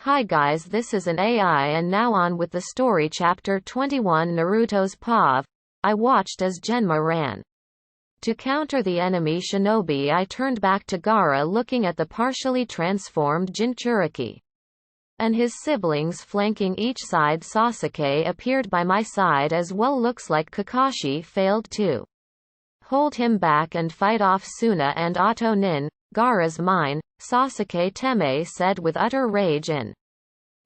Hi guys, this is an AI and now on with the story. Chapter 21 Naruto's POV. I watched as Genma ran. To counter the enemy shinobi, I turned back to Gara, looking at the partially transformed Jinchuriki and his siblings flanking each side. Sasuke appeared by my side as well. Looks like Kakashi failed to hold him back and fight off Suna and Otto Nin. Gara's mine, Sasuke Teme said with utter rage and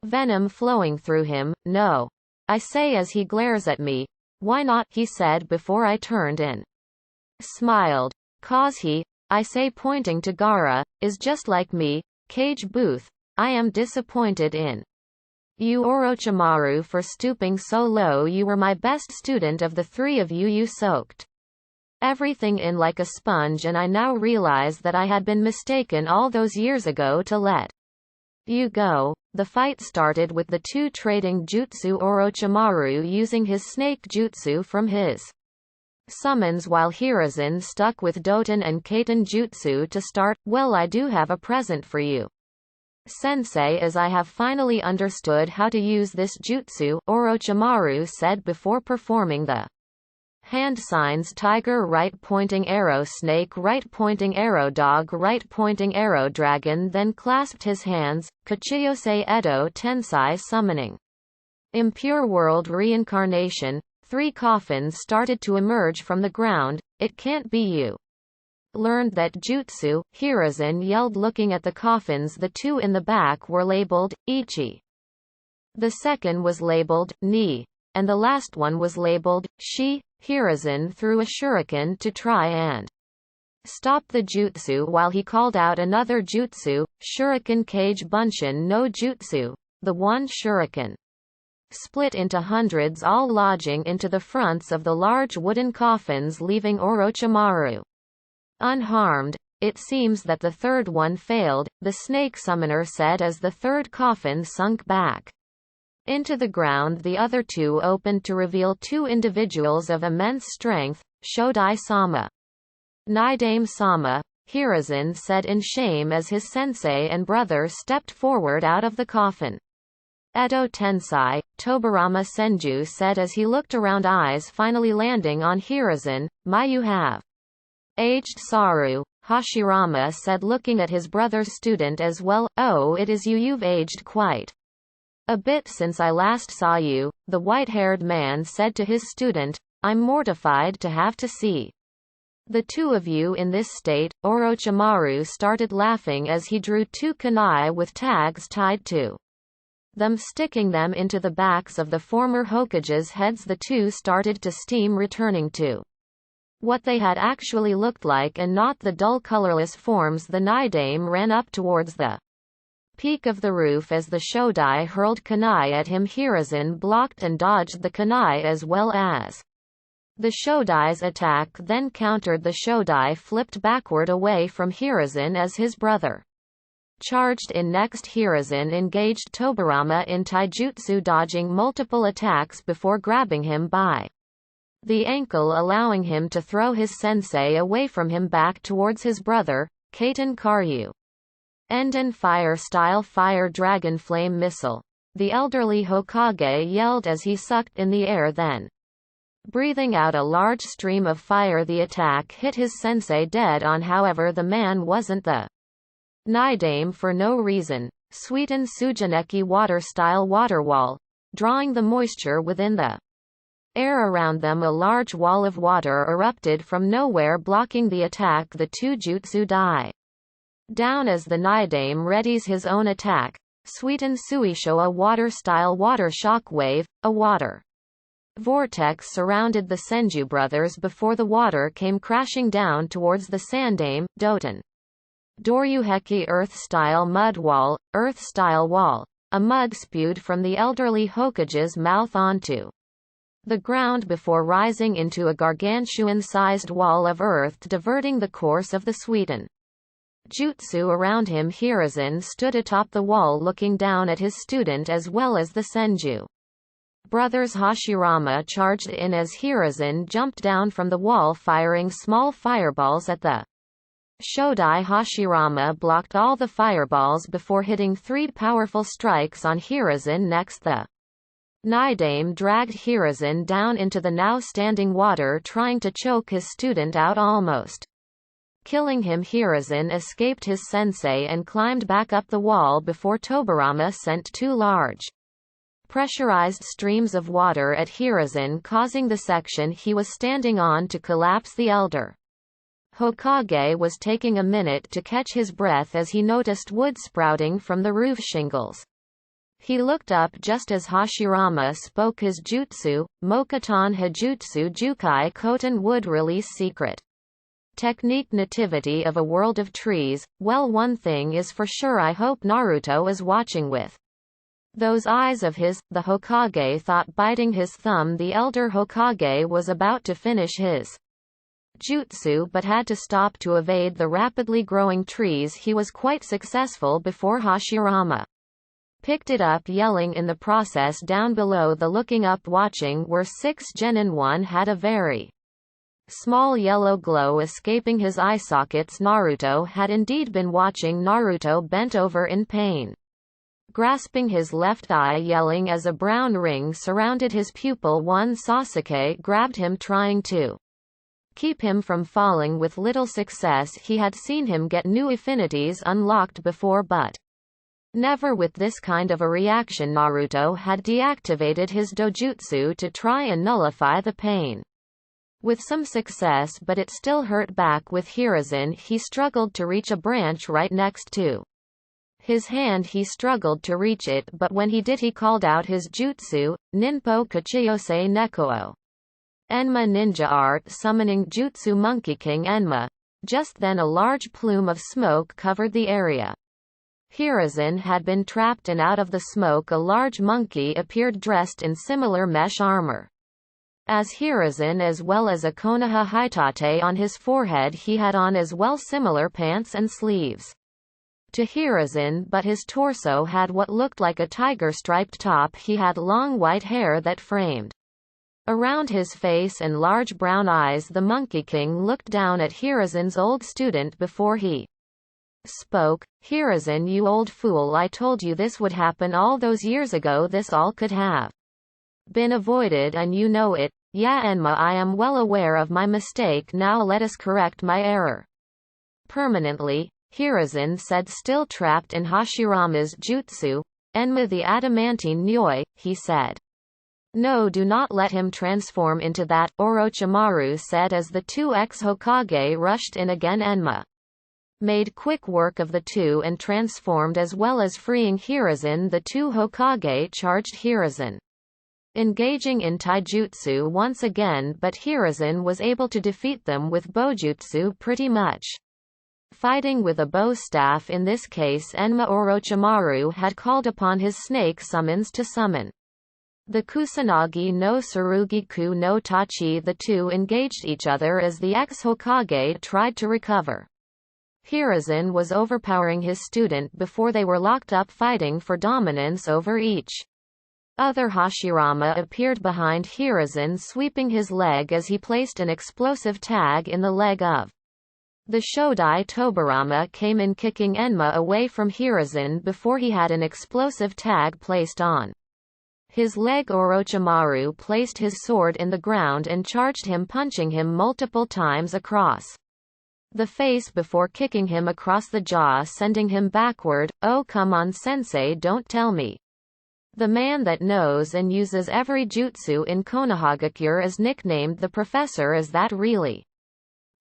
venom flowing through him. No, I say as he glares at me. Why not, he said before I turned and smiled. Cause he, I say pointing to Gara, is just like me. Cage Booth. I am disappointed in you, Orochimaru, for stooping so low. You were my best student of the three of you. You soaked everything in like a sponge, and I now realize that I had been mistaken all those years ago to let you go. The fight started with the two trading jutsu, Orochimaru using his snake jutsu from his summons while Hiruzen stuck with Doton and Kaiten jutsu to start. Well, I do have a present for you, Sensei, as I have finally understood how to use this jutsu, Orochimaru said before performing the hand signs: tiger right pointing arrow, snake right pointing arrow, dog right pointing arrow, dragon. Then clasped his hands, Kachiyose Edo Tensai, summoning impure world reincarnation. 3 coffins started to emerge from the ground. It can't be you. Learned that jutsu, Hiruzen yelled, looking at the coffins. The 2 in the back were labeled Ichi. The second was labeled Ni, and the last one was labeled Shi. Hiruzen threw a shuriken to try and stop the jutsu while he called out another jutsu, Shuriken Kage Bunshin no Jutsu. The one shuriken split into hundreds, all lodging into the fronts of the large wooden coffins, leaving Orochimaru unharmed. It seems that the third one failed, the snake summoner said as the third coffin sunk back into the ground. The other 2 opened to reveal 2 individuals of immense strength, Shodai-sama, Naidame-sama, Hiruzen said in shame as his sensei and brother stepped forward out of the coffin. Edo Tensai, Tobirama Senju said as he looked around, eyes finally landing on Hiruzen. My, you have aged, Saru, Hashirama said looking at his brother's student as well. Oh, it is you. You've aged quite a bit since I last saw you, the white-haired man said to his student. I'm mortified to have to see the 2 of you in this state. Orochimaru started laughing as he drew 2 kunai with tags tied to them, sticking them into the backs of the former Hokages' heads. The 2 started to steam, returning to what they had actually looked like and not the dull colorless forms. The Naidame ran up towards the peak of the roof as the Shodai hurled kunai at him. Hiruzen blocked and dodged the kunai as well as the Shodai's attack, then countered. The Shodai flipped backward away from Hiruzen as his brother charged in. Next, Hiruzen engaged Tobirama in taijutsu, dodging multiple attacks before grabbing him by the ankle, allowing him to throw his sensei away from him back towards his brother, Kaiten Karyu. Enden fire style fire dragon flame missile. The elderly Hokage yelled as he sucked in the air, then breathing out a large stream of fire. The attack hit his sensei dead on, however the man wasn't the Naidame for no reason. Sweeten Tsujaneki water style water wall, drawing the moisture within the air around them. A large wall of water erupted from nowhere, blocking the attack. The 2 jutsu die down as the Naidame readies his own attack. Sweeten Suisho, water style water shock wave, a water vortex surrounded the Senju brothers before the water came crashing down towards the Sandame. Doton Doryuheki earth-style mud wall, earth-style wall. A mud spewed from the elderly Hokage's mouth onto the ground before rising into a gargantuan-sized wall of earth, diverting the course of the Sweeten jutsu around him. Hiruzen stood atop the wall looking down at his student as well as the Senju brothers. Hashirama charged in as Hiruzen jumped down from the wall, firing small fireballs at the Shodai Hashirama blocked all the fireballs before hitting 3 powerful strikes on Hiruzen. Next, the Nidame dragged Hiruzen down into the now standing water, trying to choke his student out, almost killing him. Hiruzen escaped his sensei and climbed back up the wall before Tobirama sent 2 large pressurized streams of water at Hiruzen, causing the section he was standing on to collapse. The elder Hokage was taking a minute to catch his breath as he noticed wood sprouting from the roof shingles. He looked up just as Hashirama spoke his jutsu, Mokuton Hajutsu Jukai Koten wood release secret technique nativity of a world of trees. Well, one thing is for sure, I hope Naruto is watching with those eyes of his, the Hokage thought, biting his thumb. The elder Hokage was about to finish his jutsu but had to stop to evade the rapidly growing trees. He was quite successful before Hashirama picked it up, yelling in the process. Down below, the looking up watching were 6 genin. One had a very small yellow glow escaping his eye sockets. Naruto had indeed been watching. Naruto bent over in pain, grasping his left eye, yelling as a brown ring surrounded his pupil. One Sasuke grabbed him, trying to keep him from falling. With little success. He had seen him get new affinities unlocked before, but never with this kind of a reaction. Naruto had deactivated his DoJutsu to try and nullify the pain. With some success, but it still hurt. Back with Hiruzen, he struggled to reach a branch right next to his hand. He struggled to reach it, but when he did, he called out his jutsu, Ninpo Kachiyose Nekoo Enma ninja art summoning jutsu Monkey King Enma. Just then a large plume of smoke covered the area. Hiruzen had been trapped, and out of the smoke a large monkey appeared dressed in similar mesh armor as Hiruzen, as well as a Konoha Hitate on his forehead. He had on as well similar pants and sleeves to Hiruzen, but his torso had what looked like a tiger-striped top. He had long white hair that framed around his face and large brown eyes. The Monkey King looked down at Hiruzen's old student before he spoke. Hiruzen, you old fool, I told you this would happen all those years ago. This all could have been avoided, and you know it. Yeah, Enma, I am well aware of my mistake. Now let us correct my error permanently, Hiruzen said, still trapped in Hashirama's jutsu. Enma the adamantine Nyoi, he said. No, do not let him transform into that, Orochimaru said as the 2 ex-Hokage rushed in again. Enma made quick work of the 2 and transformed, as well as freeing Hiruzen. The 2 Hokage charged Hiruzen, engaging in taijutsu once again, but Hiruzen was able to defeat them with bojutsu, pretty much fighting with a bow staff. In this case, Enma Orochimaru had called upon his snake summons to summon the Kusanagi no Tsurugi-ku no Tachi. The 2 engaged each other as the ex-Hokage tried to recover. Hiruzen was overpowering his student before they were locked up, fighting for dominance over each other. Hashirama appeared behind Hiruzen, sweeping his leg as he placed an explosive tag in the leg of the Shodai. Tobirama came in, kicking Enma away from Hiruzen before he had an explosive tag placed on his leg. Orochimaru placed his sword in the ground and charged him, punching him multiple times across the face before kicking him across the jaw, sending him backward. Oh, come on, sensei, don't tell me the man that knows and uses every jutsu in Konohagakure is nicknamed the Professor. Is that really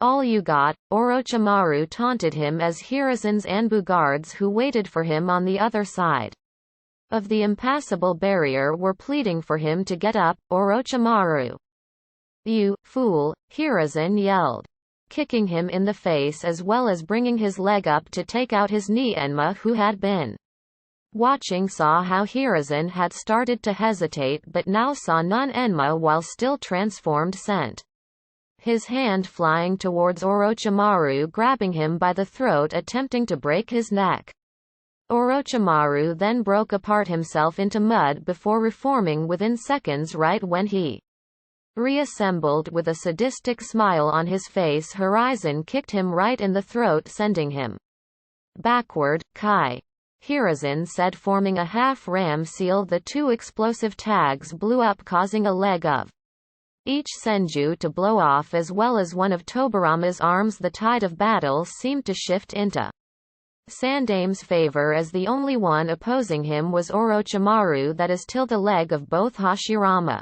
all you got? Orochimaru taunted him as Hiruzen's Anbu guards, who waited for him on the other side of the impassable barrier, were pleading for him to get up. Orochimaru, you fool, Hiruzen yelled, kicking him in the face as well as bringing his leg up to take out his knee. Enma, who had been watching, saw how Hiruzen had started to hesitate but now saw none. Enma, while still transformed, sent his hand flying towards Orochimaru, grabbing him by the throat, attempting to break his neck. Orochimaru then broke apart himself into mud before reforming within seconds, right when he Reassembled with a sadistic smile on his face, Hiruzen kicked him right in the throat, sending him backward. Kai. Hiruzen said, forming a half-ram seal. The two explosive tags blew up, causing a leg of each senju to blow off, as well as one of Tobirama's arms. The tide of battle seemed to shift into Sandame's favor, as the only one opposing him was Orochimaru, that is till the leg of both Hashirama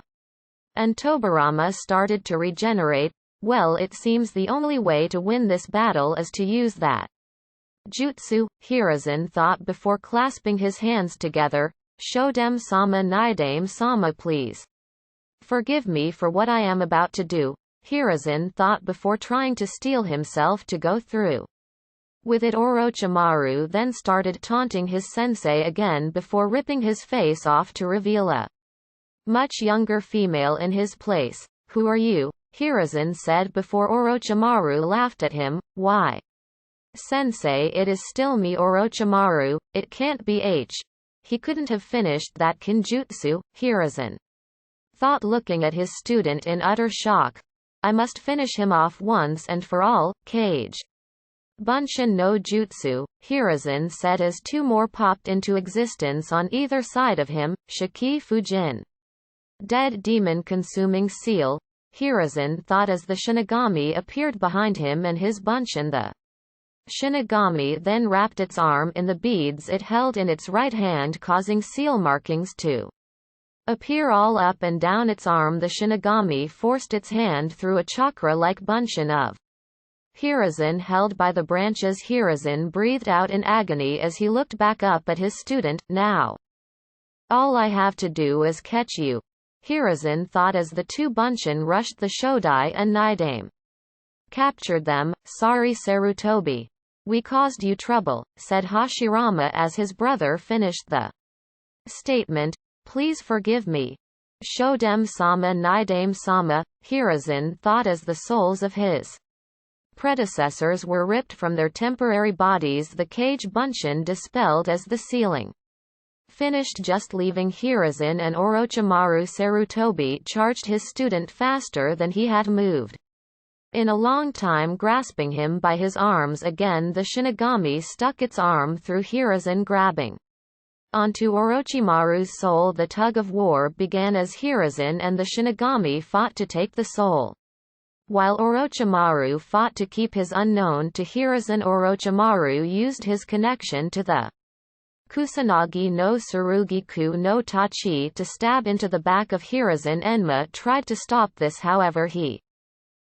and Tobirama started to regenerate. Well, it seems the only way to win this battle is to use that jutsu, Hiruzen thought before clasping his hands together. Shodem-sama, Nidame-sama, please forgive me for what I am about to do, Hiruzen thought before trying to steel himself to go through with it. Orochimaru then started taunting his sensei again before ripping his face off to reveal a much younger female in his place. Who are you? Hiruzen said before Orochimaru laughed at him. Why, Sensei, it is still me, Orochimaru. It can't be H. He couldn't have finished that kinjutsu, Hiruzen thought, looking at his student in utter shock. I must finish him off once and for all. Kage Bunshin no Jutsu, Hiruzen said as two more popped into existence on either side of him. Shiki Fujin Dead Demon Consuming Seal, Hiruzen thought as the Shinigami appeared behind him and his Bunshin. The Shinigami then wrapped its arm in the beads it held in its right hand, causing seal markings to appear all up and down its arm. The Shinigami forced its hand through a chakra-like Bunshin of Hiruzen held by the branches. Hiruzen breathed out in agony as he looked back up at his student. Now all I have to do is catch you, Hiruzen thought as the two Bunshin rushed the Shodai and Nidame. Captured them. Sorry Sarutobi. We caused you trouble, said Hashirama as his brother finished the statement. Please forgive me, Shodem-sama, Nidame-sama, Hiruzen thought as the souls of his predecessors were ripped from their temporary bodies. The cage Bunshin dispelled as the ceiling finished, just leaving Hiruzen and Orochimaru. Sarutobi charged his student faster than he had moved in a long time, grasping him by his arms again. The Shinigami stuck its arm through Hiruzen, grabbing onto Orochimaru's soul. The tug of war began as Hiruzen and the Shinigami fought to take the soul, while Orochimaru fought to keep his unknown to Hiruzen. Orochimaru used his connection to the Kusanagi no Tsurugiku no Tachi to stab into the back of Hiruzen. Enma tried to stop this, however he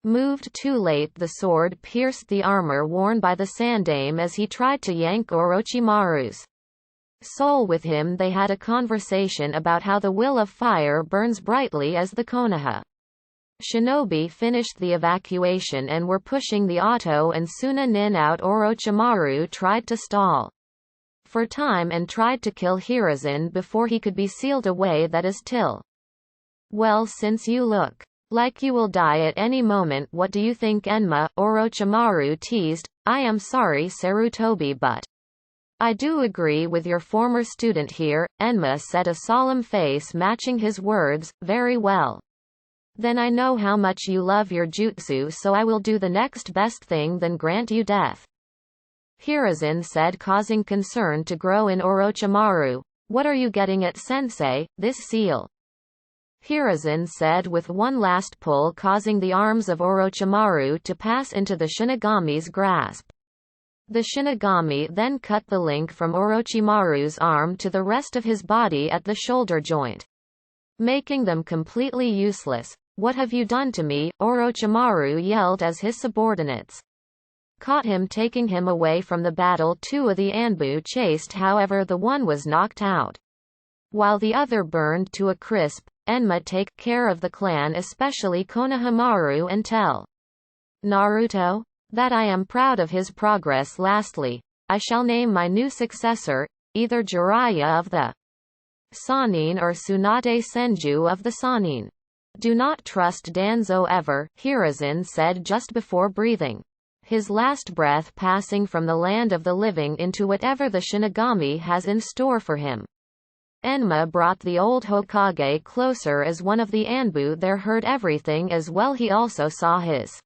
moved too late. The sword pierced the armor worn by the Sandame as he tried to yank Orochimaru's soul with him. They had a conversation about how the will of fire burns brightly as the Konoha shinobi finished the evacuation and were pushing the auto and Tsunanin out. Orochimaru tried to stall for time and tried to kill Hiruzen before he could be sealed away. That is till. Well, since you look like you will die at any moment, what do you think, Enma? Orochimaru teased. I am sorry Sarutobi, but I do agree with your former student here, Enma said, a solemn face matching his words. Very well. Then I know how much you love your jutsu, so I will do the next best thing, then grant you death, Hiruzen said, causing concern to grow in Orochimaru. What are you getting at, sensei? This seal, Hiruzen said with one last pull, causing the arms of Orochimaru to pass into the Shinigami's grasp. The Shinigami then cut the link from Orochimaru's arm to the rest of his body at the shoulder joint, making them completely useless. What have you done to me? Orochimaru yelled as his subordinates caught him, taking him away from the battle. Two of the Anbu chased, however the one was knocked out, while the other burned to a crisp. Enma, take care of the clan, especially Konohamaru, and tell Naruto that I am proud of his progress. Lastly, I shall name my new successor, either Jiraiya of the Sannin or Tsunade Senju of the Sannin. Do not trust Danzo ever, Hiruzen said just before breathing his last breath, passing from the land of the living into whatever the Shinigami has in store for him. Enma brought the old Hokage closer as one of the Anbu there heard everything as well. He also saw his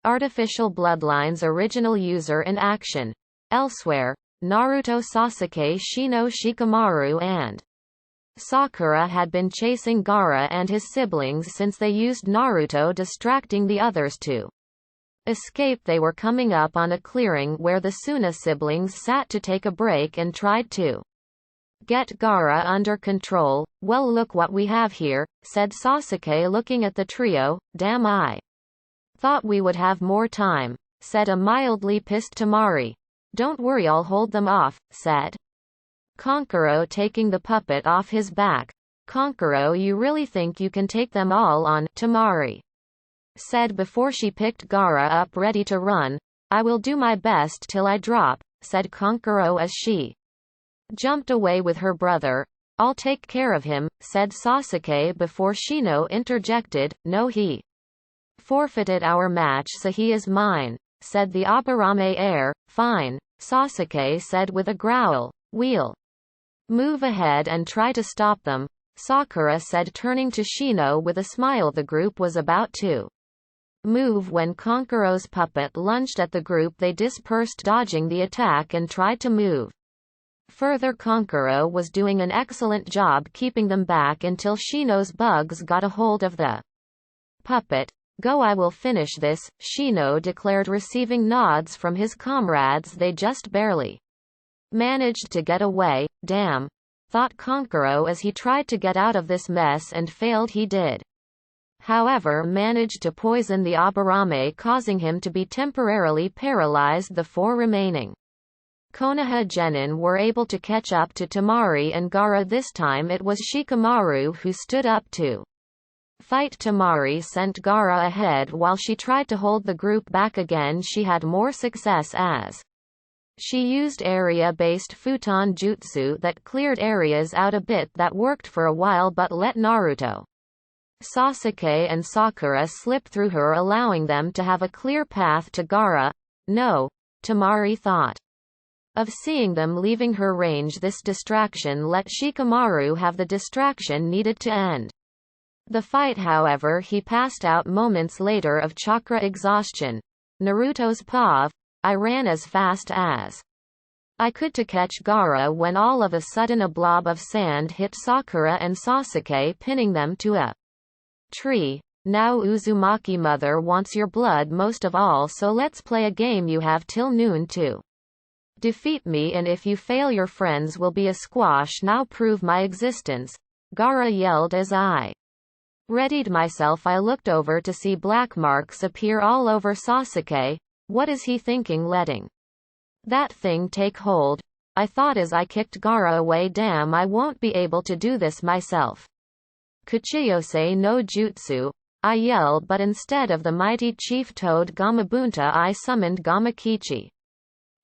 artificial bloodline's original user in action. Elsewhere, Naruto, Sasuke, Shino, Shikamaru and Sakura had been chasing Gara and his siblings since they used Naruto distracting the others to escape. They were coming up on a clearing where the Suna siblings sat to take a break and tried to get Gara under control. Well, look what we have here, said Sasuke looking at the trio. Damn, I thought we would have more time, said a mildly pissed Temari. Don't worry, I'll hold them off, said Kankuro taking the puppet off his back. Kankuro, you really think you can take them all on? Temari said before she picked Gara up ready to run. I will do my best till I drop, said Kankuro as she jumped away with her brother. I'll take care of him, said Sasuke before Shino interjected. No, he forfeited our match, so he is mine, said the Aburame heir. Fine, Sasuke said with a growl. We'll move ahead and try to stop them, Sakura said turning to Shino with a smile. The group was about to move when Kankuro's puppet lunged at the group. They dispersed, dodging the attack, and tried to move further. Kankuro was doing an excellent job keeping them back until Shino's bugs got a hold of the puppet. Go, I will finish this, Shino declared, receiving nods from his comrades. They just barely managed to get away. Damn, thought Kankuro as he tried to get out of this mess and failed. He did, however, managed to poison the Aburame, causing him to be temporarily paralyzed. The four remaining Konoha Genin were able to catch up to Temari and Gara. This time it was Shikamaru who stood up to fight. Temari sent Gara ahead while she tried to hold the group back again. She had more success as she used area-based futon jutsu that cleared areas out a bit. That worked for a while but let Naruto, Sasuke and Sakura slip through her, allowing them to have a clear path to Gara. No, Temari thought of seeing them leaving her range. This distraction let Shikamaru have the distraction needed to end the fight. However, he passed out moments later of chakra exhaustion. Naruto's POV. I ran as fast as I could to catch Gara when all of a sudden a blob of sand hit Sakura and Sasuke, pinning them to a tree. Now Uzumaki mother wants your blood most of all, so let's play a game. You have till noon to defeat me, and if you fail your friends will be a squash. Now prove my existence, Gara yelled as I readied myself. I looked over to see black marks appear all over Sasuke. What is he thinking, letting that thing take hold? I thought as I kicked Gara away. Damn, I won't be able to do this myself. Kuchiyose no Jutsu, I yelled, but instead of the mighty chief toad Gamabunta I summoned Gamakichi.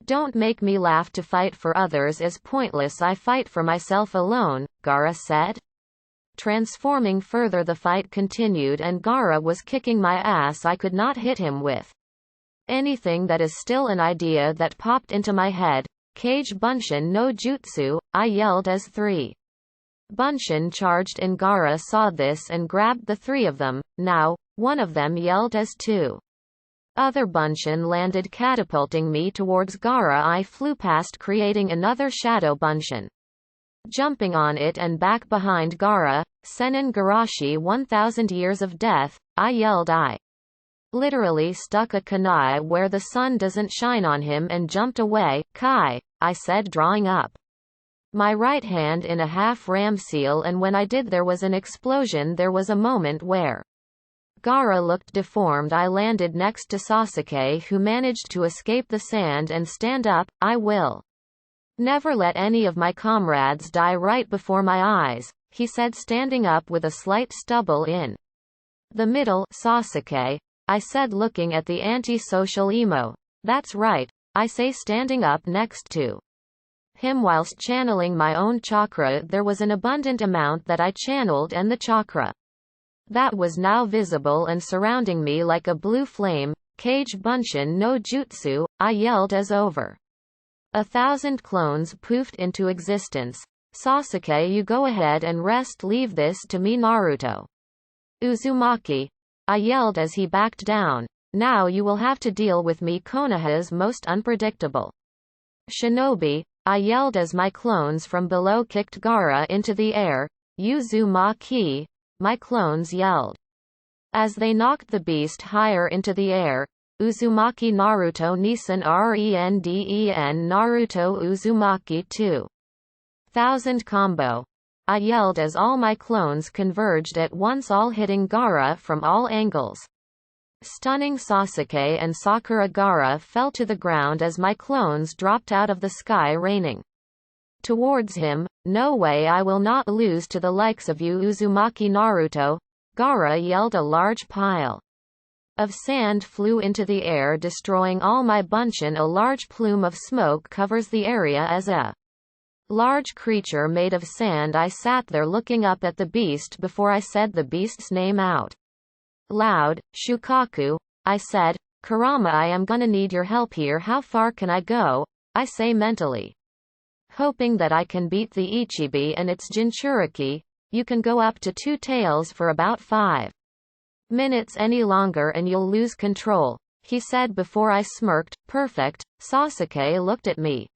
Don't make me laugh. To fight for others is pointless. I fight for myself alone, Gara said. Transforming further, the fight continued and Gara was kicking my ass. I could not hit him with anything. That is still an idea that popped into my head. Kage Bunshin no Jutsu, I yelled as three Bunshin charged in. Gara saw this and grabbed the three of them. Now, one of them yelled as two other Bunshin landed, catapulting me towards Gara. I flew past, creating another shadow Bunshin, jumping on it and back behind Gara. Senin Garashi 1000 years of death, I yelled. I literally stuck a kunai where the sun doesn't shine on him and jumped away. Kai, I said, drawing up my right hand in a half ram seal, and when I did there was an explosion. There was a moment where Gara looked deformed. I landed next to Sasuke, who managed to escape the sand and stand up. I will never let any of my comrades die right before my eyes, he said, standing up with a slight stubble in the middle. Sasuke, I said, looking at the anti-social emo. That's right, I say, standing up next to him whilst channeling my own chakra. There was an abundant amount that I channeled, and the chakra that was now visible and surrounding me like a blue flame. Kage Bunshin no Jutsu, I yelled as over 1,000 clones poofed into existence. Sasuke, you go ahead and rest, leave this to me. Naruto. Uzumaki, I yelled as he backed down. Now you will have to deal with me. Konoha's most unpredictable shinobi, I yelled as my clones from below kicked Gara into the air. Uzumaki, my clones yelled. As they knocked the beast higher into the air, Uzumaki Naruto Nisan Renden Naruto Uzumaki 2000 combo. I yelled as all my clones converged at once, all hitting Gara from all angles. Stunning Sasuke and Sakura. Gara fell to the ground as my clones dropped out of the sky, raining towards him. No way, I will not lose to the likes of you, Uzumaki Naruto, Gara yelled. A large pile of sand flew into the air, destroying all my bunchen. A large plume of smoke covers the area as a large creature made of sand. I sat there looking up at the beast before I said the beast's name out loud. Shukaku, I said. Kurama, I am gonna need your help here. How far can I go? I say mentally, hoping that I can beat the Ichibi and its Jinchuriki. You can go up to 2 tails for about 5 minutes. Any longer and you'll lose control, he said before I smirked. Perfect. Sasuke looked at me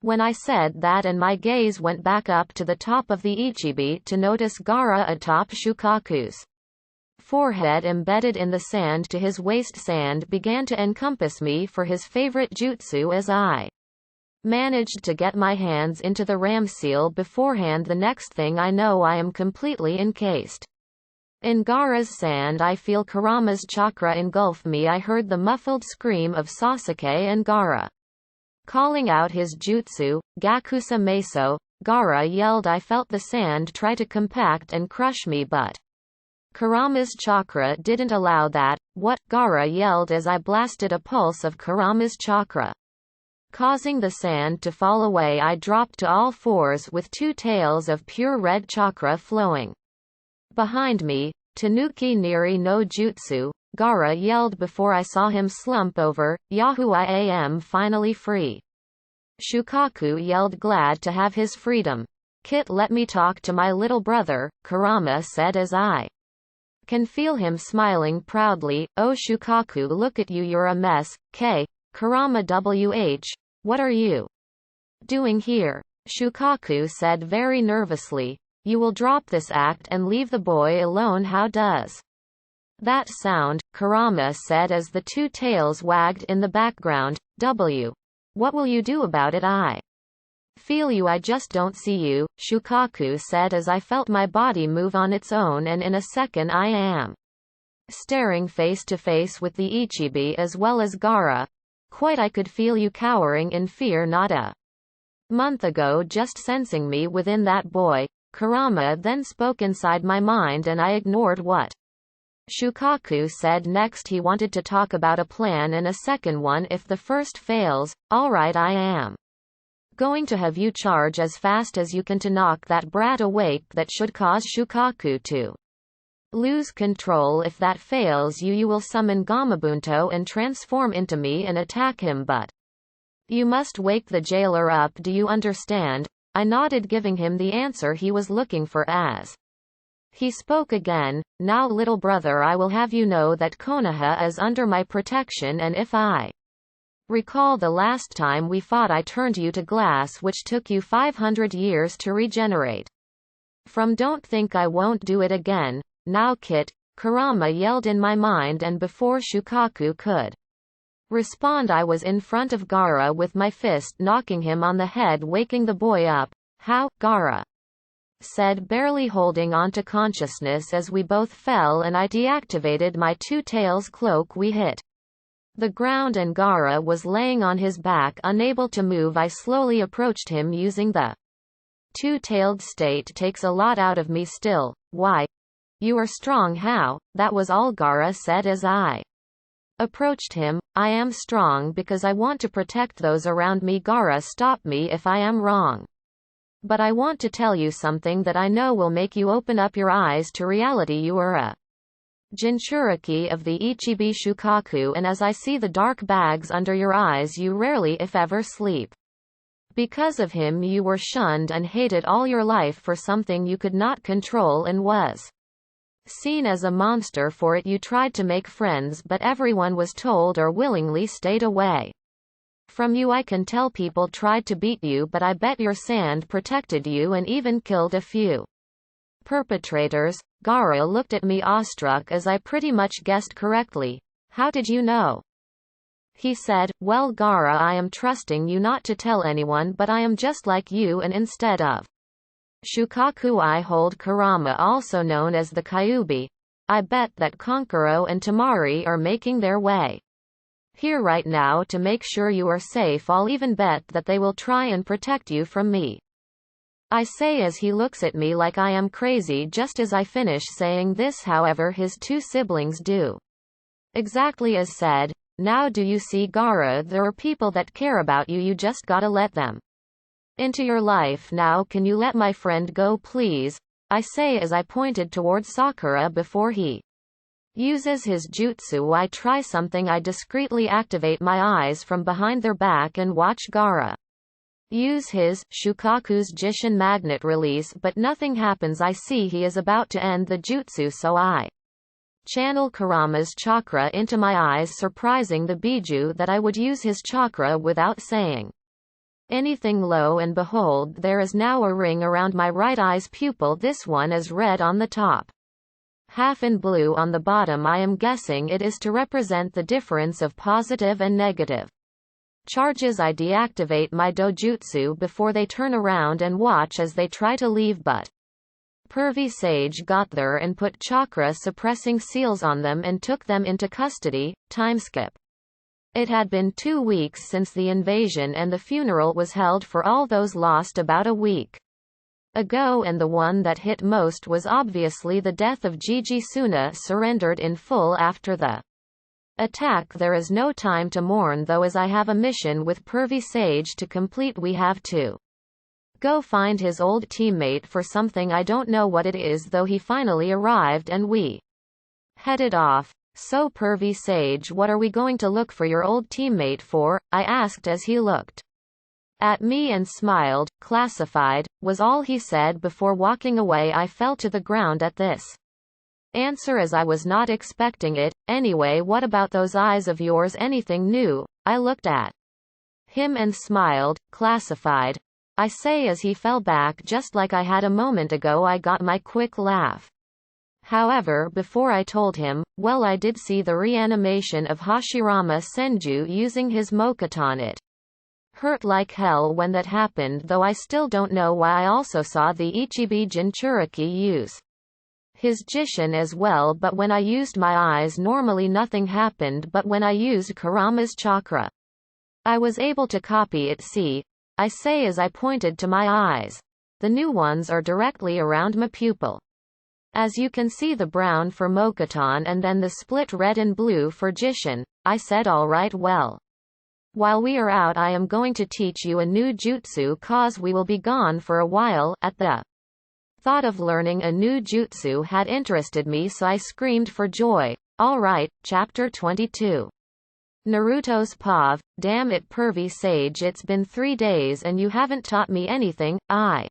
when I said that, and my gaze went back up to the top of the Ichibi to notice Gara atop Shukaku's forehead, embedded in the sand to his waist. Sand began to encompass me for his favorite jutsu as I managed to get my hands into the ram seal beforehand. The next thing I know, I am completely encased in Gara's sand. I feel Kurama's chakra engulf me. I heard the muffled scream of Sasuke and Gara calling out his jutsu, Gakusa Meso. Gara yelled. I felt the sand try to compact and crush me, but Kurama's chakra didn't allow that. What? Gara yelled as I blasted a pulse of Kurama's chakra, causing the sand to fall away. I dropped to all fours with 2 tails of pure red chakra flowing behind me. Tanuki Niri no Jutsu, Gara yelled before I saw him slump over. Yahoo! I am finally free. Shukaku yelled, glad to have his freedom. Kit, let me talk to my little brother, Kurama said as I can feel him smiling proudly. Oh Shukaku, look at you, you're a mess. Kurama, what are you doing here? Shukaku said very nervously. You will drop this act and leave the boy alone. How does that sound? Kurama said as the 2 tails wagged in the background. What will you do about it? I feel you, I just don't see you, Shukaku said as I felt my body move on its own, and in a second I am staring face to face with the Ichibi as well as Gara. Quite, I could feel you cowering in fear not a month ago, just sensing me within that boy. Kurama then spoke inside my mind and I ignored what Shukaku said next. He wanted to talk about a plan and a second one if the first fails. Alright, I am going to have you charge as fast as you can to knock that brat awake. That should cause Shukaku to lose control. If that fails, you will summon Gamabunto and transform into me and attack him, but you must wake the jailer up. Do you understand? I nodded, giving him the answer he was looking for as he spoke again. Now little brother, I will have you know that Konoha is under my protection, and if I recall the last time we fought, I turned you to glass, which took you 500 years to regenerate from. Don't think I won't do it again. Now Kit, Kurama yelled in my mind, and before Shukaku could respond, I was in front of Gara with my fist, knocking him on the head, waking the boy up. How? Gara said, barely holding on to consciousness as we both fell and I deactivated my 2 tails cloak. We hit the ground and Gara was laying on his back, unable to move. I slowly approached him using the 2-tailed state. Takes a lot out of me still. Why? You are strong. How? That was all Gara said as I approached him. I am strong because I want to protect those around me. Gara, stop me if I am wrong, but I want to tell you something that I know will make you open up your eyes to reality. You are a Jinchuriki of the Ichibi Shukaku, and as I see the dark bags under your eyes, you rarely if ever sleep. Because of him you were shunned and hated all your life for something you could not control and was seen as a monster for it. You tried to make friends but everyone was told or willingly stayed away from you. I can tell people tried to beat you but I bet your sand protected you and even killed a few perpetrators. Gara looked at me awestruck as I pretty much guessed correctly. How did you know? He said, well Gara, I am trusting you not to tell anyone but I am just like you and instead of Shukaku I hold Kurama, also known as the Kyuubi. I bet that Kankuro and Tamari are making their way here right now to make sure you are safe. I'll even bet that they will try and protect you from me, I say as he looks at me like I am crazy. Just as I finish saying this, however, his two siblings do exactly as said. Now do you see, Gara, there are people that care about you. You just gotta let them into your life. Now can you let my friend go please? I say as I pointed towards Sakura before he uses his jutsu. I try something. I discreetly activate my eyes from behind their back and watch Gara use his Shukaku's Jishin magnet release, but nothing happens. I see he is about to end the jutsu, so I channel Kurama's chakra into my eyes, surprising the Biju that I would use his chakra without saying anything. Lo and behold, there is now a ring around my right eye's pupil. This one is red on the top, half in blue on the bottom. I am guessing it is to represent the difference of positive and negative charges. I deactivate my DoJutsu before they turn around and watch as they try to leave, but Pervy Sage got there and put chakra suppressing seals on them and took them into custody. Timeskip. It had been 2 weeks since the invasion and the funeral was held for all those lost about a week ago, and the one that hit most was obviously the death of Gigi. Suna surrendered in full after the attack. There is no time to mourn though, as I have a mission with Pervy Sage to complete. We have to go find his old teammate for something. I don't know what it is though. He finally arrived and we headed off. So Pervy Sage, what are we going to look for your old teammate for? I asked as he looked at me and smiled. Classified, was all he said before walking away. I fell to the ground at this answer as I was not expecting it. Anyway, what about those eyes of yours? Anything new? I looked at him and smiled. Classified, I say as he fell back just like I had a moment ago. I got my quick laugh. However, before I told him, well, I did see the reanimation of Hashirama Senju using his Mokuton. It hurt like hell when that happened though. I still don't know why. I also saw the Ichibi Jinchuriki use his Jishin as well, but when I used my eyes normally nothing happened, but when I used Kurama's chakra I was able to copy it. See, I say as I pointed to my eyes. The new ones are directly around my pupil. As you can see, the brown for Mokuton and then the split red and blue for Jishin. I said alright, well, while we are out I am going to teach you a new jutsu cause we will be gone for a while. At the thought of learning a new jutsu had interested me, so I screamed for joy. Alright, chapter 22. Naruto's POV. Damn it, Pervy Sage, it's been 3 days and you haven't taught me anything, I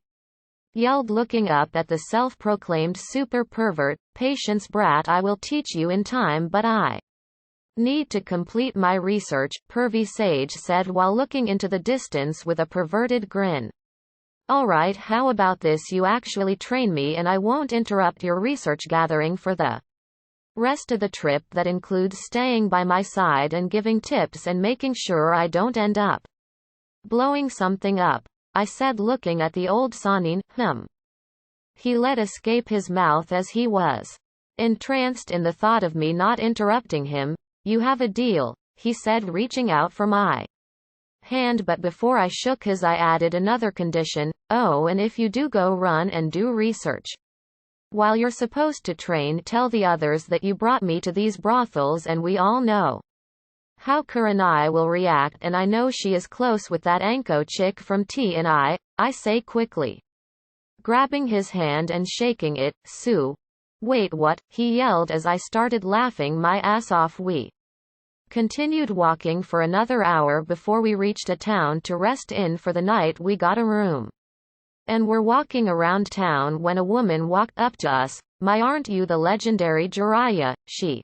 yelled, looking up at the self-proclaimed super pervert. Patience, brat, I will teach you in time, but I need to complete my research, Pervy Sage said while looking into the distance with a perverted grin. Alright, how about this? You actually train me and I won't interrupt your research gathering for the rest of the trip. That includes staying by my side and giving tips and making sure I don't end up blowing something up, I said, looking at the old Sanin. He let escape his mouth as he was entranced in the thought of me not interrupting him. You have a deal, he said, reaching out for my hand, but before I shook his I added another condition. Oh, and if you do go run and do research while you're supposed to train, tell the others that you brought me to these brothels, and we all know how Kurenai will react, and I know she is close with that Anko chick from T and I say quickly, grabbing his hand and shaking it. Sue. Wait, what? He yelled as I started laughing my ass off. We Continued walking for another hour before we reached a town to rest in for the night. We got a room and were walking around town when a woman walked up to us. Aren't you the legendary Jiraiya?" she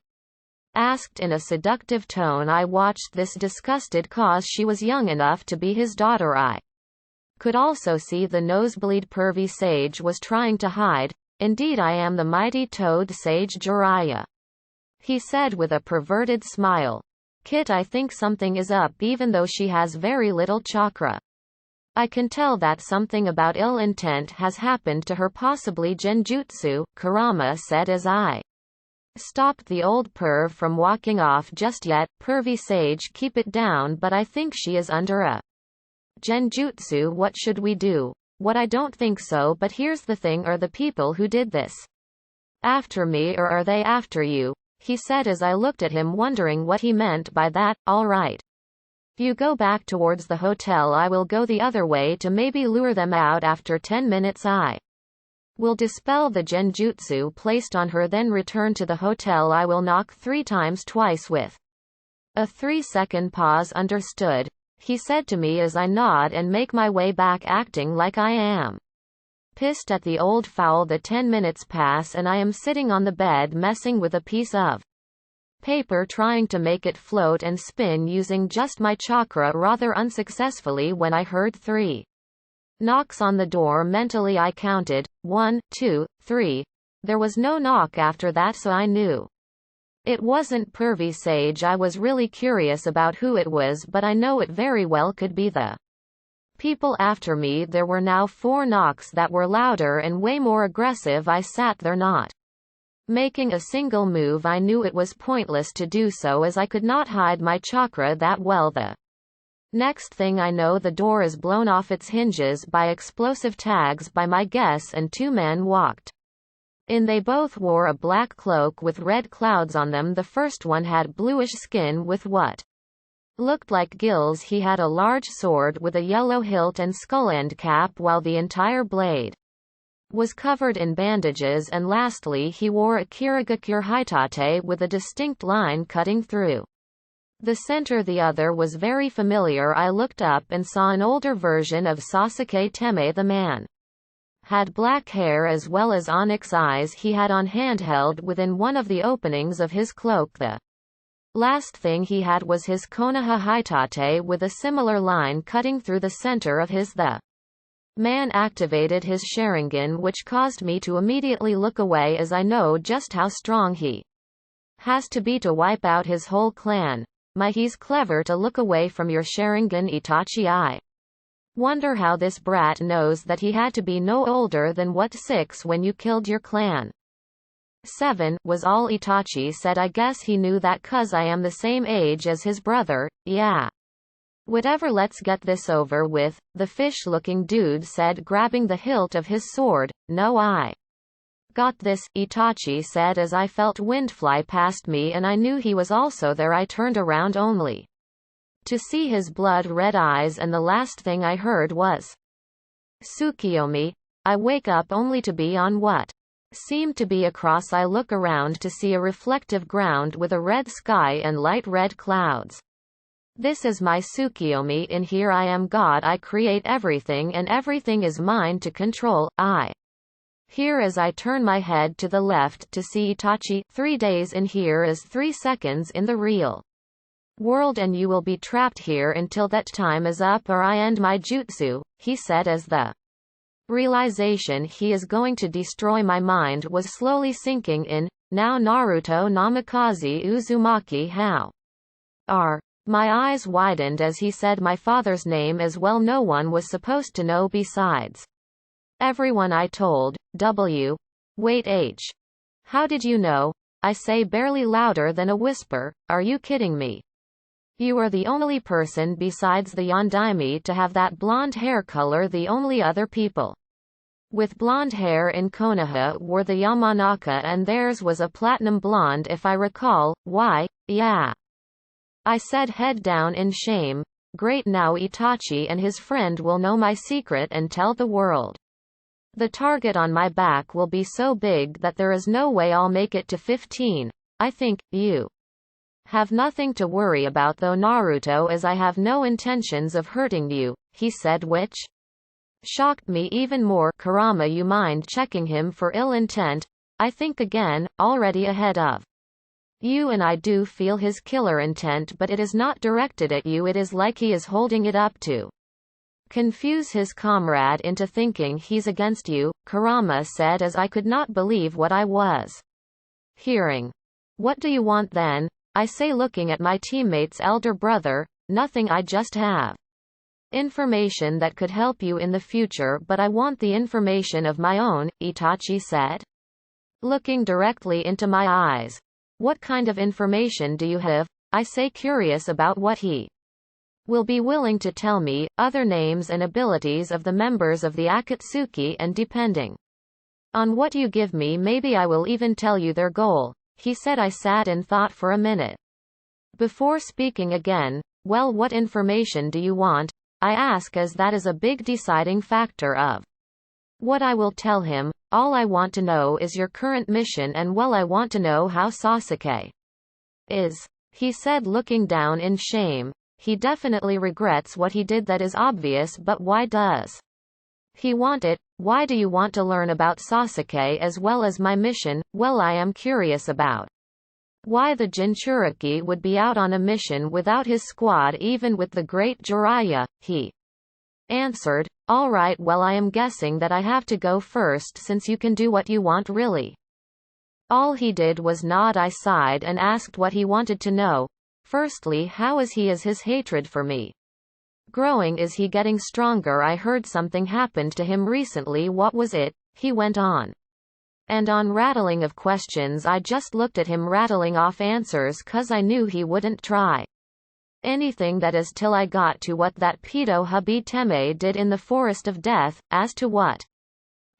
asked in a seductive tone. I watched this disgusted cause she was young enough to be his daughter. I could also see the nosebleed pervy sage was trying to hide. "Indeed I am the mighty toad sage Jiraiya," he said with a perverted smile. "Kit, I think something is up even though she has very little chakra. I can tell that something about ill intent has happened to her, possibly genjutsu," Kurama said as I stopped the old perv from walking off just yet. "Pervy sage, keep it down, but I think she is under a genjutsu. What should we do?" "What, I don't think so, but here's the thing, are the people who did this after me or are they after you?" he said as I looked at him wondering what he meant by that. "All right. You go back towards the hotel, I will go the other way to maybe lure them out. After 10 minutes I will dispel the genjutsu placed on her, then return to the hotel. I will knock 3 times, twice with a 3-second pause." "Understood," he said to me as I nod and make my way back, acting like I am pissed at the old foul. The 10 minutes pass and I am sitting on the bed messing with a piece of paper, trying to make it float and spin using just my chakra rather unsuccessfully when I heard 3 knocks on the door. Mentally I counted 1, 2, 3. There was no knock after that, so I knew it wasn't pervy sage. I was really curious about who it was, but I know it very well could be the people after me. There were now 4 knocks that were louder and way more aggressive. I sat there not making a single move. I knew it was pointless to do so as I could not hide my chakra that well. The next thing I know, the door is blown off its hinges by explosive tags by my guess, and 2 men walked in. They both wore a black cloak with red clouds on them. The first one had bluish skin with what looked like gills. He had a large sword with a yellow hilt and skull end cap, while the entire blade was covered in bandages, and lastly he wore a kirigakure hitate with a distinct line cutting through the center. The other was very familiar. I looked up and saw an older version of Sasuke Teme. The man had black hair as well as onyx eyes. He had on handheld within one of the openings of his cloak. The last thing he had was his Konoha hitate with a similar line cutting through the center of his. The man activated his Sharingan, which caused me to immediately look away as I know just how strong he has to be to wipe out his whole clan. He's clever to look away from your Sharingan, Itachi. I wonder how this brat knows that he had to be no older than 6 when you killed your clan. 7 was all Itachi said. I guess he knew that 'cause I am the same age as his brother. Yeah. Whatever, let's get this over with, the fish-looking dude said, grabbing the hilt of his sword. "No, I got this," Itachi said as I felt wind fly past me and I knew he was also there. I turned around only to see his blood-red eyes, and the last thing I heard was Tsukiyomi. I wake up only to be on what seemed to be a cross. I look around to see a reflective ground with a red sky and light red clouds. This is my Tsukiyomi. In here I am God. I create everything and everything is mine to control. I hear as I turn my head to the left to see Itachi. 3 days in here is 3 seconds in the real world, and you will be trapped here until that time is up or I end my jutsu, he said as the realization he is going to destroy my mind was slowly sinking in. Now Naruto Namikaze Uzumaki, how are my eyes widened as he said my father's name as well. No one was supposed to know besides everyone. I told. Wait, H. How did you know? I say barely louder than a whisper. Are you kidding me? You are the only person besides the Yondaime to have that blonde hair color. The only other people with blonde hair in Konoha were the Yamanaka, and theirs was a platinum blonde if I recall. Why, yeah. I said, head down in shame. Great, now Itachi and his friend will know my secret and tell the world. The target on my back will be so big that there is no way I'll make it to 15. I think, you Have nothing to worry about though Naruto, as I have no intentions of hurting you, he said, which shocked me even more. Kurama, you mind checking him for ill intent? I think again, already ahead of you, and I do feel his killer intent, but it is not directed at you. It is like he is holding it up to confuse his comrade into thinking he's against you, Kurama said, as I could not believe what I was hearing. What do you want then? I say, looking at my teammate's elder brother. Nothing, I just have information that could help you in the future, but I want the information of my own, Itachi said, looking directly into my eyes. What kind of information do you have? I say, curious about what he will be willing to tell me, other names and abilities of the members of the Akatsuki, and depending on what you give me, maybe I will even tell you their goal, he said. I sat and thought for a minute before speaking again. Well, what information do you want? I ask, as that is a big deciding factor of what I will tell him. All I want to know is your current mission, and well, I want to know how Sasuke is, he said, looking down in shame. He definitely regrets what he did, that is obvious, but why does he want it? Why do you want to learn about Sasuke as well as my mission? Well, I am curious about why the Jinchuriki would be out on a mission without his squad, even with the great Jiraiya, he answered. All right, well, I am guessing that I have to go first, since you can do what you want, really. All he did was nod. I sighed and asked what he wanted to know. Firstly, how is his hatred for me growing? Is he getting stronger? I heard something happened to him recently. What was it? He went on and on, rattling of questions. I just looked at him, rattling off answers, cause I knew he wouldn't try anything, that is, till I got to what that pedo hubby Teme did in the Forest of Death. As to what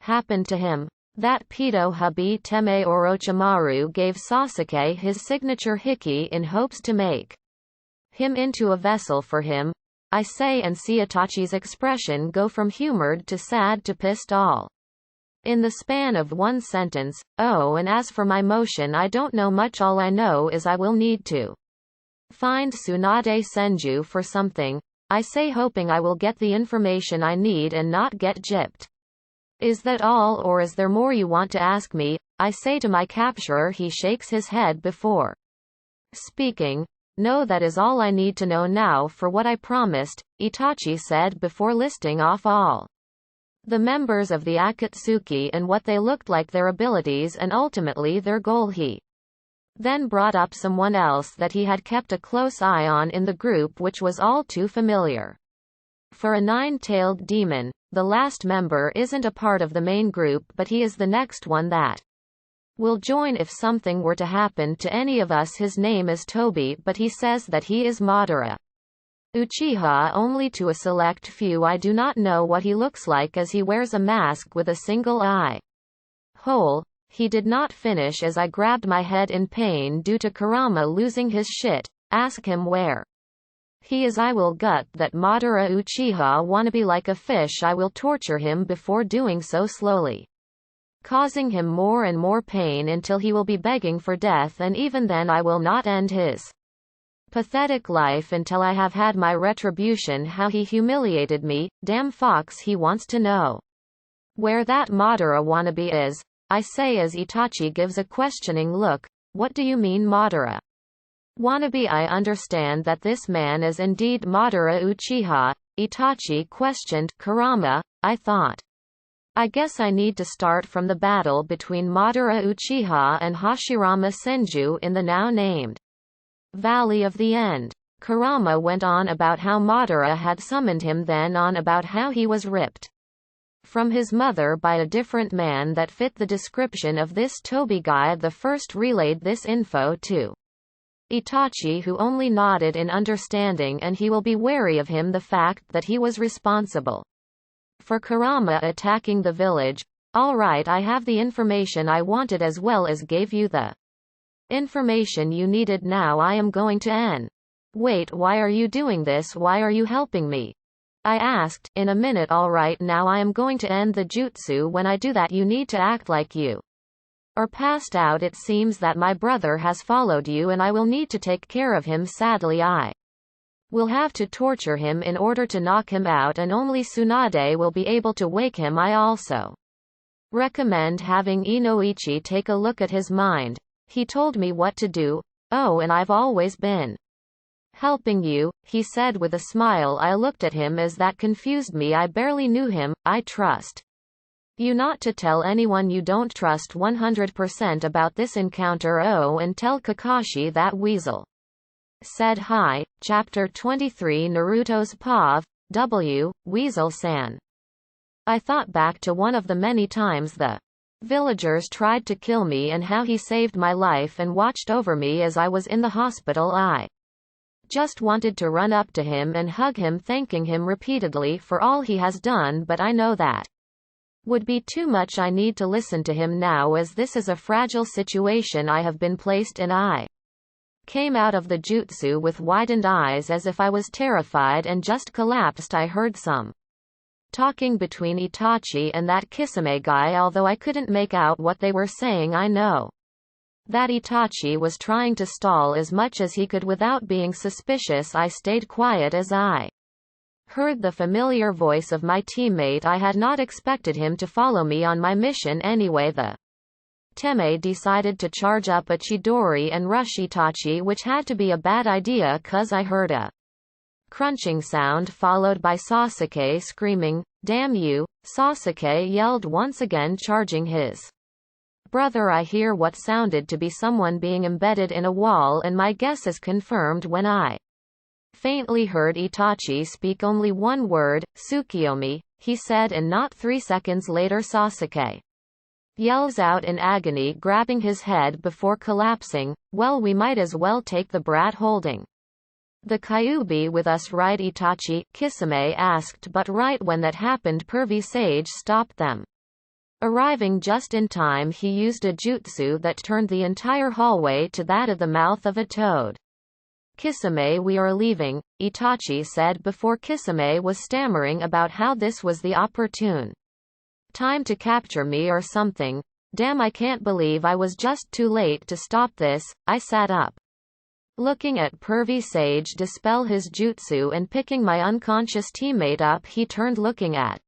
happened to him, that pedo hubby Teme, Orochimaru gave Sasuke his signature hiki in hopes to make him into a vessel for him. I say, and see Itachi's expression go from humored to sad to pissed all in the span of one sentence. Oh, and as for my motion, I don't know much. All I know is I will need to find Tsunade Senju for something. I say, hoping I will get the information I need and not get gypped. Is that all, or is there more you want to ask me? I say to my capturer. He shakes his head before speaking. No, that is all I need to know now for what I promised, Itachi said before listing off all the members of the Akatsuki and what they looked like, their abilities, and ultimately their goal. He then brought up someone else that he had kept a close eye on in the group, which was all too familiar for a nine-tailed demon. The last member isn't a part of the main group, but he is the next one that will join if something were to happen to any of us. His name is Toby, but he says that he is Madara Uchiha only to a select few. I do not know what he looks like, as he wears a mask with a single eye hole. He did not finish, as I grabbed my head in pain due to Kurama losing his shit. Ask him where he is. I will gut that Madara Uchiha wannabe like a fish. I will torture him before doing so, slowly causing him more and more pain until he will be begging for death, and even then I will not end his pathetic life until I have had my retribution. How he humiliated me. Damn fox, he wants to know where that Madara wannabe is. I say, as Itachi gives a questioning look. What do you mean, Madara wannabe? I understand that this man is indeed Madara Uchiha, Itachi questioned. Kurama, I thought. I guess I need to start from the battle between Madara Uchiha and Hashirama Senju in the now named Valley of the End. Kurama went on about how Madara had summoned him, then on about how he was ripped from his mother by a different man that fit the description of this Toby guy. The first relayed this info to Itachi, who only nodded in understanding, and he will be wary of him, the fact that he was responsible for Kurama attacking the village. All right, I have the information I wanted, as well as gave you the information you needed. Now I am going to Wait, why are you doing this? Why are you helping me? I asked. In a minute. All right, now I am going to end the jutsu. When I do that, you need to act like you or passed out. It seems that my brother has followed you and I will need to take care of him. Sadly, I will have to torture him in order to knock him out, and only Tsunade will be able to wake him. I also recommend having Inoichi take a look at his mind. He told me what to do. Oh, and I've always been helping you, he said with a smile. I looked at him as that confused me. I barely knew him. I trust you not to tell anyone you don't trust 100% about this encounter. Oh, and tell Kakashi that weasel said hi. Chapter 23 Naruto's POV. Weasel-san. I thought back to one of the many times the villagers tried to kill me and how he saved my life and watched over me as I was in the hospital. I just wanted to run up to him and hug him, thanking him repeatedly for all he has done, but I know that would be too much. I need to listen to him now, as this is a fragile situation I have been placed in. I came out of the jutsu with widened eyes as if I was terrified and just collapsed. I heard some talking between Itachi and that Kisame guy, although I couldn't make out what they were saying. I know that Itachi was trying to stall as much as he could without being suspicious. I stayed quiet as I heard the familiar voice of my teammate. I had not expected him to follow me on my mission anyway. The Teme decided to charge up a Chidori and rush Itachi, which had to be a bad idea cause I heard a crunching sound followed by Sasuke screaming, "Damn you!" Sasuke yelled once again, charging his brother. I hear what sounded to be someone being embedded in a wall, and my guess is confirmed when I faintly heard Itachi speak only one word, "Tsukiyomi," he said, and not 3 seconds later Sasuke yells out in agony, grabbing his head before collapsing, "Well, we might as well take the brat holding the Kyuubi with us, right Itachi?" Kisame asked, but right when that happened Pervy Sage stopped them. Arriving just in time, he used a jutsu that turned the entire hallway to that of the mouth of a toad. "Kisame, we are leaving," Itachi said before Kisame was stammering about how this was the opportune time to capture me or something. "Damn, I can't believe I was just too late to stop this." I sat up, looking at Pervy Sage dispel his jutsu and picking my unconscious teammate up. He turned, looking at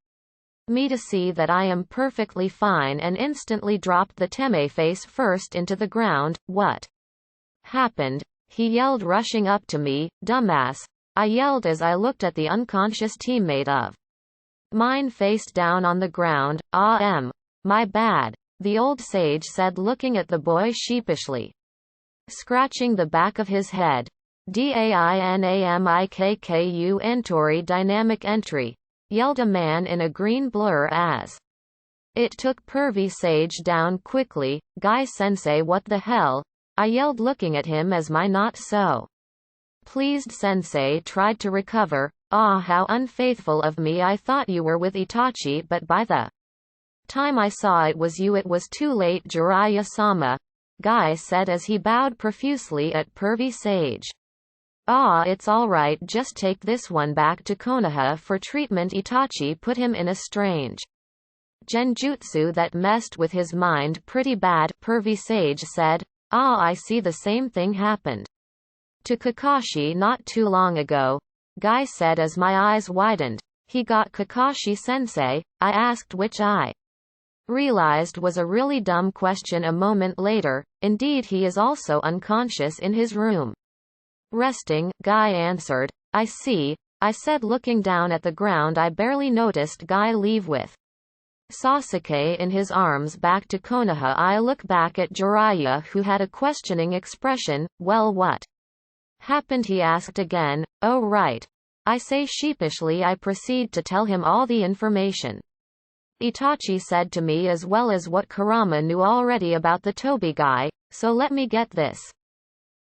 me to see that I am perfectly fine, and instantly dropped the Teme face first into the ground. "What happened?" he yelled, rushing up to me. "Dumbass," I yelled as I looked at the unconscious teammate of mine face down on the ground. My bad," the old sage said, looking at the boy sheepishly, scratching the back of his head. "DAINAMIKKU Entori dynamic entry," yelled a man in a green blur as it took Pervy Sage down quickly. "Guy sensei, what the hell?" I yelled, looking at him as my not so pleased sensei tried to recover. "Ah, how unfaithful of me. I thought you were with Itachi, but by the time I saw it was you, it was too late." "Jiraiya-sama," Guy said as he bowed profusely at Pervy Sage. "Ah, it's alright, just take this one back to Konoha for treatment." Itachi put him in a strange genjutsu that messed with his mind pretty bad, Pervy Sage said. "Ah, I see, the same thing happened to Kakashi not too long ago," Guy said as my eyes widened. "He got Kakashi-sensei?" I asked, which I realized was a really dumb question a moment later. "Indeed, he is also unconscious in his room, resting," Guy answered. "I see," I said, looking down at the ground. I barely noticed Guy leave with Sasuke in his arms back to Konoha. I look back at Jiraiya, who had a questioning expression. "Well, what happened?" he asked again. "Oh right," I say sheepishly. I proceed to tell him all the information Itachi said to me, as well as what Kurama knew already about the Toby guy. "So let me get this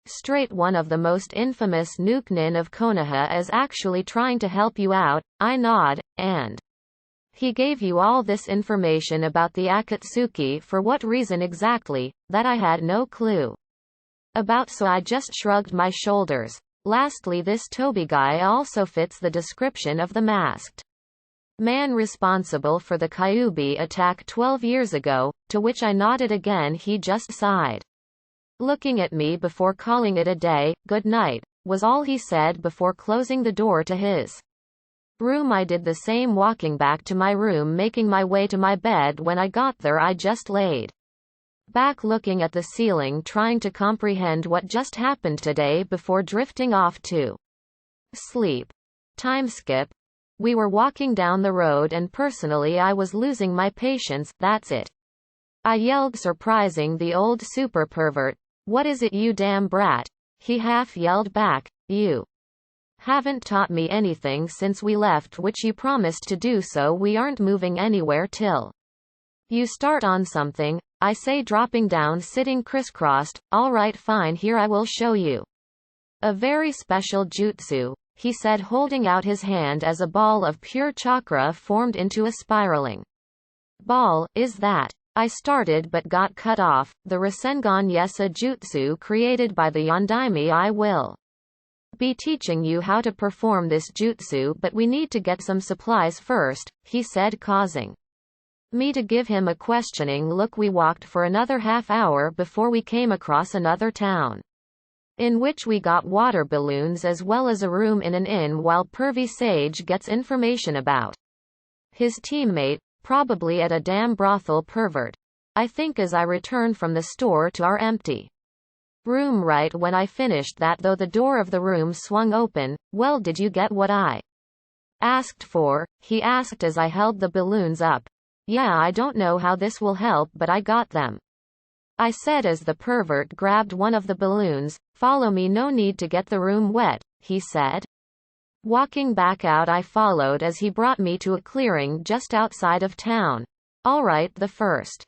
straight. One of the most infamous Nukenin of Konoha is actually trying to help you out." I nod. "And he gave you all this information about the Akatsuki for what reason exactly?" "That I had no clue about, so I just shrugged my shoulders. Lastly, this Toby guy also fits the description of the masked Man responsible for the Kyuubi attack 12 years ago, to which I nodded again. He just sighed. Looking at me before calling it a day. Good night, was all he said before closing the door to his room. I did the same, walking back to my room, making my way to my bed. When I got there I just laid back looking at the ceiling, trying to comprehend what just happened today before drifting off to sleep. Time skip. We were walking down the road and personally I was losing my patience. That's it, I yelled, surprising the old super pervert. What is it, you damn brat? He half yelled back. You haven't taught me anything since we left, which you promised to do, so we aren't moving anywhere till you start on something, I say, dropping down, sitting crisscrossed. All right, fine, here I will show you a very special jutsu, he said, holding out his hand as a ball of pure chakra formed into a spiraling ball. Is that? I started but got cut off. The Rasengan, yes, a jutsu created by the Yondaime. I will be teaching you how to perform this jutsu, but we need to get some supplies first, he said, causing me to give him a questioning look. We walked for another half hour before we came across another town, in which we got water balloons as well as a room in an inn, while Pervy Sage gets information about his teammate, probably at a damn brothel. Pervert, I think, as I return from the store to our empty room. Right when I finished that, though, the door of the room swung open. Well, did you get what I asked for? He asked as I held the balloons up. Yeah, I don't know how this will help, but I got them, I said as the pervert grabbed one of the balloons. Follow me, no need to get the room wet, he said. Walking back out, I followed as he brought me to a clearing just outside of town. Alright, the first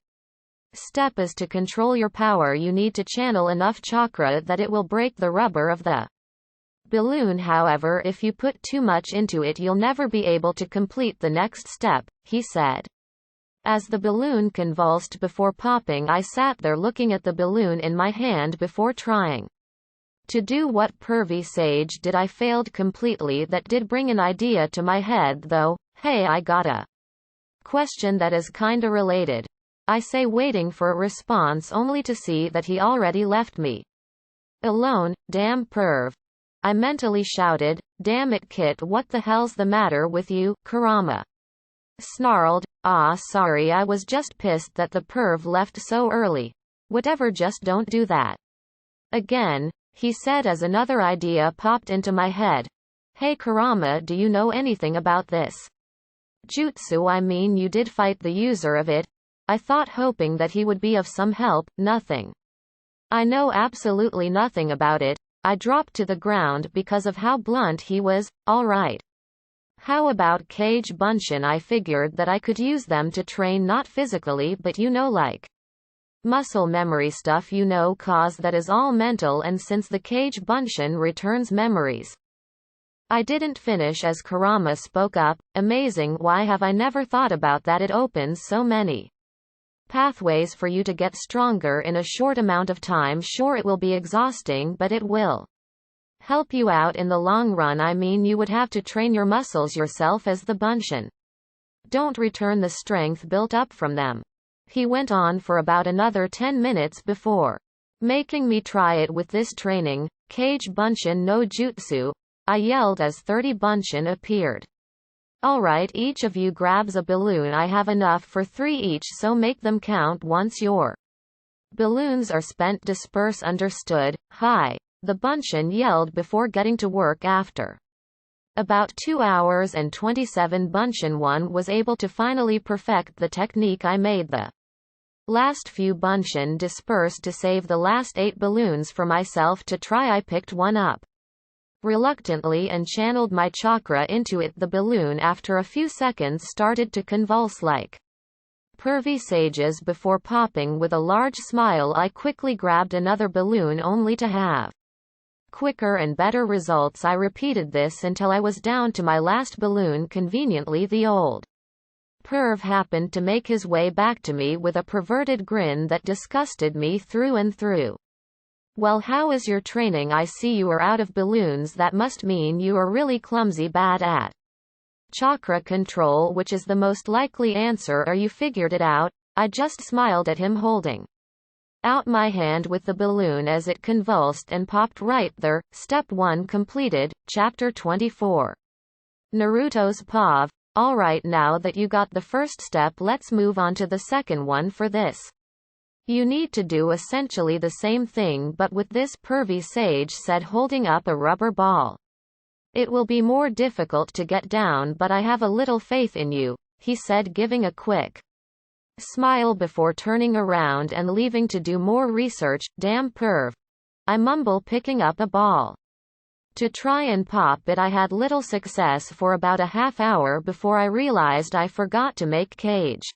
step is to control your power. You need to channel enough chakra that it will break the rubber of the balloon. However, if you put too much into it, you'll never be able to complete the next step, he said. As the balloon convulsed before popping, I sat there looking at the balloon in my hand before trying to do what Pervy Sage did. I failed completely. That did bring an idea to my head though. Hey, I got a question that is kinda related, I say, waiting for a response only to see that he already left me alone. Damn perv, I mentally shouted. Damn it, Kit, what the hell's the matter with you? Kurama snarled. Ah, sorry, I was just pissed that the perv left so early. Whatever, just don't do that again, he said as another idea popped into my head. Hey Kurama, do you know anything about this jutsu? I mean, you did fight the user of it, I thought, hoping that he would be of some help. Nothing. I know absolutely nothing about it. I dropped to the ground because of how blunt he was. Alright. How about Kage Bunshin? I figured that I could use them to train, not physically, but like muscle memory stuff, cause that is all mental, and since the Kage Bunshin returns memories. I didn't finish as Kurama spoke up. Amazing, why have I never thought about that? It opens so many pathways for you to get stronger in a short amount of time. Sure, it will be exhausting, but it will help you out in the long run. I mean, you would have to train your muscles yourself as the Bunshin don't return the strength built up from them. He went on for about another 10 minutes before making me try it with this training. Kage Bunshin no Jutsu, I yelled as 30 Bunshin appeared. Alright, each of you grabs a balloon. I have enough for 3 each, so make them count once your balloons are spent. Disperse, understood? Hi, the Bunshin yelled before getting to work. After about 2 hours and 27 Bunshin, one was able to finally perfect the technique. I made the last few Bunshin disperse to save the last 8 balloons for myself to try. I picked one up reluctantly and channeled my chakra into it. The balloon, after a few seconds, started to convulse like Pervy Sage's before popping. With a large smile, I quickly grabbed another balloon only to have quicker and better results. I repeated this until I was down to my last balloon. Conveniently, the old perv happened to make his way back to me with a perverted grin that disgusted me through and through. Well, how is your training? I see you are out of balloons. That must mean you are really clumsy, bad at Chakra control, which is the most likely answer, or you figured it out. I just smiled at him, holding out my hand with the balloon as it convulsed and popped right there. Step 1 completed. Chapter 24. Naruto's POV. Alright, now that you got the first step, let's move on to the second one. For this, you need to do essentially the same thing but with this, pervy sage said, holding up a rubber ball. It will be more difficult to get down, but I have a little faith in you, he said, giving a quick smile before turning around and leaving to do more research. Damn perv, I mumble, picking up a ball to try and pop it. I had little success for about a half hour before I realized I forgot to make Kage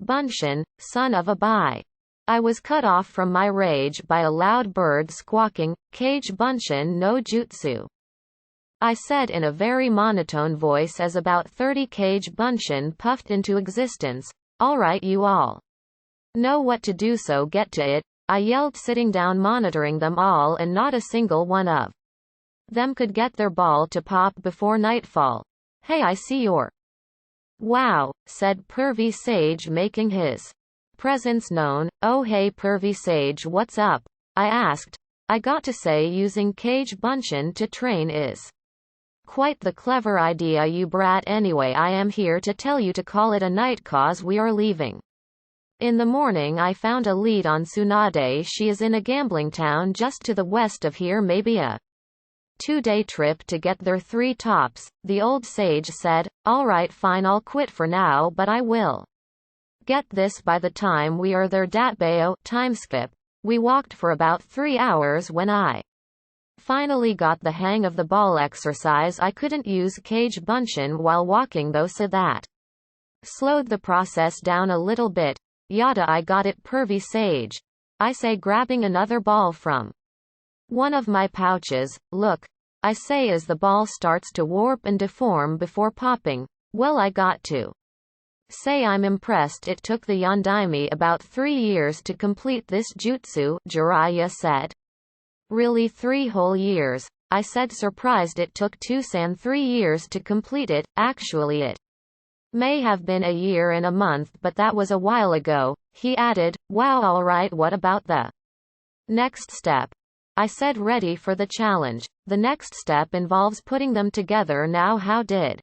Bunshin, son of a bye. I was cut off from my rage by a loud bird squawking, Kage Bunshin no Jutsu, I said in a very monotone voice as about 30 Kage Bunshin puffed into existence. Alright, you all know what to do, so get to it, I yelled, sitting down monitoring them all, and not a single one of them could get their ball to pop before nightfall. Hey, I see your wow, said pervy sage, making his presence known. Oh hey pervy sage, what's up? I asked. I got to say, using Kage Bunshin to train is quite the clever idea, you brat. Anyway, I am here to tell you to call it a night, cause we are leaving in the morning. I found a lead on Tsunade. She is in a gambling town just to the west of here, maybe a 2-day trip to get there. 3 tops, the old sage said. Alright fine, I'll quit for now, but I will get this by the time we are there. Datbeo, timeskip. We walked for about 3 hours. When I finally got the hang of the ball exercise, I couldn't use Kage Bunshin while walking though, so that slowed the process down a little bit. Yada, I got it, pervy sage, I say, grabbing another ball from one of my pouches. Look, I say as the ball starts to warp and deform before popping. Well, I got to say I'm impressed. It took the Yondaime about 3 years to complete this jutsu, Jiraiya said. Really, 3 whole years? I said, surprised. It took 3 years to complete it. Actually, it may have been a year and a month, but that was a while ago, he added. Wow, alright, what about the next step? I said, ready for the challenge. The next step involves putting them together. Now, how did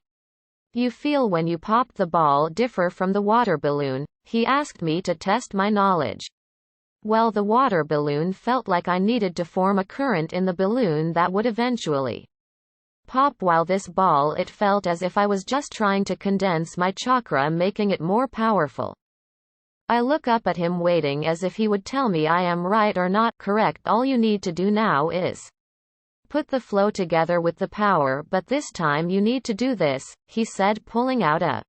you feel when you popped the ball differ from the water balloon? He asked me to test my knowledge. Well, the water balloon felt like I needed to form a current in the balloon that would eventually pop, while this ball, it felt as if I was just trying to condense my chakra, making it more powerful. I look up at him, waiting as if he would tell me I am right or not. Correct, all you need to do now is put the flow together with the power, but this time you need to do this, he said, pulling out a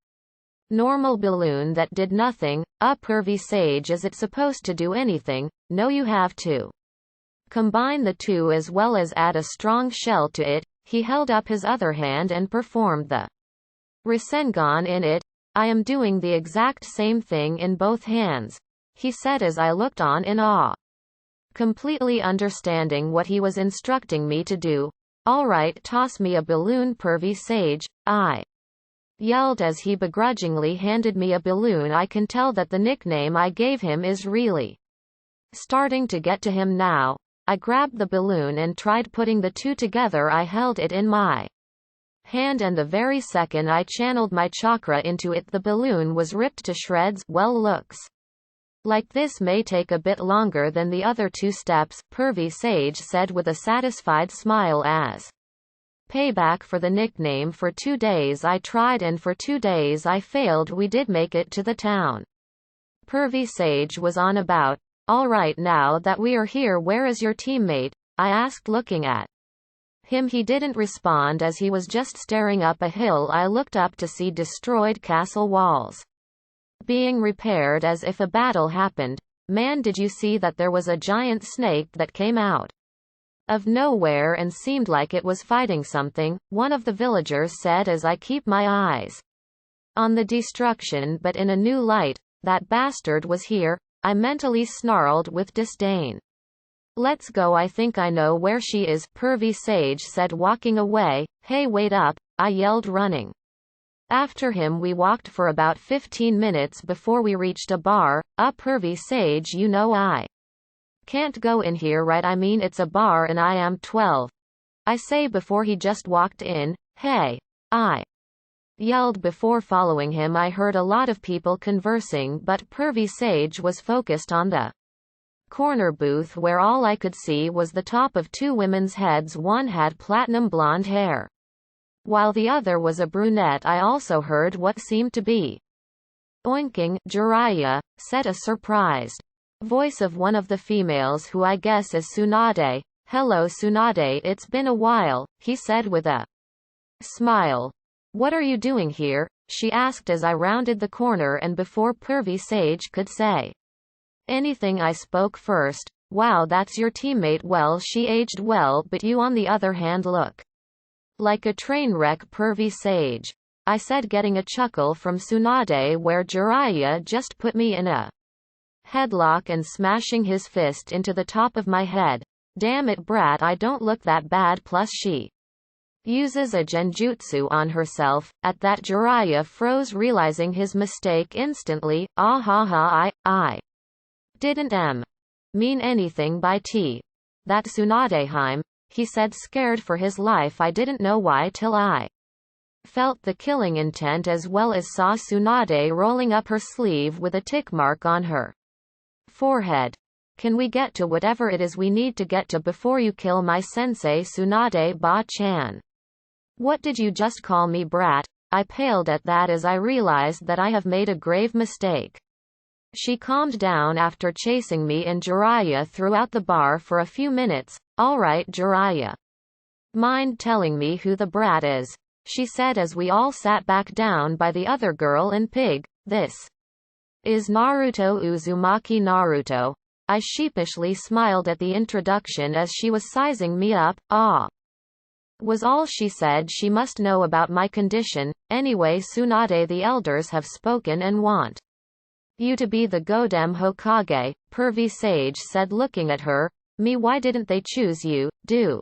normal balloon that did nothing. Pervy sage, is it supposed to do anything? No, you have to combine the two as well as add a strong shell to it. He held up his other hand and performed the Rasengan in it. I am doing the exact same thing in both hands, he said as I looked on in awe, completely understanding what he was instructing me to do. Alright, toss me a balloon, pervy sage, I yelled as he begrudgingly handed me a balloon. I can tell that the nickname I gave him is really starting to get to him now. I grabbed the balloon and tried putting the two together. I held it in my hand, and the very second I channeled my chakra into it, the balloon was ripped to shreds. Well, looks like this may take a bit longer than the other 2 steps, pervy sage said with a satisfied smile as payback for the nickname. For 2 days I tried, and for 2 days I failed. We did make it to the town. Pervy sage was on about. Alright, now that we are here, where is your teammate? I asked, looking at him. He didn't respond as he was just staring up a hill. I looked up to see destroyed castle walls being repaired as if a battle happened. Man, did you see that? There was a giant snake that came out of nowhere and seemed like it was fighting something, one of the villagers said as I keep my eyes on the destruction, but in a new light. That bastard was here, I mentally snarled with disdain. Let's go, I think I know where she is, pervy sage said, walking away. Hey, wait up, I yelled, running After him we walked for about 15 minutes before we reached a bar. Pervy sage, you know I can't go in here, right? I mean it's a bar and I am 12. I say before he just walked in. Hey. I yelled before following him. I heard a lot of people conversing, but Pervy Sage was focused on the corner booth where all I could see was the top of two women's heads. One had platinum blonde hair, while the other was a brunette. I also heard what seemed to be oinking. Jiraiya, said a surprised voice of one of the females, who I guess is Tsunade. Hello Tsunade, it's been a while, he said with a smile. What are you doing here? She asked as I rounded the corner, and before Pervy Sage could say anything I spoke first. Wow, that's your teammate. Well, she aged well, but you on the other hand look like a train wreck, Pervy Sage, I said, getting a chuckle from Tsunade, where Jiraiya just put me in a headlock and smashing his fist into the top of my head. Damn it, brat, I don't look that bad, plus she uses a genjutsu on herself. At that, Jiraiya froze, realizing his mistake instantly. Ah ha ha, I didn't mean anything by that Tsunadeheim, he said, scared for his life. I didn't know why till I felt the killing intent, as well as saw Tsunade rolling up her sleeve with a tick mark on her forehead. Can we get to whatever it is we need to get to before you kill my sensei? Tsunade Ba-chan. What did you just call me, brat? I paled at that as I realized that I have made a grave mistake. She calmed down after chasing me and Jiraiya throughout the bar for a few minutes. Alright Jiraiya, mind telling me who the brat is? She said as we all sat back down by the other girl and pig. This is Naruto Uzumaki. Naruto. I sheepishly smiled at the introduction as she was sizing me up. Ah, was all she said. She must know about my condition. Anyway, Tsunade, the elders have spoken and want you to be the Godem Hokage, Pervy Sage said, looking at her. Me? Why didn't they choose you? Do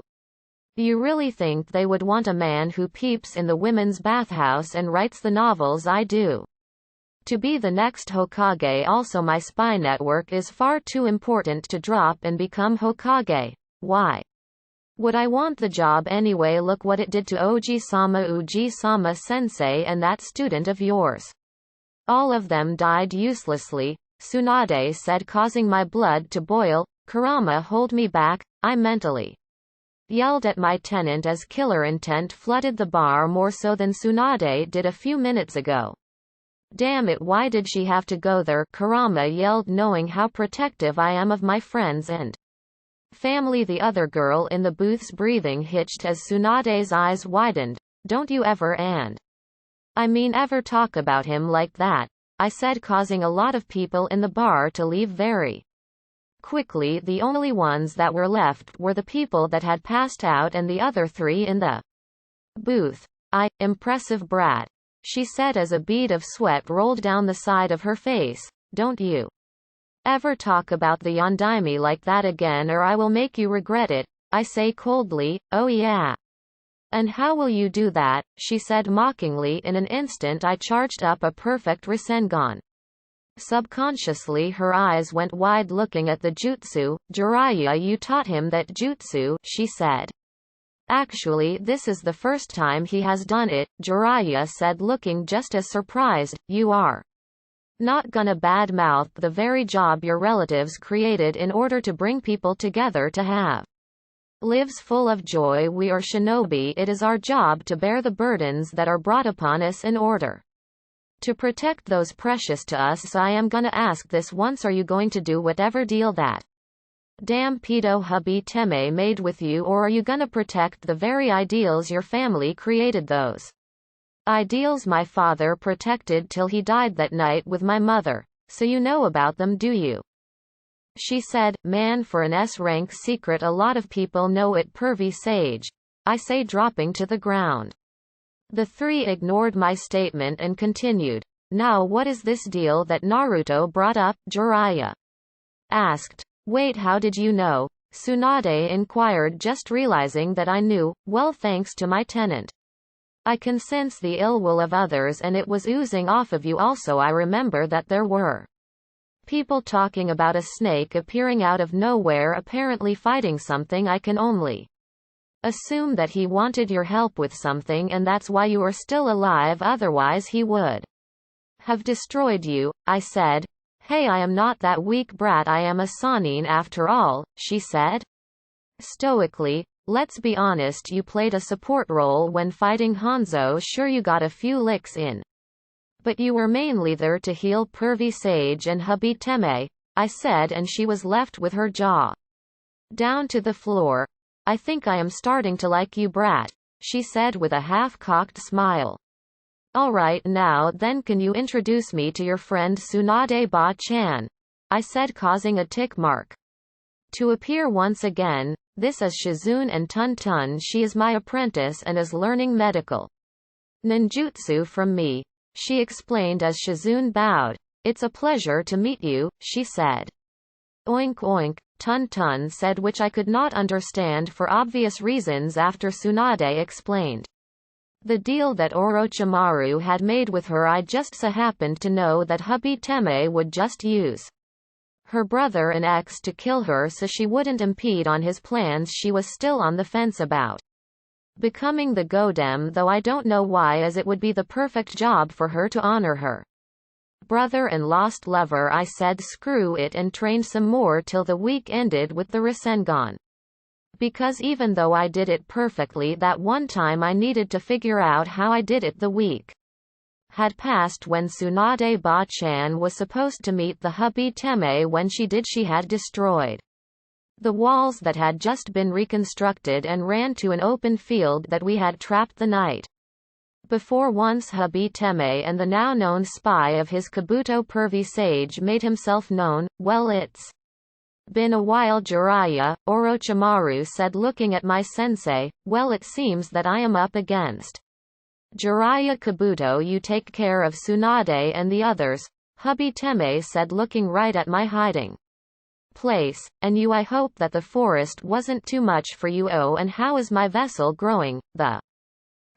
you really think they would want a man who peeps in the women's bathhouse and writes the novels I do to be the next Hokage? Also, my spy network is far too important to drop and become Hokage. Why would I want the job anyway? Look what it did to Uji-sama sensei and that student of yours. All of them died uselessly, Tsunade said, causing my blood to boil. Kurama, hold me back, I mentally yelled at my tenant as killer intent flooded the bar more so than Tsunade did a few minutes ago. Damn it, why did she have to go there? Kurama yelled, knowing how protective I am of my friends and family. The other girl in the booth's breathing hitched as Tsunade's eyes widened. Don't you ever ever talk about him like that, I said, causing a lot of people in the bar to leave very quickly. The only ones that were left were the people that had passed out and the other three in the booth. Impressive brat, she said as a bead of sweat rolled down the side of her face. Don't you ever talk about the Yondaime like that again, or I will make you regret it, I say coldly. Oh yeah. And how will you do that? She said mockingly. In an instant I charged up a perfect Rasengan. Subconsciously her eyes went wide, looking at the jutsu. Jiraiya, you taught him that jutsu, she said. Actually, this is the first time he has done it, Jiraiya said, looking just as surprised. You are not gonna badmouth the very job your relatives created in order to bring people together to have lives full of joy? We are shinobi. It is our job to bear the burdens that are brought upon us in order to protect those precious to us. So I am gonna ask this once, are you going to do whatever deal that damn pedo hubby Teme made with you, or are you gonna protect the very ideals your family created? Those ideals my father protected till he died that night with my mother. So you know about them, do you? She said. Man, for an S-rank secret, a lot of people know it, Pervy Sage, I say, dropping to the ground. The three ignored my statement and continued. Now what is this deal that Naruto brought up? Jiraiya asked. Wait, how did you know? Tsunade inquired, just realizing that I knew. Well, thanks to my tenant. I can sense the ill will of others and it was oozing off of you also. I remember that there were people talking about a snake appearing out of nowhere apparently fighting something. I can only assume that he wanted your help with something and that's why you are still alive, otherwise he would have destroyed you. I said. Hey, I am not that weak brat, I am a Sannin after all, she said stoically. Let's be honest, you played a support role when fighting Hanzo. Sure, you got a few licks in, but you were mainly there to heal Pervy Sage and hubby Teme, I said, and she was left with her jaw down to the floor. I think I am starting to like you, brat, she said with a half-cocked smile. Alright, now then, can you introduce me to your friend Tsunade Ba-chan? I said, causing a tick mark to appear once again. This is Shizune and Tun Tun. She is my apprentice and is learning medical ninjutsu from me, she explained as Shizune bowed. It's a pleasure to meet you, she said. Oink oink, Tun Tun said, which I could not understand for obvious reasons after Tsunade explained the deal that Orochimaru had made with her. I just so happened to know that hubby Teme would just use her brother and ex to kill her so she wouldn't impede on his plans. She was still on the fence about becoming the Godem, though I don't know why, as it would be the perfect job for her to honor her brother and lost lover. I said screw it and trained some more till the week ended with the Rasengan. Because even though I did it perfectly that one time, I needed to figure out how I did it. The week had passed when Tsunade Ba-chan was supposed to meet the hubby Teme. When she did, she had destroyed the walls that had just been reconstructed and ran to an open field that we had trapped the night before. Once hubby Teme and the now known spy of his Kabuto Pervy Sage made himself known. Well, it's been a while, Jiraiya, Orochimaru said, looking at my sensei. Well, it seems that I am up against Jiraiya. Kabuto, you take care of Tsunade and the others, hubby Teme said, looking right at my hiding place. And you, I hope that the forest wasn't too much for you. Oh, and how is my vessel growing? The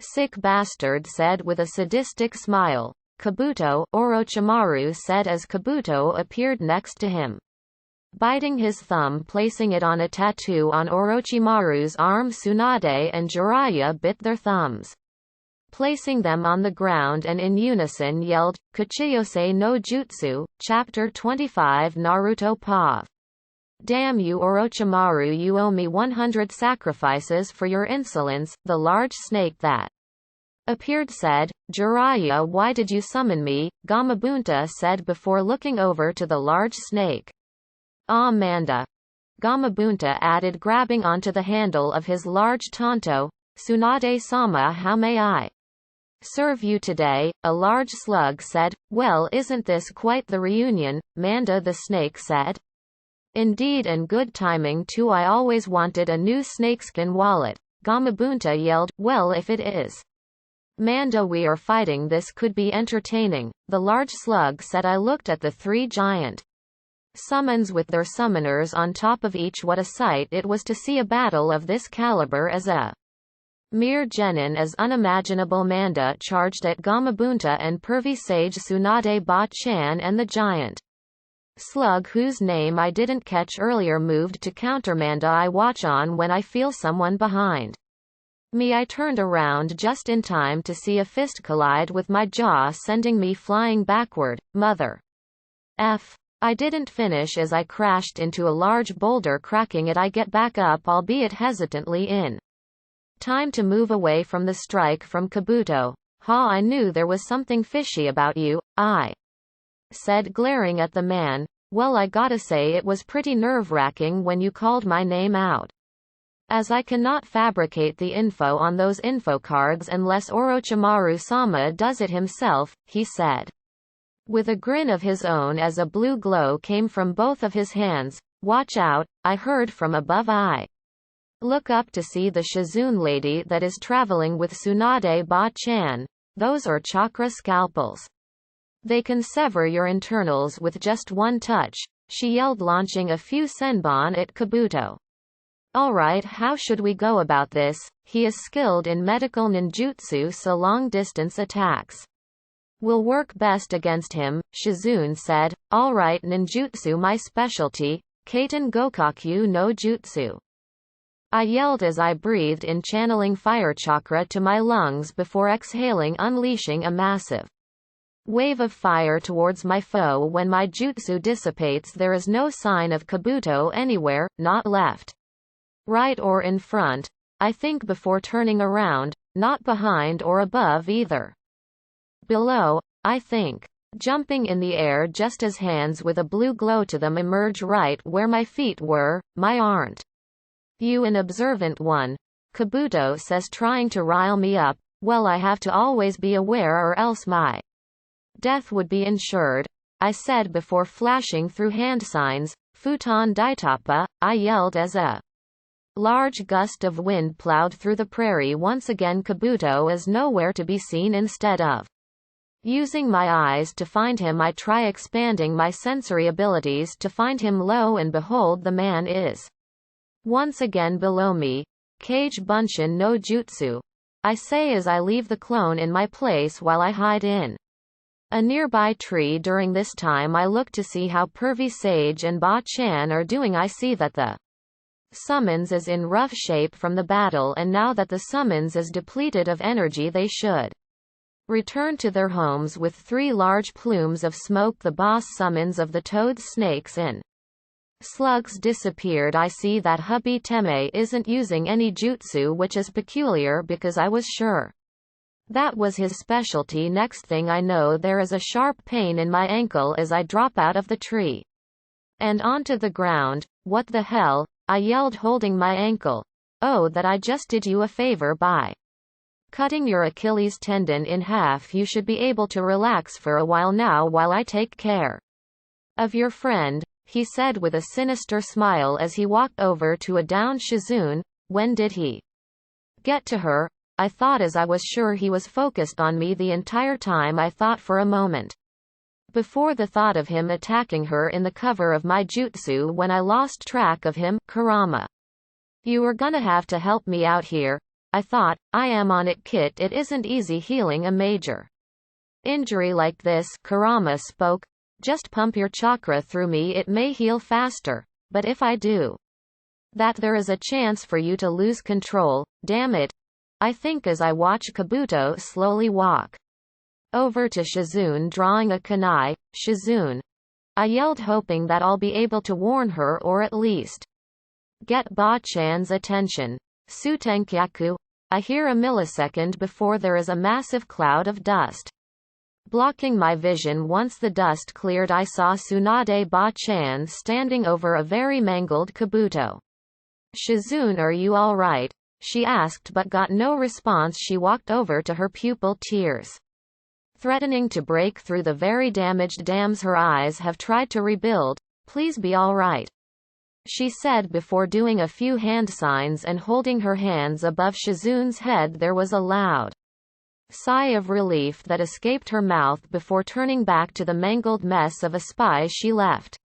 sick bastard said with a sadistic smile. Kabuto, Orochimaru said as Kabuto appeared next to him, biting his thumb, placing it on a tattoo on Orochimaru's arm. Tsunade and Jiraiya bit their thumbs, placing them on the ground, and in unison yelled, Kuchiyose no Jutsu, Chapter 25 Naruto POV. Damn you, Orochimaru, you owe me 100 sacrifices for your insolence, the large snake that appeared said. Jiraiya, why did you summon me? Gamabunta said before looking over to the large snake. Manda, Gamabunta added, grabbing onto the handle of his large tanto. Tsunade-sama, how may I serve you today? A large slug said. Well, isn't this quite the reunion? Manda the snake said. Indeed, and good timing too. I always wanted a new snakeskin wallet. Gamabunta yelled. Well, if it is Manda we are fighting, this could be entertaining, the large slug said. I looked at the three giant summons with their summoners on top of each. What a sight it was to see a battle of this caliber as a mere genin as unimaginable. Manda charged at Gamabunta and Pervy Sage. Tsunade Ba-chan and the giant slug, whose name I didn't catch earlier, moved to counter. Manda I watch on when I feel someone behind me. I turned around just in time to see a fist collide with my jaw, sending me flying backward. Mother F. I didn't finish as I crashed into a large boulder, cracking it. I get back up, albeit hesitantly, in time to move away from the strike from Kabuto. Ha, I knew there was something fishy about you, I said, glaring at the man. Well, I gotta say it was pretty nerve-wracking when you called my name out, as I cannot fabricate the info on those info cards unless Orochimaru-sama does it himself, he said, with a grin of his own as a blue glow came from both of his hands. Watch out, I heard from above. I look up to see the Shizune lady that is traveling with Tsunade Ba-chan. Those are chakra scalpels. They can sever your internals with just one touch, she yelled, launching a few senbon at Kabuto. Alright, how should we go about this? He is skilled in medical ninjutsu, so long-distance attacks will work best against him, Shizune said. Alright, ninjutsu my specialty, Kaiten Gokaku no Jutsu. I yelled as I breathed in, channeling fire chakra to my lungs before exhaling, unleashing a massive wave of fire towards my foe. When my jutsu dissipates, there is no sign of Kabuto anywhere, not left, right or in front. I think before turning around, not behind or above either. Below, I think. Jumping in the air just as hands with a blue glow to them emerge right where my feet were. My aren't you an observant one? Kabuto says, trying to rile me up. Well, I have to always be aware or else my death would be ensured, I said before flashing through hand signs. Futon Daitappa, I yelled as a large gust of wind plowed through the prairie. Once again Kabuto is nowhere to be seen. Instead of using my eyes to find him, I try expanding my sensory abilities to find him. Lo and behold, the man is once again below me. Kage Bunshin no Jutsu, I say as I leave the clone in my place while I hide in a nearby tree. During this time I look to see how Pervy Sage and Ba-chan are doing. I see that the summons is in rough shape from the battle, and now that the summons is depleted of energy, they should return to their homes with 3 large plumes of smoke. The boss summons of the toads, snakes and slugs disappeared. I see that hubby Teme isn't using any jutsu, which is peculiar because I was sure that was his specialty. Next thing I know, there is a sharp pain in my ankle as I drop out of the tree and onto the ground. What the hell? I yelled, holding my ankle. Oh, that I just did you a favor by cutting your Achilles tendon in half. You should be able to relax for a while now while I take care of your friend, he said with a sinister smile as he walked over to a downed Shizune. When did he get to her? I thought, as I was sure he was focused on me the entire time. I thought for a moment before the thought of him attacking her in the cover of my jutsu when I lost track of him. Kurama, you are gonna have to help me out here, I thought. I am on it, Kit. It isn't easy healing a major injury like this, Kurama spoke. Just pump your chakra through me, it may heal faster. But if I do that, there is a chance for you to lose control. Damn it, I think as I watch Kabuto slowly walk over to Shizune drawing a kunai. Shizune, I yelled, hoping that I'll be able to warn her or at least get Ba-chan's attention. Sutenkyaku, I hear a millisecond before there is a massive cloud of dust blocking my vision. Once the dust cleared, I saw Tsunade Ba-chan standing over a very mangled Kabuto. Shizune, are you alright? She asked but got no response. She walked over to her pupil, tears threatening to break through the very damaged dams her eyes have tried to rebuild. Please be alright, she said before doing a few hand signs and holding her hands above Shizune's head. There was a loud sigh of relief that escaped her mouth before turning back to the mangled mess of a spy she left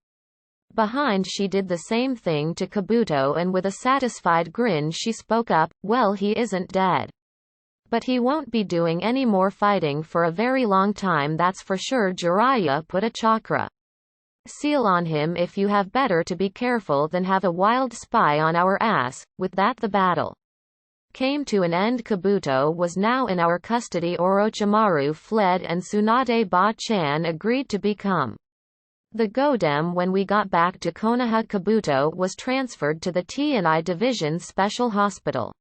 behind. She did the same thing to Kabuto, and with a satisfied grin she spoke up. Well, he isn't dead, but he won't be doing any more fighting for a very long time, that's for sure. Jiraiya put a chakra seal on him. If you have, better to be careful than have a wild spy on our ass. With that, the battle came to an end. Kabuto was now in our custody. Orochimaru fled and Tsunade Ba-chan agreed to become the Godem. When we got back to Konoha, Kabuto was transferred to the T&I Division Special Hospital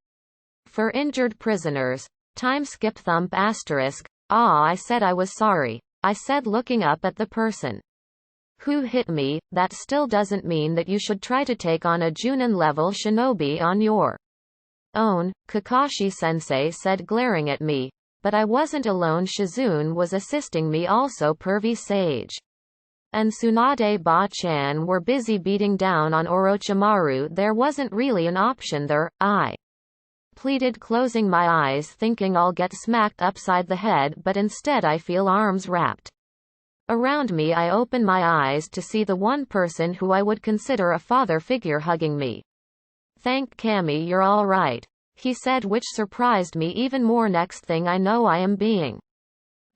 for injured prisoners. Time skip thump asterisk. I said I was sorry, I said, looking up at the person who hit me. That still doesn't mean that you should try to take on a Junin level shinobi on your own, Kakashi-sensei said, glaring at me. But I wasn't alone. Shizune was assisting me, also Pervy Sage and Tsunade Ba-chan were busy beating down on Orochimaru. There wasn't really an option there, I pleaded, closing my eyes thinking I'll get smacked upside the head, but instead I feel arms wrapped around me. I open my eyes to see the one person who I would consider a father figure hugging me. Thank Kami you're alright, he said, which surprised me even more. Next thing I know I am being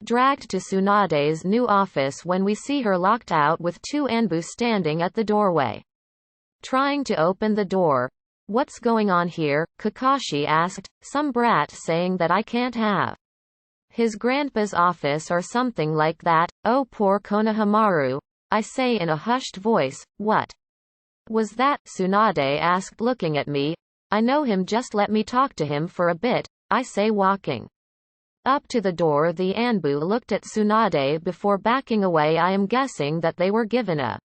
dragged to Tsunade's new office when we see her locked out with two Anbu standing at the doorway, trying to open the door. What's going on here? Kakashi asked, some brat saying that I can't have his grandpa's office or something like that. Oh poor Konohamaru, I say in a hushed voice. What was that? Tsunade asked, looking at me. I know him, just let me talk to him for a bit, I say, walking up to the door. The Anbu looked at Tsunade before backing away. I am guessing that they were given a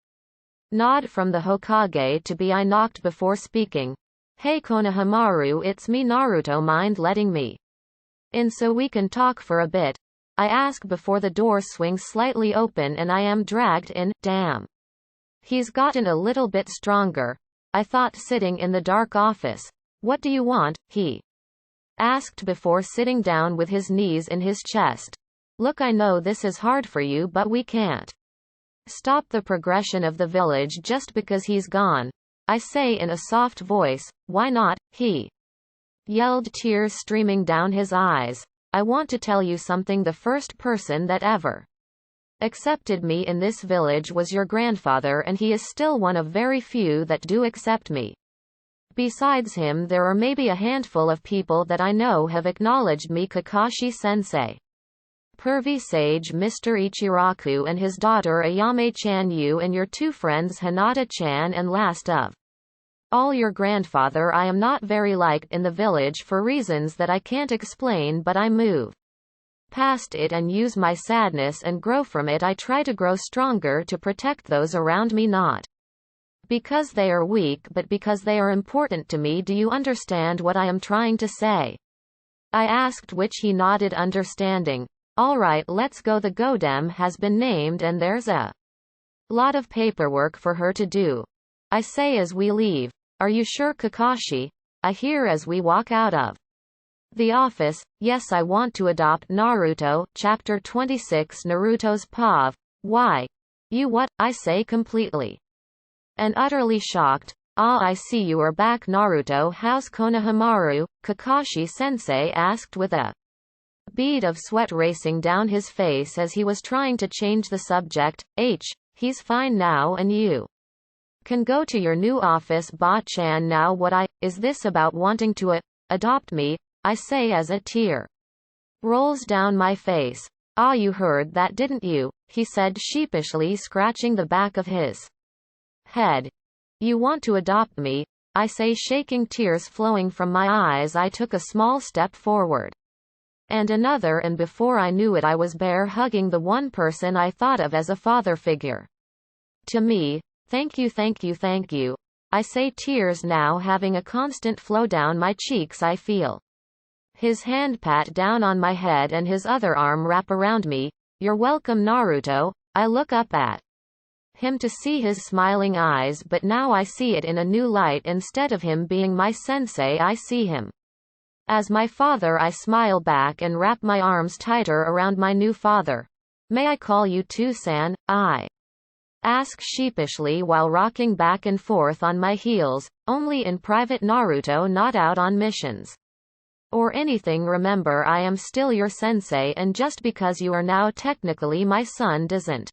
nod from the Hokage to be. I knocked before speaking. Hey Konohamaru, it's me Naruto, mind letting me in so we can talk for a bit? I ask before the door swings slightly open and I am dragged in. Damn. He's gotten a little bit stronger, I thought, sitting in the dark office. What do you want? He asked before sitting down with his knees in his chest. Look, I know this is hard for you, but we can't stop the progression of the village just because he's gone, I say in a soft voice. Why not? He yelled, tears streaming down his eyes. I want to tell you something. The first person that ever accepted me in this village was your grandfather, and he is still one of very few that do accept me. Besides him, there are maybe a handful of people that I know have acknowledged me. Kakashi-sensei, Pervy Sage, Mr. Ichiraku and his daughter Ayame-chan, you and your two friends Hinata-chan, and last of all your grandfather. I am not very liked in the village for reasons that I can't explain, but I move past it and use my sadness and grow from it. I try to grow stronger to protect those around me, not because they are weak, but because they are important to me. Do you understand what I am trying to say? I asked, which he nodded, understanding. Alright, let's go. The Godem has been named and there's a lot of paperwork for her to do, I say as we leave. Are you sure, Kakashi? I hear as we walk out of the office. Yes, I want to adopt Naruto. Chapter 26, Naruto's POV. Why? You what? I say, completely and utterly shocked. Ah, I see you are back, Naruto. How's Konohamaru? Kakashi-sensei asked with a bead of sweat racing down his face as he was trying to change the subject. He's fine now, and you can go to your new office, Ba-chan. Now what is this about wanting to adopt me? I say as a tear rolls down my face. Ah, you heard that, didn't you? He said sheepishly, scratching the back of his head. You want to adopt me? I say, shaking, tears flowing from my eyes. I took a small step forward and another, and before I knew it I was bear hugging the one person I thought of as a father figure to me. Thank you, thank you, thank you, I say, tears now having a constant flow down my cheeks. I feel his hand pat down on my head and his other arm wrap around me. You're welcome, Naruto. I look up at him to see his smiling eyes, but now I see it in a new light. Instead of him being my sensei, I see him as my father. I smile back and wrap my arms tighter around my new father. May I call you too-san? I ask sheepishly while rocking back and forth on my heels. Only in private, Naruto, not out on missions or anything. Remember, I am still your sensei, and just because you are now technically my son doesn't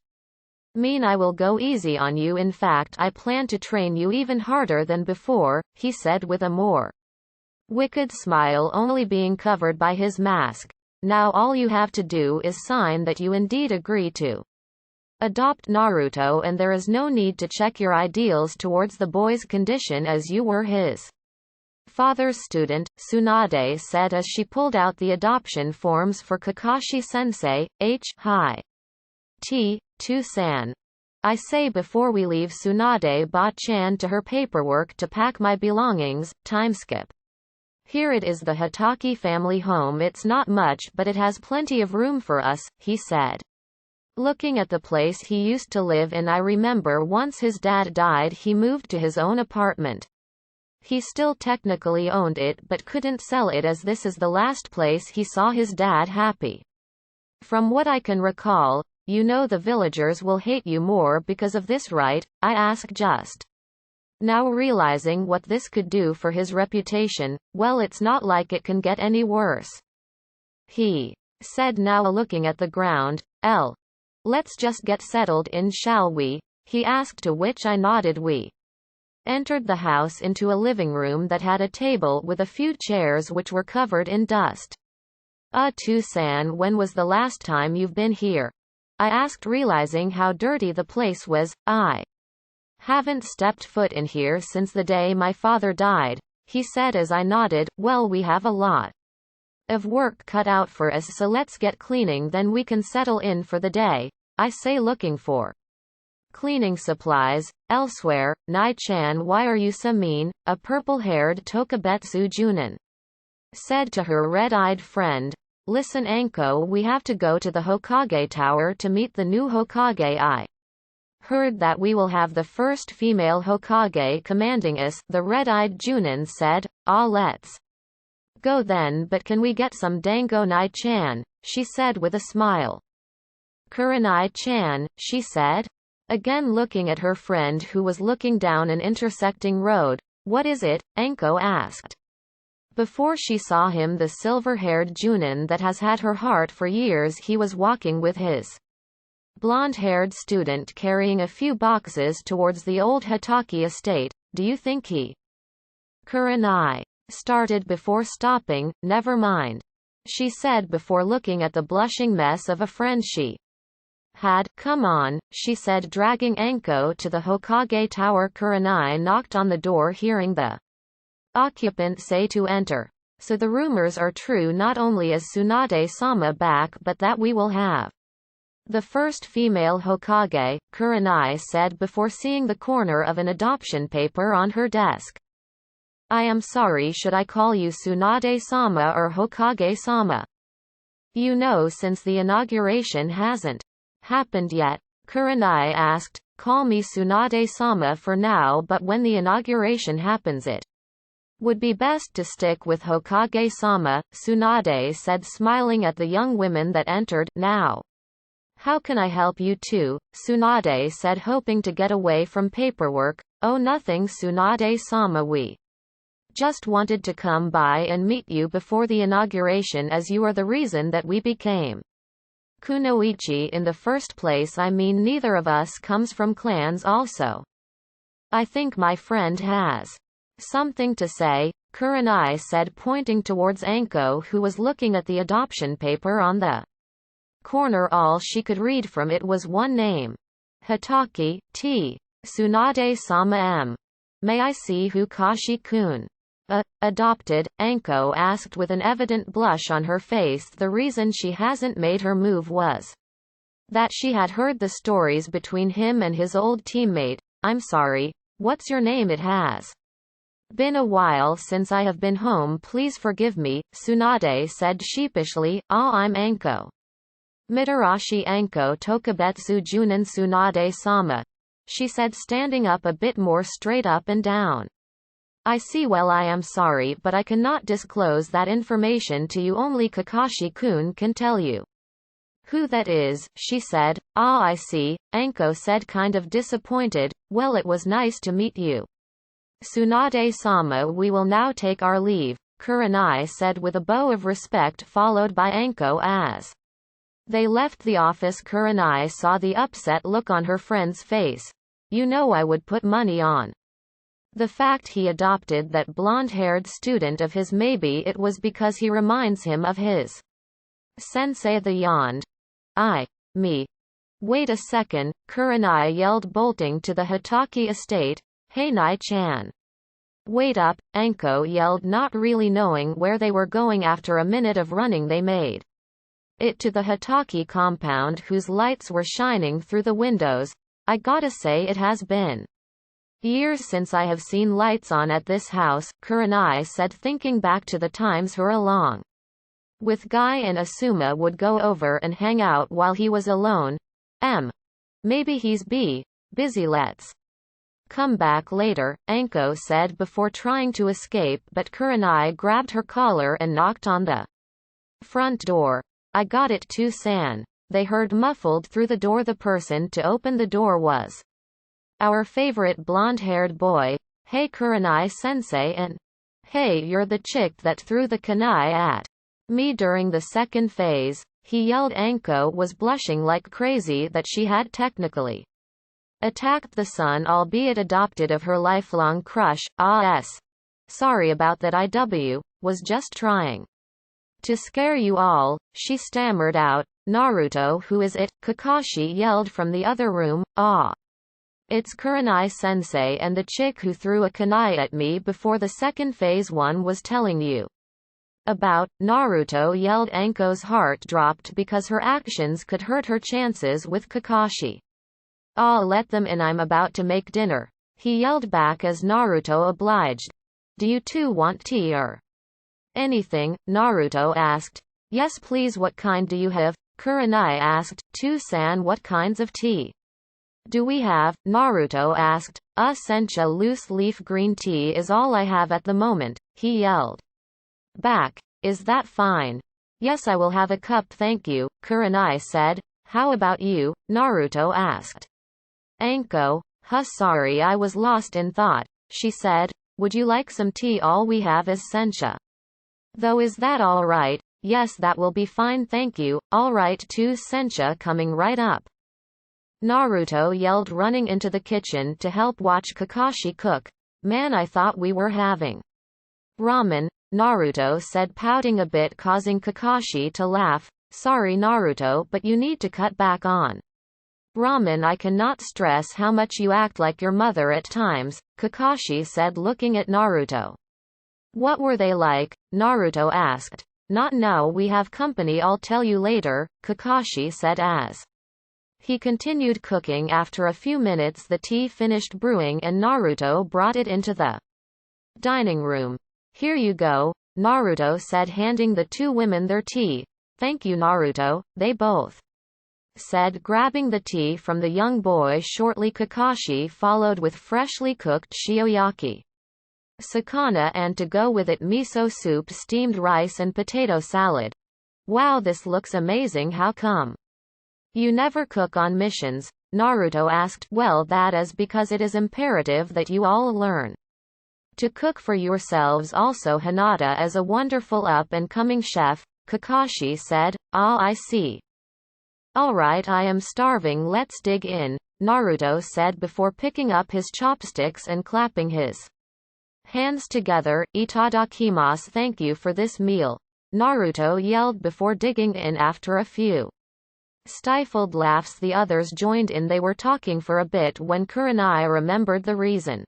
mean I will go easy on you. In fact, I plan to train you even harder than before, he said with a more wicked smile, only being covered by his mask. Now all you have to do is sign that you indeed agree to adopt Naruto, and there is no need to check your ideals towards the boy's condition, as you were his father's student, Tsunade said as she pulled out the adoption forms for Kakashi-sensei. Hi. Too-san, I say before we leave. Tsunade Ba-chan to her paperwork to pack my belongings. Timeskip. Here it is, the Hitaki family home. It's not much, but it has plenty of room for us, he said, looking at the place he used to live in. I remember once his dad died, he moved to his own apartment. He still technically owned it but couldn't sell it, as this is the last place he saw his dad happy. From what I can recall, you know the villagers will hate you more because of this, right? I ask, just Now realizing what this could do for his reputation, well, it's not like it can get any worse. He said, now looking at the ground. Let's just get settled in, shall we? He asked, to which I nodded. We entered the house into a living room that had a table with a few chairs which were covered in dust. To-san, when was the last time you've been here? I asked, realizing how dirty the place was. I haven't stepped foot in here since the day my father died, he said as I nodded. Well, we have a lot of work cut out for us, so let's get cleaning, then we can settle in for the day. I say, looking for cleaning supplies elsewhere. Nai-chan, why are you so mean? A purple-haired Tokubetsu Junin said to her red-eyed friend. Listen, Anko, we have to go to the Hokage Tower to meet the new Hokage. I heard that we will have the first female Hokage commanding us, the red-eyed Junin said. Let's go then, but can we get some dango? Nai-chan, she said with a smile. Kurenai-chan, she said, again looking at her friend who was looking down an intersecting road. What is it? Anko asked. Before she saw him, the silver-haired Junin that has had her heart for years. He was walking with his blonde-haired student carrying a few boxes towards the old Hitaki estate. Do you think he Kurenai started before stopping? Never mind, she said before looking at the blushing mess of a friend she had. Come on, she said, dragging Anko to the Hokage Tower. Kurenai knocked on the door, hearing the occupant say to enter. So the rumors are true. Not only is Tsunade-sama back, but that we will have the first female Hokage, Kurenai said before seeing the corner of an adoption paper on her desk. I am sorry, should I call you Tsunade-sama or Hokage-sama? You know, since the inauguration hasn't happened yet, Kurenai asked. Call me Tsunade-sama for now, but when the inauguration happens it would be best to stick with Hokage-sama, Tsunade said, smiling at the young women that entered. Now, how can I help you two? Tsunade said, hoping to get away from paperwork. Oh, nothing, Tsunade-sama, we just wanted to come by and meet you before the inauguration, as you are the reason that we became kunoichi in the first place. I mean, neither of us comes from clans. Also, I think my friend has something to say, Kurenai said, pointing towards Anko, who was looking at the adoption paper on the corner. All she could read from it was one name. Hitaki, T. Tsunade-sama M. May I see Hukashi-kun? Adopted? Anko asked with an evident blush on her face. The reason she hasn't made her move was that she had heard the stories between him and his old teammate. I'm sorry, what's your name? It has been a while since I have been home, please forgive me, Tsunade said sheepishly. I'm Anko. Mitarashi Anko Tokubetsu Junin Tsunade-sama, she said, standing up a bit more straight up and down. I see. Well, I am sorry, but I cannot disclose that information to you. Only Kakashi-kun can tell you who that is, she said. I see, Anko said, kind of disappointed. Well, it was nice to meet you, Tsunade-sama. We will now take our leave, Kurenai said with a bow of respect, followed by Anko. As they left the office, Kurenai saw the upset look on her friend's face. You know, I would put money on the fact he adopted that blonde-haired student of his. Maybe it was because he reminds him of his sensei. The yawned. Me. Wait a second, Kurenai yelled, bolting to the Hitaki estate. Hey, Nai-chan. Wait up, Anko yelled, not really knowing where they were going. After a minute of running, they made it to the Hitaki compound, whose lights were shining through the windows. I gotta say, it has been years since I have seen lights on at this house, Kurenai said, thinking back to the times her along with Guy and Asuma would go over and hang out while he was alone. Maybe he's busy, let's come back later, Anko said before trying to escape, but Kurenai grabbed her collar and knocked on the front door. I got it too, San. They heard muffled through the door. The person to open the door was our favorite blonde-haired boy, "Hey Kurenai-sensei," and "Hey, you're the chick that threw the kunai at me during the second phase," he yelled. Anko was blushing like crazy that she had technically attacked the son, albeit adopted, of her lifelong crush. Sorry about that, was just trying to scare you all," she stammered out. "Naruto, who is it?" Kakashi yelled from the other room. It's Kurenai-sensei and the chick who threw a kunai at me before the second phase one was telling you about," Naruto yelled. Anko's heart dropped because her actions could hurt her chances with Kakashi. "I'll let them in, I'm about to make dinner," he yelled back as Naruto obliged. "Do you two want tea or anything?" Naruto asked. "Yes please, what kind do you have?" Kurenai asked. "Two-san, what kinds of tea do we have?" Naruto asked. Sencha loose leaf green tea is all I have at the moment," he yelled back. "Is that fine?" "Yes, I will have a cup thank you," Kurenai said. "How about you?" Naruto asked. Anko, sorry, I was lost in thought," she said. "Would you like some tea? All we have is sencha. Though is that all right?" "Yes, that will be fine thank you." "All right, two sencha coming right up," Naruto yelled, running into the kitchen to help watch Kakashi cook. "Man, I thought we were having ramen," Naruto said, pouting a bit, causing Kakashi to laugh. "Sorry Naruto, but you need to cut back on ramen. I cannot stress how much you act like your mother at times," Kakashi said, looking at Naruto. "What were they like?" Naruto asked. "Not now, we have company, I'll tell you later," Kakashi said as he continued cooking. After a few minutes the tea finished brewing and Naruto brought it into the dining room. "Here you go," Naruto said, handing the two women their tea. "Thank you Naruto," they both said, grabbing the tea from the young boy. Shortly Kakashi followed with freshly cooked shioyaki sakana and to go with it miso soup, steamed rice and potato salad. "Wow, this looks amazing. How come you never cook on missions?" Naruto asked. "Well, that is because it is imperative that you all learn to cook for yourselves. Also Hinata is a wonderful up-and-coming chef," Kakashi said. I see. Alright, I am starving, let's dig in," Naruto said before picking up his chopsticks and clapping his hands together. "Itadakimasu, thank you for this meal," Naruto yelled before digging in. After a few stifled laughs the others joined in. They were talking for a bit when Kurenai remembered the reason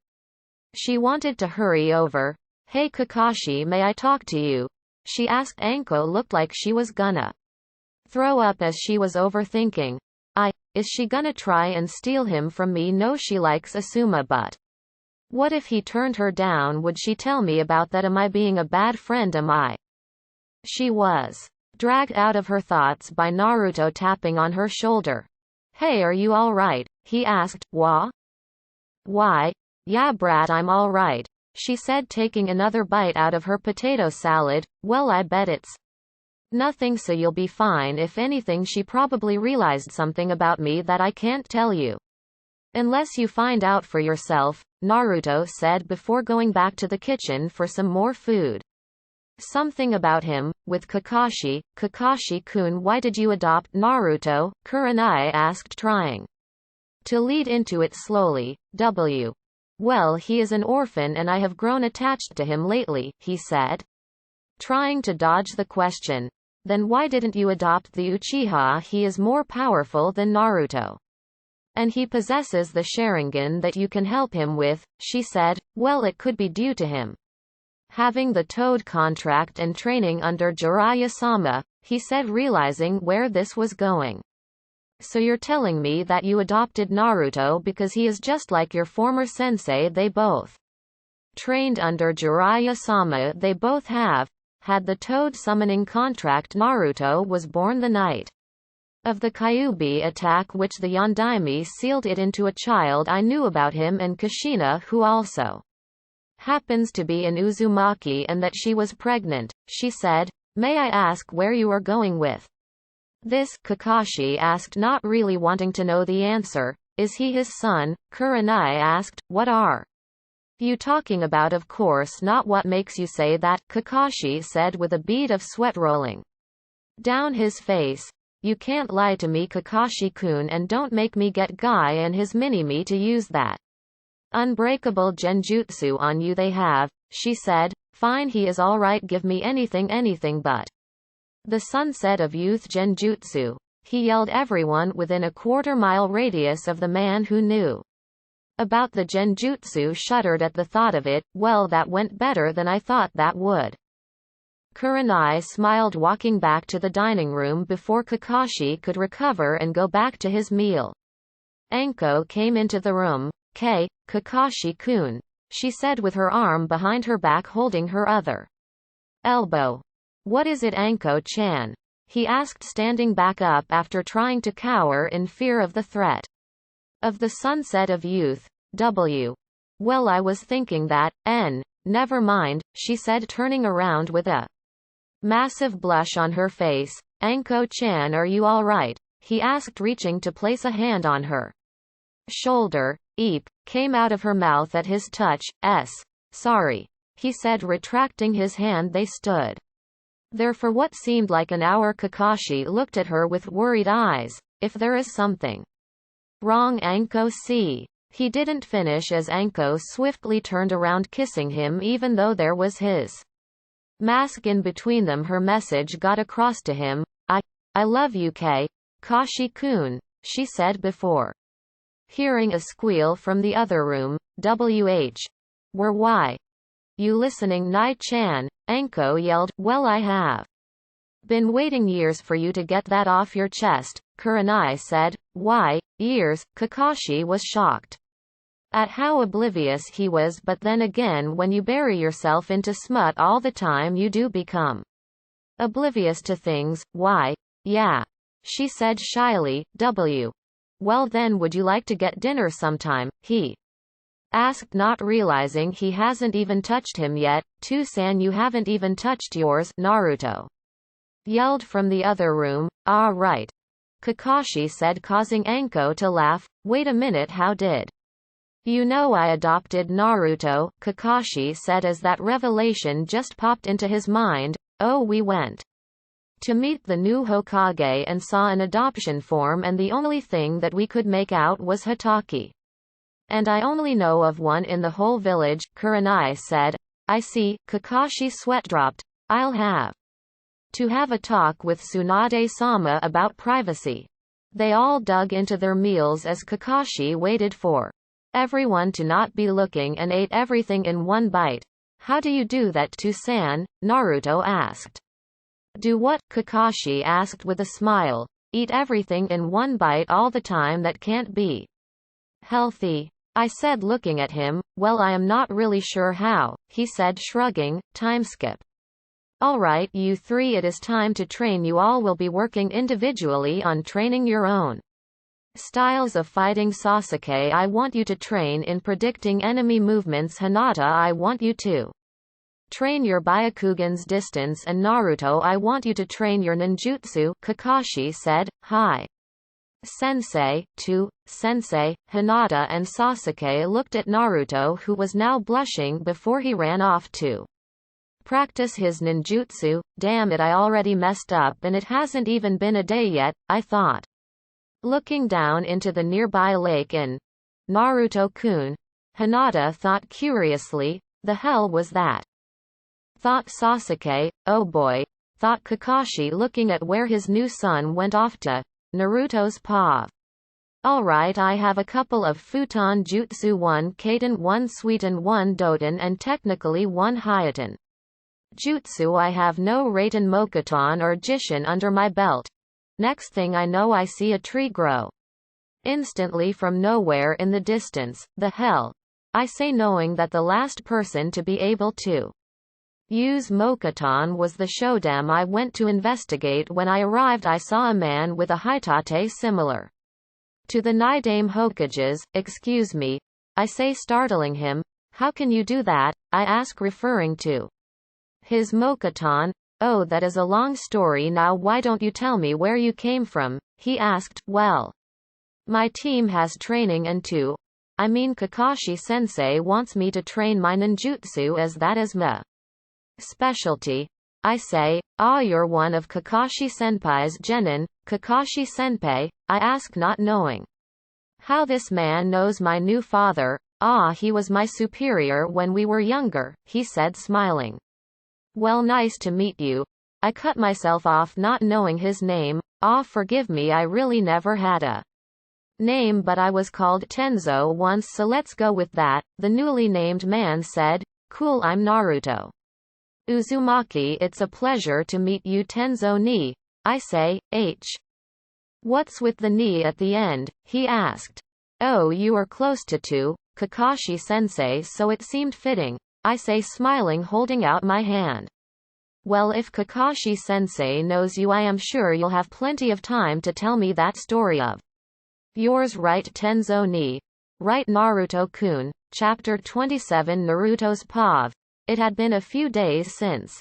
she wanted to hurry over. "Hey Kakashi, may I talk to you?" she asked. Anko looked like she was gonna throw up as she was overthinking. Is she gonna try and steal him from me? No, she likes Asuma, but what if he turned her down? Would she tell me about that? Am I being a bad friend? Am I? She was dragged out of her thoughts by Naruto tapping on her shoulder. "Hey, are you alright?" he asked. Why? Yeah brat, I'm alright," she said, taking another bite out of her potato salad. "Well, I bet it's nothing, so you'll be fine. If anything, she probably realized something about me that I can't tell you unless you find out for yourself," Naruto said before going back to the kitchen for some more food. "Something about him, with Kakashi. Kakashi-kun, why did you adopt Naruto?" Kurenai asked, trying to lead into it slowly. Well, he is an orphan and I have grown attached to him lately," he said, trying to dodge the question. "Then why didn't you adopt the Uchiha? He is more powerful than Naruto. And he possesses the Sharingan that you can help him with," she said. "Well, it could be due to him having the Toad contract and training under Jiraiya-sama," he said, realizing where this was going. "So you're telling me that you adopted Naruto because he is just like your former sensei? They both trained under Jiraiya-sama. They both had the Toad summoning contract. Naruto was born the night of the Kyuubi attack, which the Yondaime sealed it into a child. I knew about him and Kushina, who also happens to be an Uzumaki, and that she was pregnant," she said. "May I ask where you are going with this?" Kakashi asked, not really wanting to know the answer. "Is he his son?" Kurenai asked. "What are You talking about, of course not. What makes you say that? Kakashi said with a bead of sweat rolling down his face. You can't lie to me, Kakashi-kun, and don't make me get Guy and his mini-me to use that unbreakable genjutsu on you. They have, she said. Fine, he is alright, give me anything but the sunset of youth genjutsu. He yelled. Everyone within a quarter-mile radius of the man who knew about the genjutsu shuddered at the thought of it. Well, that went better than I thought that would. Kurenai smiled, walking back to the dining room before Kakashi could recover and go back to his meal. Anko came into the room. Kakashi-kun, she said with her arm behind her back holding her other elbow. What is it, Anko-chan? He asked, standing back up after trying to cower in fear of the threat of the sunset of youth. Well, I was thinking that, never mind, she said, turning around with a massive blush on her face. Anko-chan, are you alright? He asked, reaching to place a hand on her shoulder. Eep, came out of her mouth at his touch. Sorry, he said, retracting his hand. They stood there for what seemed like an hour. Kakashi looked at her with worried eyes. If there is something wrong, Anko, see. He didn't finish as Anko swiftly turned around, kissing him even though there was his mask in between them. Her message got across to him. I love you, Kakashi-kun, she said before hearing a squeal from the other room. Why? You listening, Nai-chan? Anko yelled. Well, I have been waiting years for you to get that off your chest, Kurenai said. Why, years? Kakashi was shocked at how oblivious he was, but then again, when you bury yourself into smut all the time, you do become oblivious to things. Why? Yeah, she said shyly. Well then, would you like to get dinner sometime? He asked, not realizing he hasn't even touched him yet. San, you haven't even touched yours, Naruto yelled from the other room. Ah, right, Kakashi said, causing Anko to laugh. Wait a minute, how did you know I adopted Naruto? Kakashi said as that revelation just popped into his mind. Oh, we went to meet the new Hokage and saw an adoption form, and the only thing that we could make out was Hitaki. And I only know of one in the whole village, Kurenai said. I see. Kakashi's sweat dropped. I'll have to have a talk with Tsunade-sama about privacy. They all dug into their meals as Kakashi waited for everyone to not be looking and ate everything in one bite. How do you do that, San? Naruto asked. Do what? Kakashi asked with a smile. Eat everything in one bite all the time? That can't be healthy, I said, looking at him. Well, I am not really sure how, he said, shrugging. Time skip. Alright, you three, it is time to train. You all will be working individually on training your own styles of fighting. Sasuke, I want you to train in predicting enemy movements. Hinata, I want you to train your Byakugan's distance, and Naruto, I want you to train your ninjutsu. Kakashi said. Hi, Sensei. Sensei. Hinata and Sasuke looked at Naruto, who was now blushing before he ran off to practice his ninjutsu. Damn it, I already messed up and it hasn't even been a day yet, I thought, looking down into the nearby lake. And Naruto-kun, Hinata thought curiously. The hell was that? Thought Sasuke. Oh boy, thought Kakashi, looking at where his new son went off to. Naruto's pav. Alright, I have a couple of futon jutsu, 1 katen, 1 suiten, 1 doten, and technically 1 hyaten jutsu. I have no raten mokuton or jishin under my belt. Next thing I know, I see a tree grow instantly from nowhere in the distance. The hell? I say, knowing that the last person to be able to use mokuton was the Shodem I went to investigate. When I arrived, I saw a man with a hitate similar to the Nidame Hokages. Excuse me, I say, startling him. How can you do that? I ask, referring to his mokuton. Oh, that is a long story. Now why don't you tell me where you came from? He asked. Well, my team has training and 2 I mean Kakashi-sensei wants me to train my ninjutsu as that is my specialty. I say, ah, you're one of Kakashi-senpai's genin, Kakashi-senpai, I ask, not knowing how this man knows my new father. Ah, he was my superior when we were younger, he said, smiling. Well, nice to meet you. I cut myself off not knowing his name. Ah, forgive me, I really never had a name, but I was called Tenzo once, so let's go with that, the newly named man said. Cool, I'm Naruto Uzumaki. It's a pleasure to meet you, Tenzo ni. I say. What's with the ni at the end? He asked. Oh, you are close to Kakashi-sensei, so it seemed fitting, I say, smiling, holding out my hand. Well, if Kakashi-sensei knows you, I am sure you'll have plenty of time to tell me that story of yours, right, Tenzo ni? Right, Naruto-kun. Chapter 27 Naruto's POV. It had been a few days since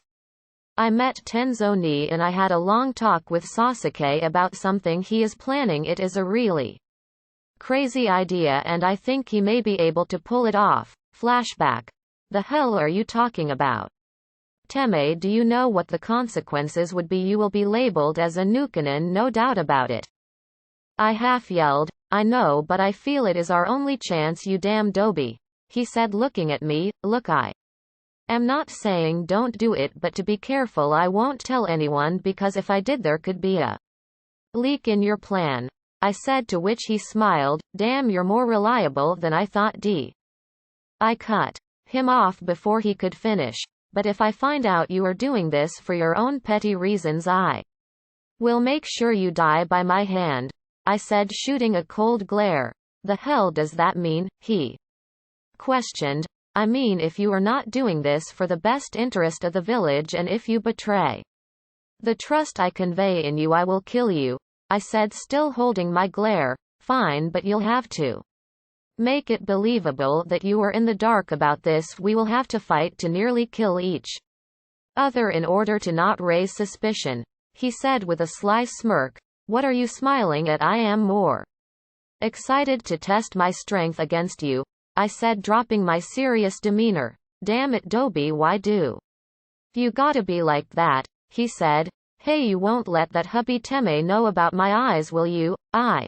I met Tenzo ni, and I had a long talk with Sasuke about something he is planning. It is a really crazy idea, and I think he may be able to pull it off. Flashback. The hell are you talking about? Teme, do you know what the consequences would be? You will be labeled as a Nukenin, no doubt about it. I half yelled. I know, but I feel it is our only chance, you damn doby. He said, looking at me. Look, I am not saying don't do it, but to be careful. I won't tell anyone, because if I did there could be a leak in your plan, I said, to which he smiled. Damn, you're more reliable than I thought. I cut him off before he could finish. But if I find out you are doing this for your own petty reasons, I will make sure you die by my hand, I said, shooting a cold glare. The hell does that mean? He questioned. I mean, if you are not doing this for the best interest of the village, and if you betray the trust I convey in you, I will kill you, I said, still holding my glare. Fine, but you'll have to make it believable that you were in the dark about this. We will have to fight to nearly kill each other in order to not raise suspicion, he said with a sly smirk. What are you smiling at? I am more excited to test my strength against you, I said, dropping my serious demeanor. Damn it, Doby, why do you gotta be like that? He said. Hey, you won't let that hubby Teme know about my eyes, will you? I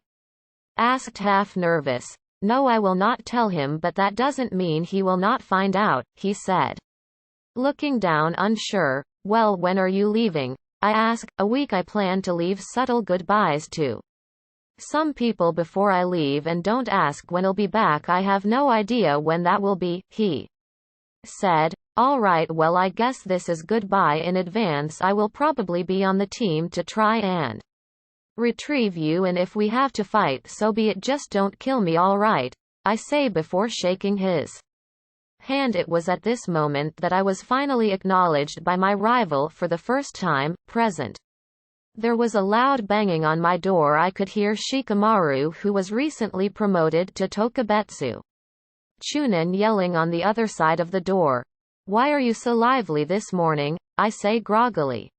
asked, half nervous. No, I will not tell him, but that doesn't mean he will not find out, he said, looking down, unsure. Well, when are you leaving? I asked. A week. I plan to leave subtle goodbyes to some people before I leave, and don't ask when I'll be back. I have no idea when that will be, he said. All right, well, I guess this is goodbye in advance. I will probably be on the team to try and retrieve you, and if we have to fight, so be it. Just don't kill me, all right? I say before shaking his hand. It was at this moment that I was finally acknowledged by my rival for the first time present. There was a loud banging on my door. I could hear Shikamaru, who was recently promoted to Tokubetsu Chunin, yelling on the other side of the door. Why are you so lively this morning? I say groggily,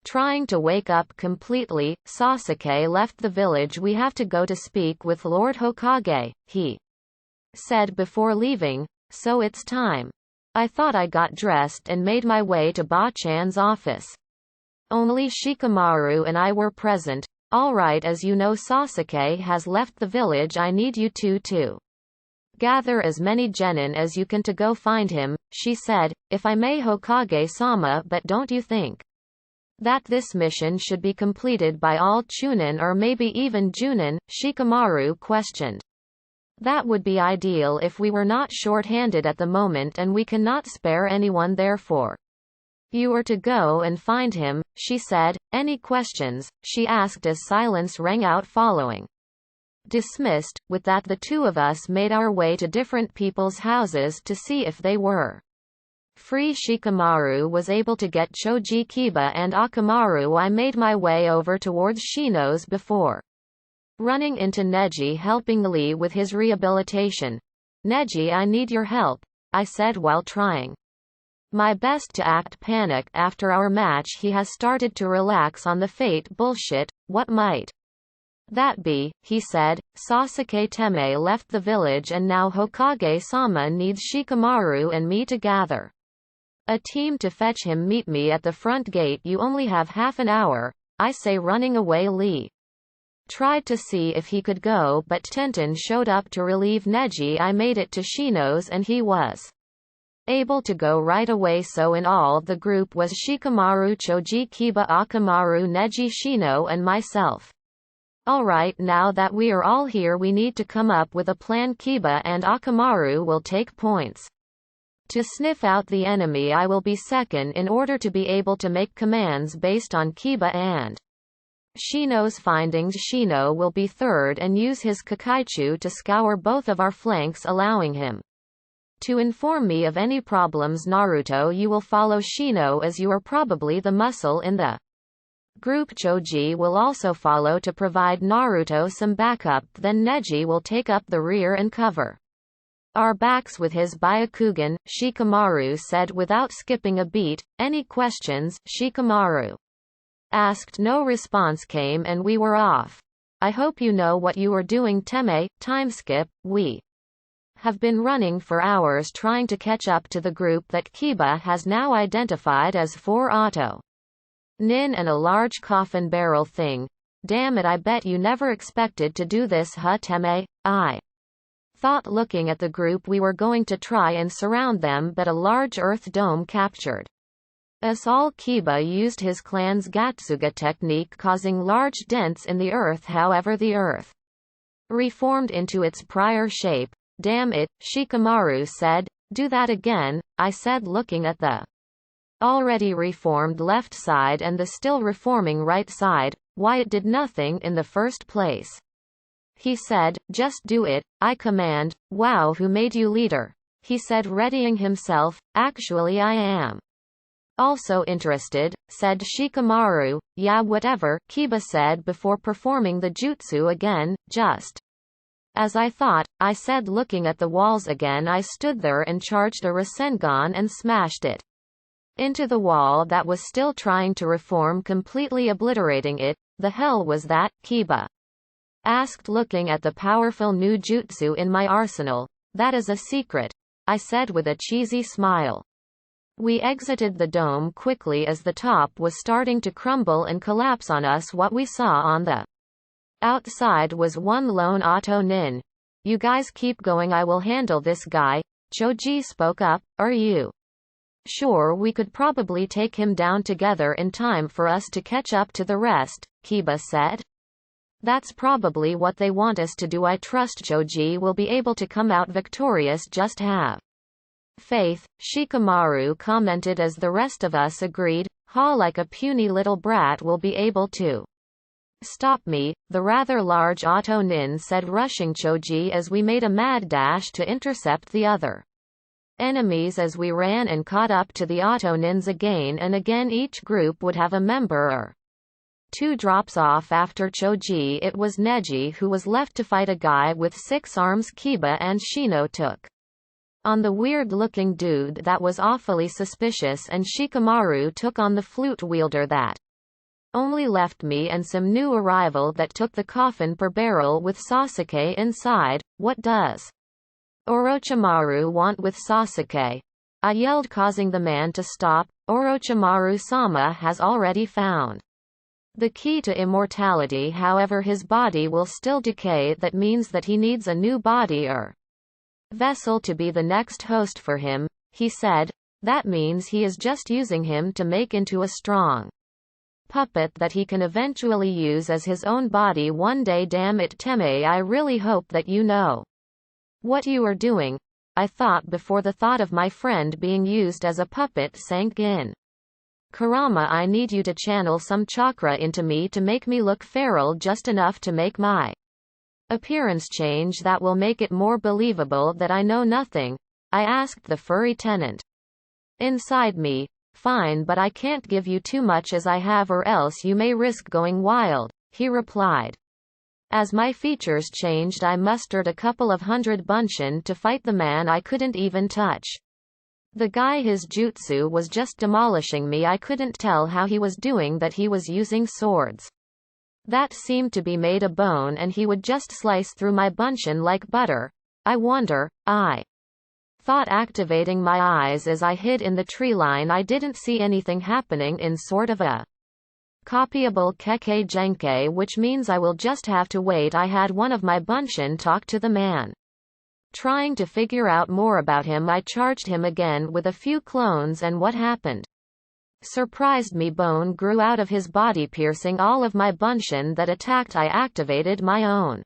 trying to wake up completely. Sasuke left the village. We have to go to speak with Lord Hokage, he said before leaving. So it's time. I thought. I got dressed and made my way to Ba-chan's office. Only Shikamaru and I were present. All right, as you know, Sasuke has left the village. I need you to gather as many genin as you can to go find him, she said. If I may, Hokage-sama, but don't you think that this mission should be completed by all Chunin, or maybe even Junin? Shikamaru questioned. That would be ideal if we were not short-handed at the moment, and we cannot spare anyone. Therefore, you are to go and find him, she said. Any questions? She asked as silence rang out following. Dismissed. With that, the two of us made our way to different people's houses to see if they were free. Shikamaru was able to get Choji Kiba and Akamaru. I made my way over towards Shino's before running into Neji, helping Lee with his rehabilitation. Neji, I need your help, I said while trying my best to act panicked. After our match, he has started to relax on the fate bullshit. What might That be, he said, Sasuke Teme left the village and now Hokage-sama needs Shikamaru and me to gather a team to fetch him. Meet me at the front gate. You only have half an hour, I say. Running away, Lee tried to see if he could go, but Tenten showed up to relieve Neji. I made it to Shino's and he was able to go right away. So in all the group was Shikamaru, Choji, Kiba, Akamaru, Neji, Shino and myself. Alright, now that we are all here we need to come up with a plan. Kiba and Akamaru will take points to sniff out the enemy. I will be second in order to be able to make commands based on Kiba and Shino's findings. Shino will be third and use his Kakaichu to scour both of our flanks, allowing him to inform me of any problems. Naruto, you will follow Shino as you are probably the muscle in the group. Choji will also follow to provide Naruto some backup, then Neji will take up the rear and cover our backs with his Byakugan, Shikamaru said without skipping a beat. Any questions? Shikamaru asked. No response came and we were off. I hope you know what you are doing, Teme. Timeskip. We have been running for hours trying to catch up to the group that Kiba has now identified as 4 Auto Nin and a large coffin barrel thing. Damn it, I bet you never expected to do this, huh, Teme? I thought looking at the group we were going to try and surround them, but a large earth dome captured us all. Kiba used his clan's Gatsuga technique, causing large dents in the earth. However, the earth reformed into its prior shape. Damn it, Shikamaru said. Do that again, I said, looking at the already reformed left side and the still reforming right side. Why, it did nothing in the first place. He said, just do it, I command. Wow, who made you leader? He said, readying himself. Actually I am also interested, said Shikamaru. Yeah, whatever, Kiba said before performing the jutsu again. Just as I thought, I said, looking at the walls again. I stood there and charged a Rasengan and smashed it into the wall that was still trying to reform, completely obliterating it. The hell was that? Kiba asked, looking at the powerful new jutsu in my arsenal. That is a secret, I said with a cheesy smile. We exited the dome quickly as the top was starting to crumble and collapse on us. What we saw on the outside was one lone Auto Nin. You guys keep going, I will handle this guy. Choji spoke up. Are you sure? We could probably take him down together in time for us to catch up to the rest, Kiba said. That's probably what they want us to do. I trust Choji will be able to come out victorious. Just have faith, Shikamaru commented as the rest of us agreed. Ha, like a puny little brat will be able to stop me, the rather large Auto Nin said, rushing Choji as we made a mad dash to intercept the other enemies. As we ran and caught up to the Auto Nins again and again, each group would have a member or 2 drops off after Choji. It was Neji who was left to fight a guy with 6 arms. Kiba and Shino took on the weird-looking dude that was awfully suspicious, and Shikamaru took on the flute wielder that only left me and some new arrival that took the coffin per barrel with Sasuke inside. What does Orochimaru want with Sasuke? I yelled, causing the man to stop. Orochimaru-sama has already found the key to immortality, however his body will still decay. That means that he needs a new body or vessel to be the next host for him, he said. That means he is just using him to make into a strong puppet that he can eventually use as his own body one day. Damn it, Teme, I really hope that you know what you are doing, I thought before the thought of my friend being used as a puppet sank in. Kurama, I need you to channel some chakra into me to make me look feral, just enough to make my appearance change that will make it more believable that I know nothing, I asked the furry tenant inside me. Fine, but I can't give you too much as I have, or else you may risk going wild, he replied. As my features changed, I mustered a couple of 100 bunshin to fight the man I couldn't even touch. The guy, his jutsu was just demolishing me. I couldn't tell how he was doing that. He was using swords. That seemed to be made of bone and he would just slice through my bunshin like butter. I wonder, I thought, activating my eyes as I hid in the tree line. I didn't see anything happening in sort of a copyable Kekkei Genkai, which means I will just have to wait. I had one of my bunshin talk to the man. Trying to figure out more about him, I charged him again with a few clones, and what happened surprised me. Bone grew out of his body, piercing all of my bunshin that attacked. I activated my own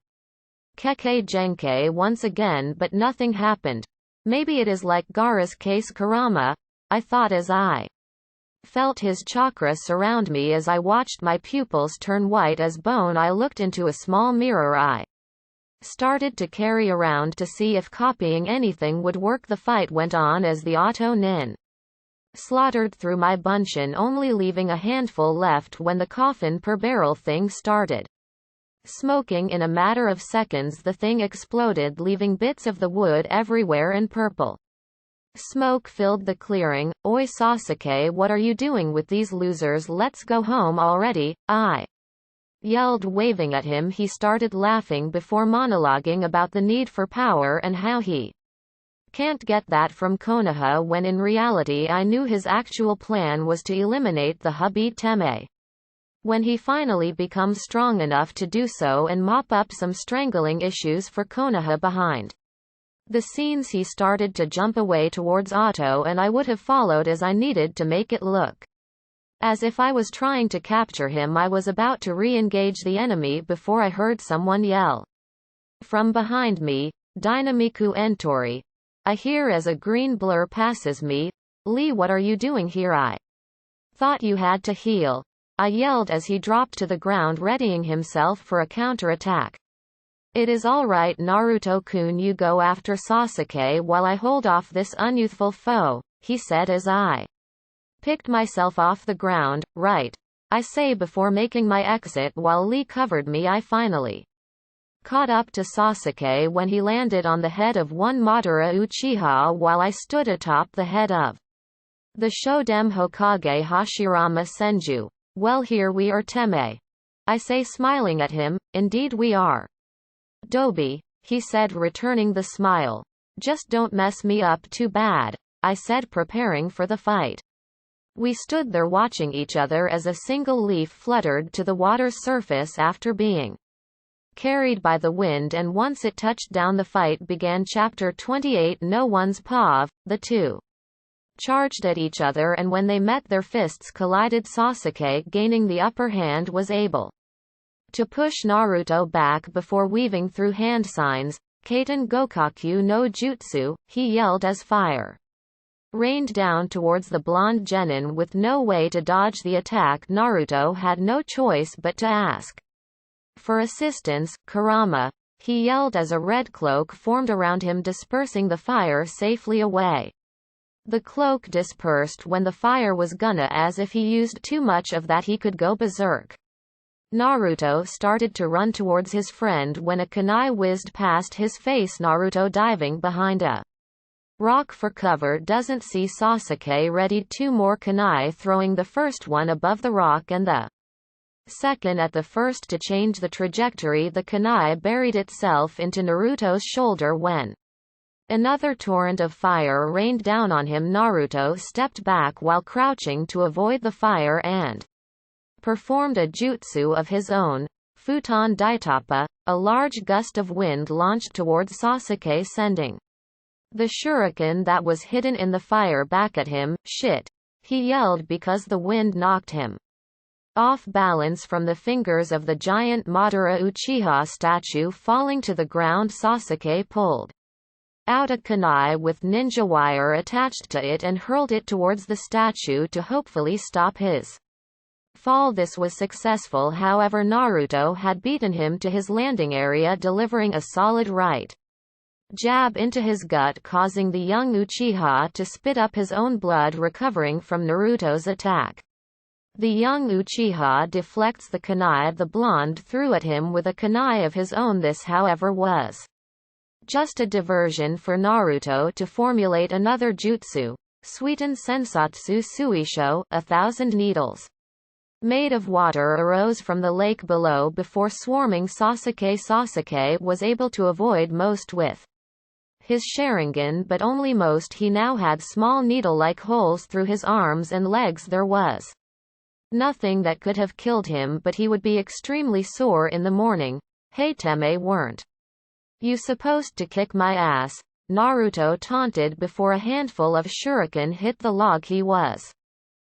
Kekkei Genkai once again, but nothing happened. Maybe it is like Gara's case. Kurama, I thought as I felt his chakra surround me. As I watched my pupils turn white as bone, I looked into a small mirror I started to carry around to see if copying anything would work. The fight went on as the auto nin slaughtered through my bunshin, only leaving a handful left when the coffin per barrel thing started smoking. In a matter of seconds the thing exploded, leaving bits of the wood everywhere and purple smoke filled the clearing. Oi Sasuke, what are you doing with these losers? Let's go home already, I yelled, waving at him. He started laughing before monologuing about the need for power and how he can't get that from Konoha, when in reality I knew his actual plan was to eliminate the hubby Teme. When he finally becomes strong enough to do so and mop up some strangling issues for Konoha behind the scenes, he started to jump away towards Otto, and I would have followed as I needed to make it look as if I was trying to capture him. I was about to re-engage the enemy before I heard someone yell from behind me, "Dynamiku Entori!" I hear as a green blur passes me. "Lee, what are you doing here? I thought you had to heal," I yelled as he dropped to the ground, readying himself for a counter-attack. "It is all right, Naruto-kun, you go after Sasuke while I hold off this unyouthful foe," he said as I picked myself off the ground. "Right," I say before making my exit while Lee covered me. I finally caught up to Sasuke when he landed on the head of one Madara Uchiha while I stood atop the head of the Shodem Hokage Hashirama Senju. "Well, here we are, Teme," I say, smiling at him. "Indeed we are, Dobi," he said, returning the smile. "Just don't mess me up too bad," I said, preparing for the fight. We stood there watching each other as a single leaf fluttered to the water's surface after being carried by the wind, and once it touched down the fight began. Chapter 28. No one's pav. The two charged at each other, and when they met their fists collided. Sasuke, gaining the upper hand, was able to push Naruto back before weaving through hand signs. "Kaiten Gokaku no Jutsu," he yelled as fire rained down towards the blonde genin. With no way to dodge the attack, Naruto had no choice but to ask for assistance. "Kurama," he yelled as a red cloak formed around him, dispersing the fire safely away. The cloak dispersed when the fire was gone, as if he used too much of that he could go berserk. Naruto started to run towards his friend when a kunai whizzed past his face. Naruto, diving behind a rock for cover, doesn't see Sasuke, readied two more kunai, throwing the first one above the rock and the second at the first. To change the trajectory, the kunai buried itself into Naruto's shoulder. When another torrent of fire rained down on him, Naruto stepped back while crouching to avoid the fire and performed a jutsu of his own, Futon Daitappa. A large gust of wind launched towards Sasuke, sending the shuriken that was hidden in the fire back at him. "Shit!" he yelled because the wind knocked him off balance from the fingers of the giant Madara Uchiha statue, falling to the ground. Sasuke pulled out a kunai with ninja wire attached to it and hurled it towards the statue to hopefully stop his fall. This was successful, however. Naruto had beaten him to his landing area, delivering a solid right jab into his gut, causing the young Uchiha to spit up his own blood. Recovering from Naruto's attack, the young Uchiha deflects the kunai the blonde threw at him with a kunai of his own. This, however, was just a diversion for Naruto to formulate another jutsu, Suiten Sensatsu Suisho, 1,000 needles. made of water arose from the lake below before swarming Sasuke. Sasuke was able to avoid most with his Sharingan, but only most. He now had small needle-like holes through his arms and legs. There was nothing that could have killed him, but he would be extremely sore in the morning. Hey Teme, weren't you supposed to kick my ass? Naruto taunted before a handful of shuriken hit the log he was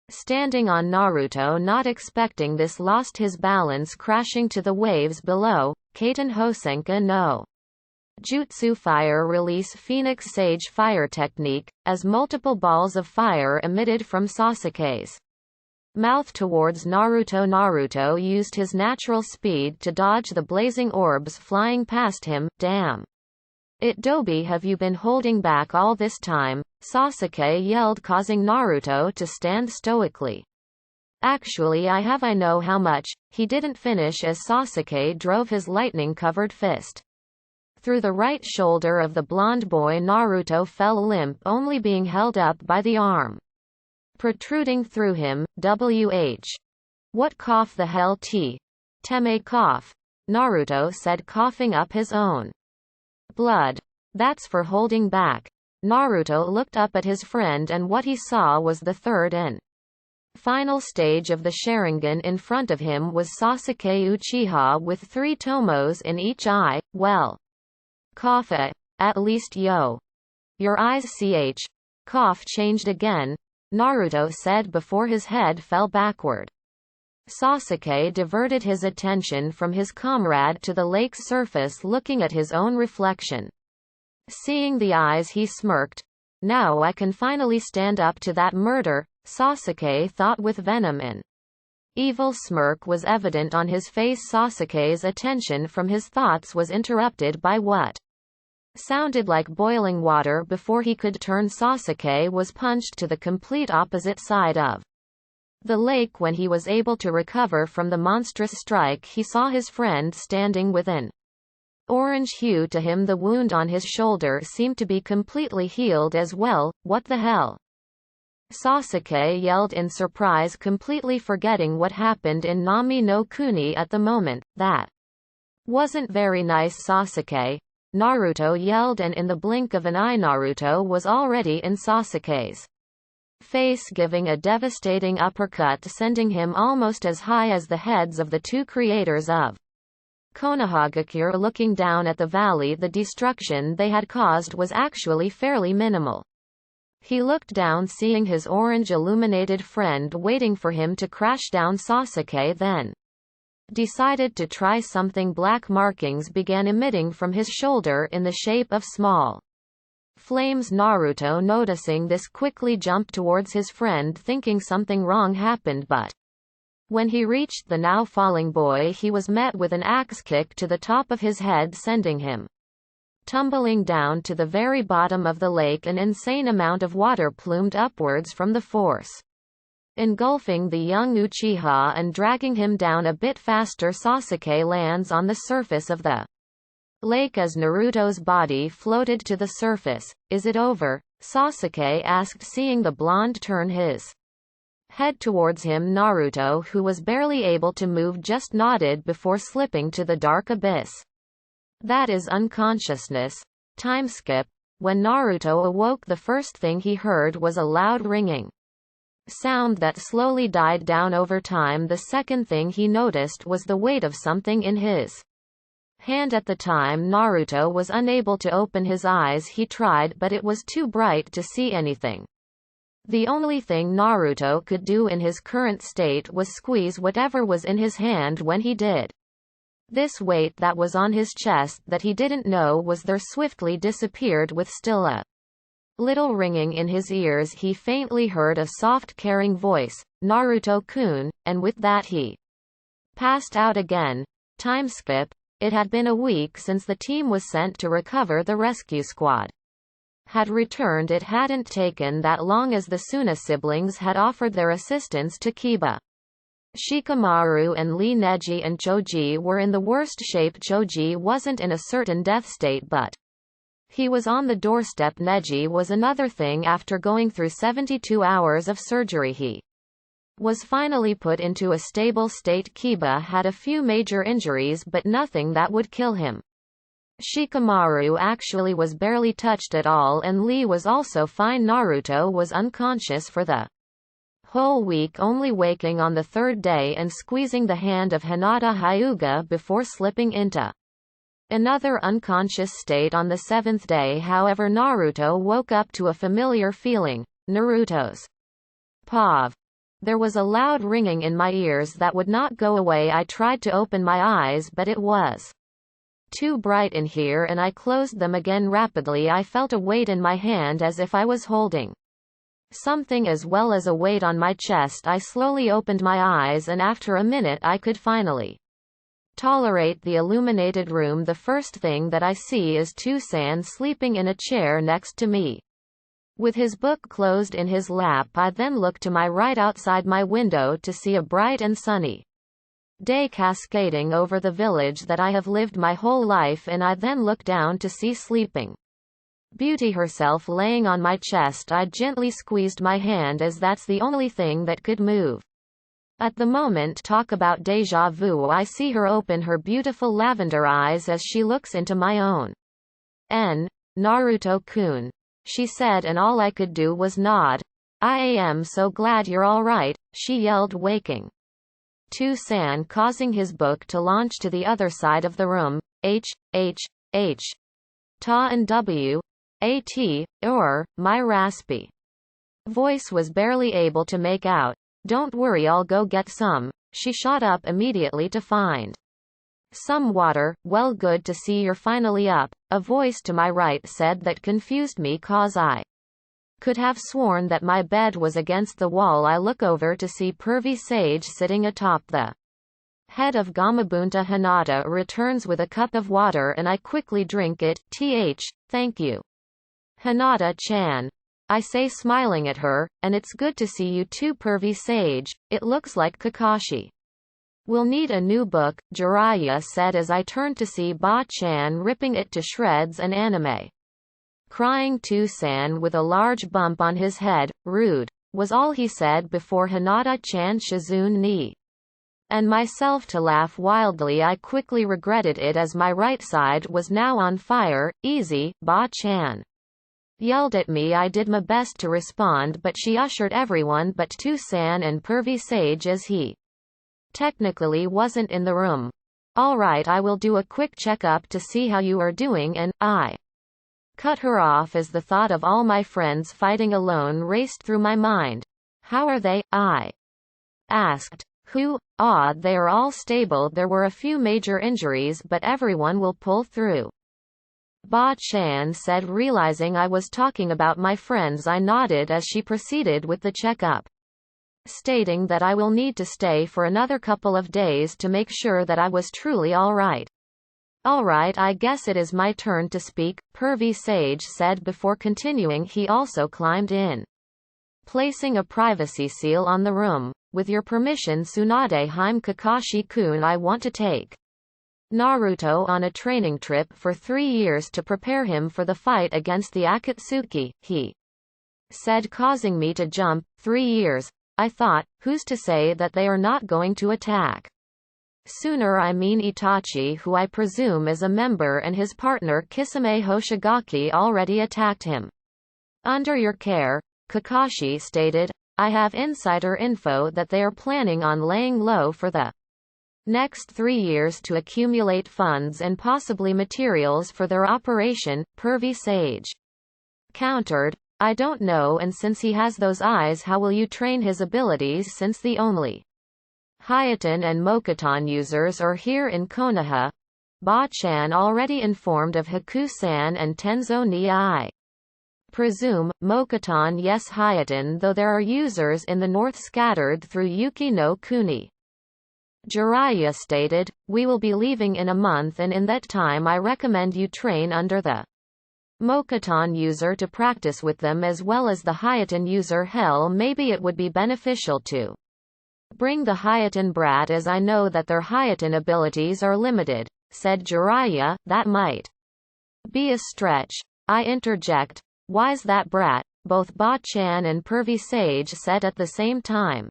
standing on. Naruto, not expecting this, lost his balance, crashing to the waves below. Kaiten Hosenka no Jutsu fire release Phoenix Sage fire technique, as multiple balls of fire emitted from Sasuke's mouth towards Naruto. Naruto used his natural speed to dodge the blazing orbs flying past him. Damn it, Dobi, have you been holding back all this time? Sasuke yelled, causing Naruto to stand stoically. Actually I have. I know how much. He didn't finish as Sasuke drove his lightning-covered fist through the right shoulder of the blonde boy. Naruto fell limp, only being held up by the arm protruding through him. What cough the hell Teme cough? Naruto said, coughing up his own blood. That's for holding back. Naruto looked up at his friend, and what he saw was the third and final stage of the Sharingan. In front of him was Sasuke Uchiha with 3 tomos in each eye. Well, cough at least, yo. Your eyes cough changed again, Naruto said before his head fell backward. Sasuke diverted his attention from his comrade to the lake's surface, looking at his own reflection. Seeing the eyes, he smirked. Now I can finally stand up to that murder, Sasuke thought with venom. An evil smirk was evident on his face. Sasuke's attention from his thoughts was interrupted by what sounded like boiling water. Before he could turn, Sasuke was punched to the complete opposite side of the lake. When he was able to recover from the monstrous strike, he saw his friend standing with an orange hue to him. The wound on his shoulder seemed to be completely healed as well. What the hell? Sasuke yelled in surprise, completely forgetting what happened in Nami no Kuni at the moment. That wasn't very nice, Sasuke, Naruto yelled, and in the blink of an eye Naruto was already in Sasuke's face, giving a devastating uppercut, sending him almost as high as the heads of the 2 creators of Konoha Genin. Looking down at the valley, the destruction they had caused was actually fairly minimal. He looked down, seeing his orange illuminated friend waiting for him to crash down. Sasuke then decided to try something. Black markings began emitting from his shoulder in the shape of small flames. Naruto, noticing this, quickly jumped towards his friend, thinking something wrong happened, but when he reached the now falling boy, he was met with an axe kick to the top of his head, sending him tumbling down to the very bottom of the lake. An insane amount of water plumed upwards from the force, engulfing the young Uchiha and dragging him down a bit faster. Sasuke lands on the surface of the lake as Naruto's body floated to the surface. Is it over? Sasuke asked, seeing the blonde turn his head towards him. Naruto, who was barely able to move, just nodded before slipping to the dark abyss. That is unconsciousness. Time skip. When Naruto awoke, the first thing he heard was a loud ringing sound that slowly died down over time. The second thing he noticed was the weight of something in his hand. At the time, Naruto was unable to open his eyes. He tried, but it was too bright to see anything. The only thing Naruto could do in his current state was squeeze whatever was in his hand. When he did, this weight that was on his chest that he didn't know was there swiftly disappeared. With still a little ringing in his ears, he faintly heard a soft, caring voice, Naruto-kun, and with that he passed out again. Time skip. It had been a week since the team was sent to recover the rescue squad had returned. It hadn't taken that long, as the Suna siblings had offered their assistance to Kiba. Shikamaru and Lee Neji and Choji were in the worst shape. Choji wasn't in a certain death state, but he was on the doorstep. Neji was another thing. After going through 72 hours of surgery, he Was finally put into a stable state. Kiba had a few major injuries but nothing that would kill him. Shikamaru actually was barely touched at all, and Lee was also fine. Naruto was unconscious for the whole week, only waking on the third day and squeezing the hand of Hinata Hyuga before slipping into another unconscious state on the seventh day. However, Naruto woke up to a familiar feeling, Naruto's pav. There was a loud ringing in my ears that would not go away. I tried to open my eyes but it was too bright in here and I closed them again rapidly. I felt a weight in my hand as if I was holding something, as well as a weight on my chest. I slowly opened my eyes and after a minute I could finally tolerate the illuminated room. The first thing that I see is Tsunade sleeping in a chair next to me, with his book closed in his lap. I then look to my right outside my window to see a bright and sunny day cascading over the village that I have lived my whole life, and I then look down to see Sleeping Beauty herself laying on my chest. I gently squeezed my hand as that's the only thing that could move at the moment. Talk about deja vu. I see her open her beautiful lavender eyes as she looks into my own. Naruto-kun, she said, and all I could do was nod. I am so glad you're all right, she yelled, waking Tsunade, causing his book to launch to the other side of the room. Ta and W. A.T., or, my raspy voice was barely able to make out. Don't worry, I'll go get some. She shot up immediately to find some water. Well, good to see you're finally up, a voice to my right said. That confused me cause I could have sworn that my bed was against the wall. I look over to see pervy Sage sitting atop the head of Gamabunta. Hinata returns with a cup of water and I quickly drink it. Thank you, Hinata-chan, I say, smiling at her, and it's good to see you too. Pervy Sage, it looks like Kakashi we'll need a new book, Jiraiya said as I turned to see Ba-chan ripping it to shreds and anime crying. Tsunade with a large bump on his head, rude, was all he said before Hinata-chan, Shizune ni and myself to laugh wildly. I quickly regretted it as my right side was now on fire. Easy, Ba-chan yelled at me. I did my best to respond but she ushered everyone but Tsunade and pervy Sage as he technically wasn't in the room. Alright, I will do a quick checkup to see how you are doing, and I cut her off as the thought of all my friends fighting alone raced through my mind. How are they? I asked. Who? They are all stable. There were a few major injuries but everyone will pull through, Ba-chan said, realizing I was talking about my friends. I nodded as she proceeded with the checkup, stating that I will need to stay for another couple of days to make sure that I was truly alright. Alright, I guess it is my turn to speak, pervy Sage said before continuing. He also climbed in, placing a privacy seal on the room. With your permission, Tsunade Hime Kakashi-kun, I want to take Naruto on a training trip for 3 years to prepare him for the fight against the Akatsuki, he said, causing me to jump. 3 years? I thought, who's to say that they are not going to attack sooner? I mean Itachi, who I presume is a member, and his partner Kisame Hoshigaki already attacked him. Under your care, Kakashi stated. I have insider info that they are planning on laying low for the next 3 years to accumulate funds and possibly materials for their operation, pervy Sage countered. I don't know, and since he has those eyes, how will you train his abilities since the only Hyeten and Mokuton users are here in Konoha? Ba-chan already informed of Haku-san and Tenzo ni I presume. Mokuton yes, Hyeten, though there are users in the north scattered through Yuki no Kuni. Jiraiya stated, we will be leaving in a month, and in that time I recommend you train under the Mokuton user to practice with them as well as the Hyeten user. Hell, maybe it would be beneficial to bring the Hyeten brat, as I know that their Hyeten abilities are limited, said Jiraiya. That might be a stretch. I interject. Why's that brat? Both Ba-chan and pervy Sage said at the same time.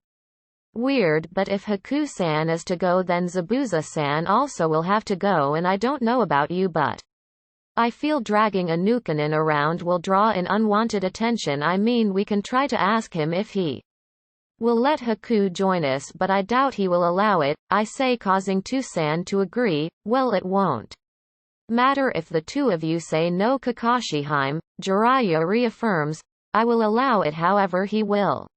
Weird, but if Haku-san is to go then Zabuza-san also will have to go, and I don't know about you but I feel dragging a Nukanin around will draw in unwanted attention. I mean, we can try to ask him if he will let Haku join us, but I doubt he will allow it, I say, causing Tsunade to agree. Well, it won't matter if the two of you say no. Kakashi-hime, Jiraiya reaffirms, I will allow it, however he will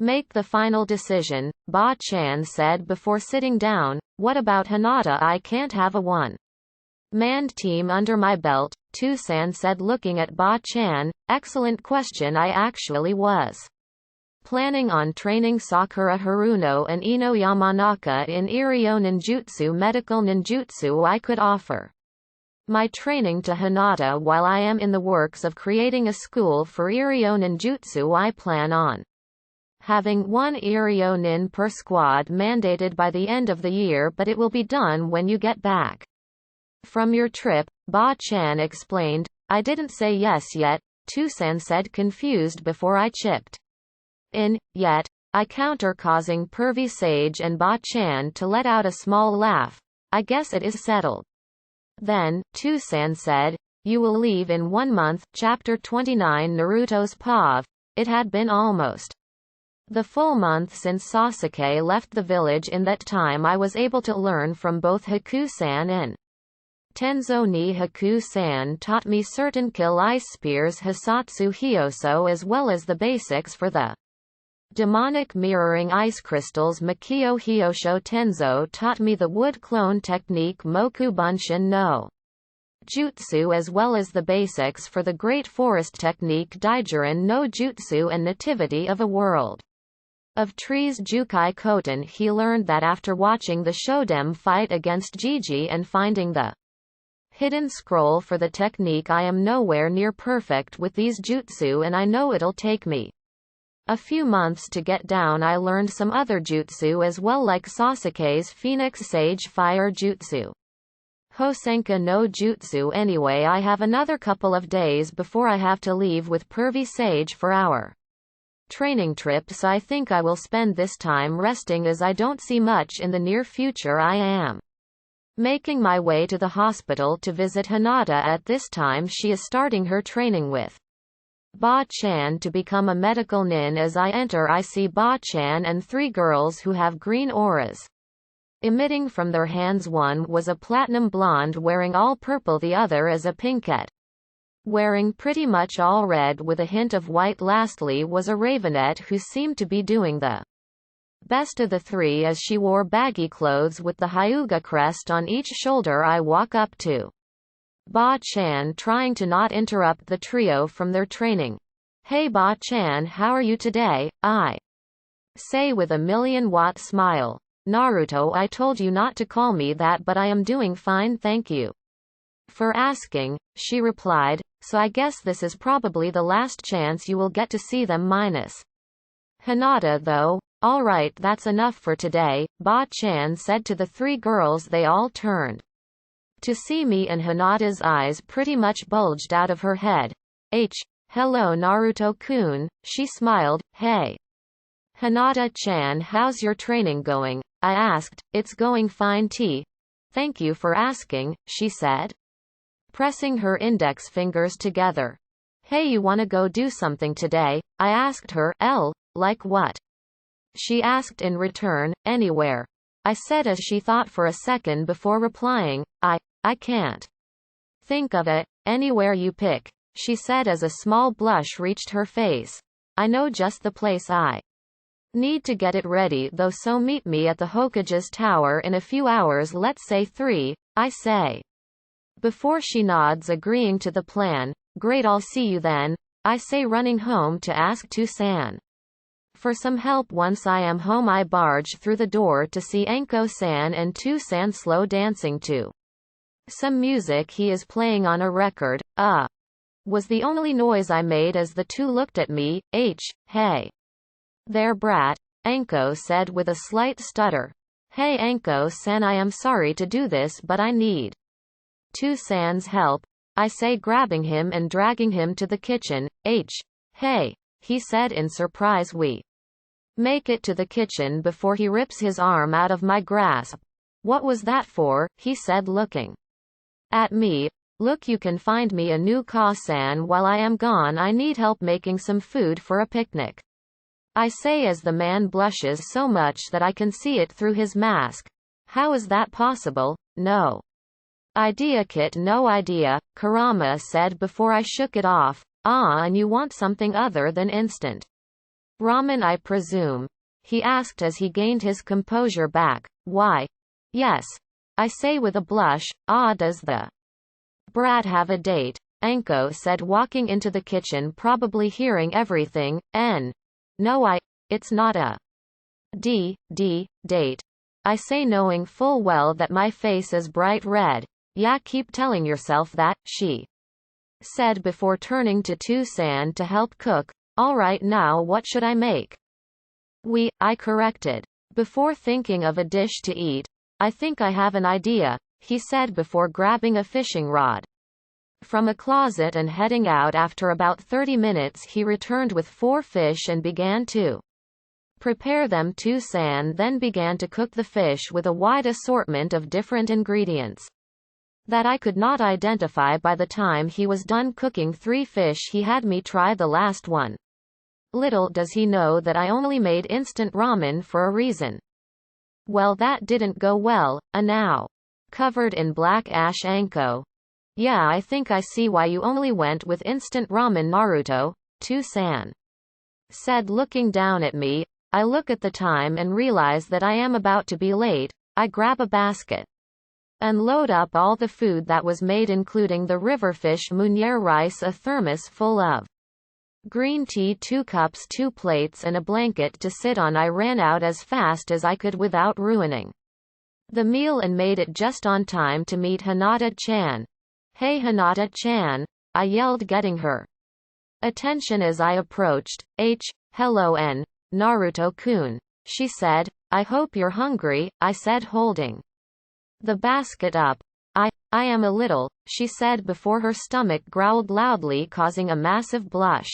make the final decision. Ba-chan said before sitting down, what about Hinata? I can't have a one-man team under my belt, Tsunade said looking at Ba-chan. Excellent question. I actually was planning on training Sakura Haruno and Ino Yamanaka in Iryo Ninjutsu medical ninjutsu. I could offer my training to Hinata while I am in the works of creating a school for Iryo Ninjutsu. I plan on having one Iryo Nin per squad mandated by the end of the year, but it will be done when you get back from your trip, Ba-chan explained. I didn't say yes yet, Tsunade said confused before I chipped in, yet, I counter, causing Pervy Sage and Ba-chan to let out a small laugh. I guess it is settled. Then, Tsunade said, you will leave in 1 month. Chapter 29 Naruto's POV. It had been almost the full month since Sasuke left the village. In that time I was able to learn from both Haku-san and Tenzo ni Haku-san taught me certain kill ice spears Hisatsu Hyoso as well as the basics for the demonic mirroring ice crystals. Makio Hyosho Tenzo taught me the wood clone technique Moku Bunshin no Jutsu as well as the basics for the great forest technique Daijirin no Jutsu and nativity of a world of trees Jukai Koten. He learned that after watching the Shodem fight against Gigi and finding the hidden scroll for the technique. I am nowhere near perfect with these jutsu and I know it'll take me a few months to get down. I learned some other jutsu as well, like Sasuke's Phoenix Sage Fire Jutsu, Hosenka no Jutsu. Anyway, I have another couple of days before I have to leave with Pervy Sage for our training trip, so I think I will spend this time resting as I don't see much in the near future. I am making my way to the hospital to visit Hinata. At this time she is starting her training with Ba-chan to become a medical nin. As I enter I see Ba-chan and 3 girls who have green auras emitting from their hands. One was a platinum blonde wearing all purple, the other is a pinkette wearing pretty much all red with a hint of white. Lastly was a ravenette who seemed to be doing the best of the 3 as she wore baggy clothes with the Hyuga crest on each shoulder. I walk up to Ba-chan trying to not interrupt the trio from their training. Hey Ba-chan, how are you today? I say with a million-watt smile. Naruto, I told you not to call me that, but I am doing fine, thank you for asking, she replied. So I guess this is probably the last chance you will get to see them minus Hinata though. Alright, that's enough for today, Ba-chan said to the 3 girls. They all turned to see me and Hinata's eyes pretty much bulged out of her head. Hello Naruto-kun, she smiled. Hey Hinata-chan, how's your training going? I asked. It's going fine thank you for asking, she said, pressing her index fingers together. Hey, you wanna go do something today? I asked her. Like what? She asked in return. Anywhere, I said as she thought for a second before replying. I can't think of it. Anywhere you pick, she said as a small blush reached her face. I know just the place. I need to get it ready though, so meet me at the Hokages tower in a few hours, let's say 3, I say. Before she nods agreeing to the plan. Great, I'll see you then, I say, running home to ask Tsunade for some help. Once I am home I barge through the door to see Anko-san and Tsunade slow dancing to some music he is playing on a record. Was the only noise I made as the 2 looked at me. Hey there brat, Anko said with a slight stutter. Hey Anko-san, I am sorry to do this but I need Tsunade's help, I say, grabbing him and dragging him to the kitchen. Hey, he said in surprise. We make it to the kitchen before he rips his arm out of my grasp. What was that for? He said, looking at me. Look, you can find me a new Kasan while I am gone. I need help making some food for a picnic. I say as the man blushes so much that I can see it through his mask. How is that possible? No idea, Kit, no idea, Kurama said before I shook it off. Ah, and you want something other than instant ramen, I presume? He asked as he gained his composure back. Why? Yes, I say with a blush. Ah, does the brat have a date? Anko said, walking into the kitchen, probably hearing everything. No, it's not a date. I say, knowing full well that my face is bright red. Yeah, keep telling yourself that, she said before turning to Tsunade to help cook. Alright, now what should I make? I corrected. Before thinking of a dish to eat. I think I have an idea, he said before grabbing a fishing rod from a closet and heading out. After about 30 minutes he returned with 4 fish and began to prepare them. Tsunade then began to cook the fish with a wide assortment of different ingredients that I could not identify. By the time he was done cooking 3 fish, he had me try the last one. Little does he know that I only made instant ramen for a reason. Well, that didn't go well. A now covered in black ash Anko. Yeah, I think I see why you only went with instant ramen, Naruto, Tsunade said, looking down at me. I look at the time and realize that I am about to be late. I grab a basket and load up all the food that was made, including the riverfish meuniere rice, a thermos full of green tea, 2 cups, 2 plates, and a blanket to sit on. I ran out as fast as I could without ruining the meal and made it just on time to meet Hinata-chan. Hey Hinata-chan, I yelled, getting her attention as I approached. Hello Naruto-kun, she said. I hope you're hungry, I said, holding the basket up. I am a little, she said before her stomach growled loudly, causing a massive blush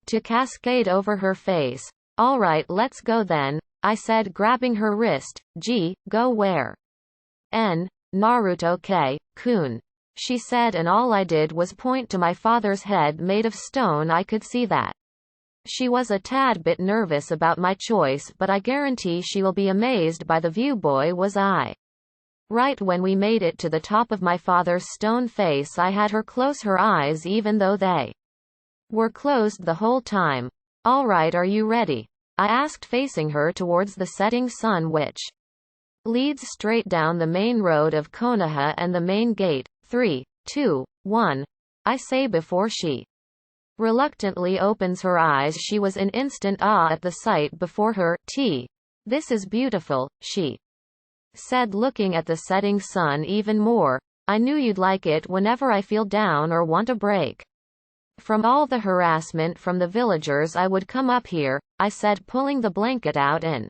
to cascade over her face. Alright, let's go then, I said, grabbing her wrist. Go where? Naruto-kun, she said, and all I did was point to my father's head made of stone. I could see that she was a tad bit nervous about my choice, but I guarantee she will be amazed by the view. Boy, was I right. When we made it to the top of my father's stone face, I had her close her eyes even though they were closed the whole time. Alright, are you ready? I asked, facing her towards the setting sun which leads straight down the main road of Konoha and the main gate. 3, 2, 1, I say before she reluctantly opens her eyes. She was in instant awe at the sight before her. This is beautiful, she said, looking at the setting sun even more. I knew you'd like it. Whenever I feel down or want a break from all the harassment from the villagers, I would come up here, I said, pulling the blanket out and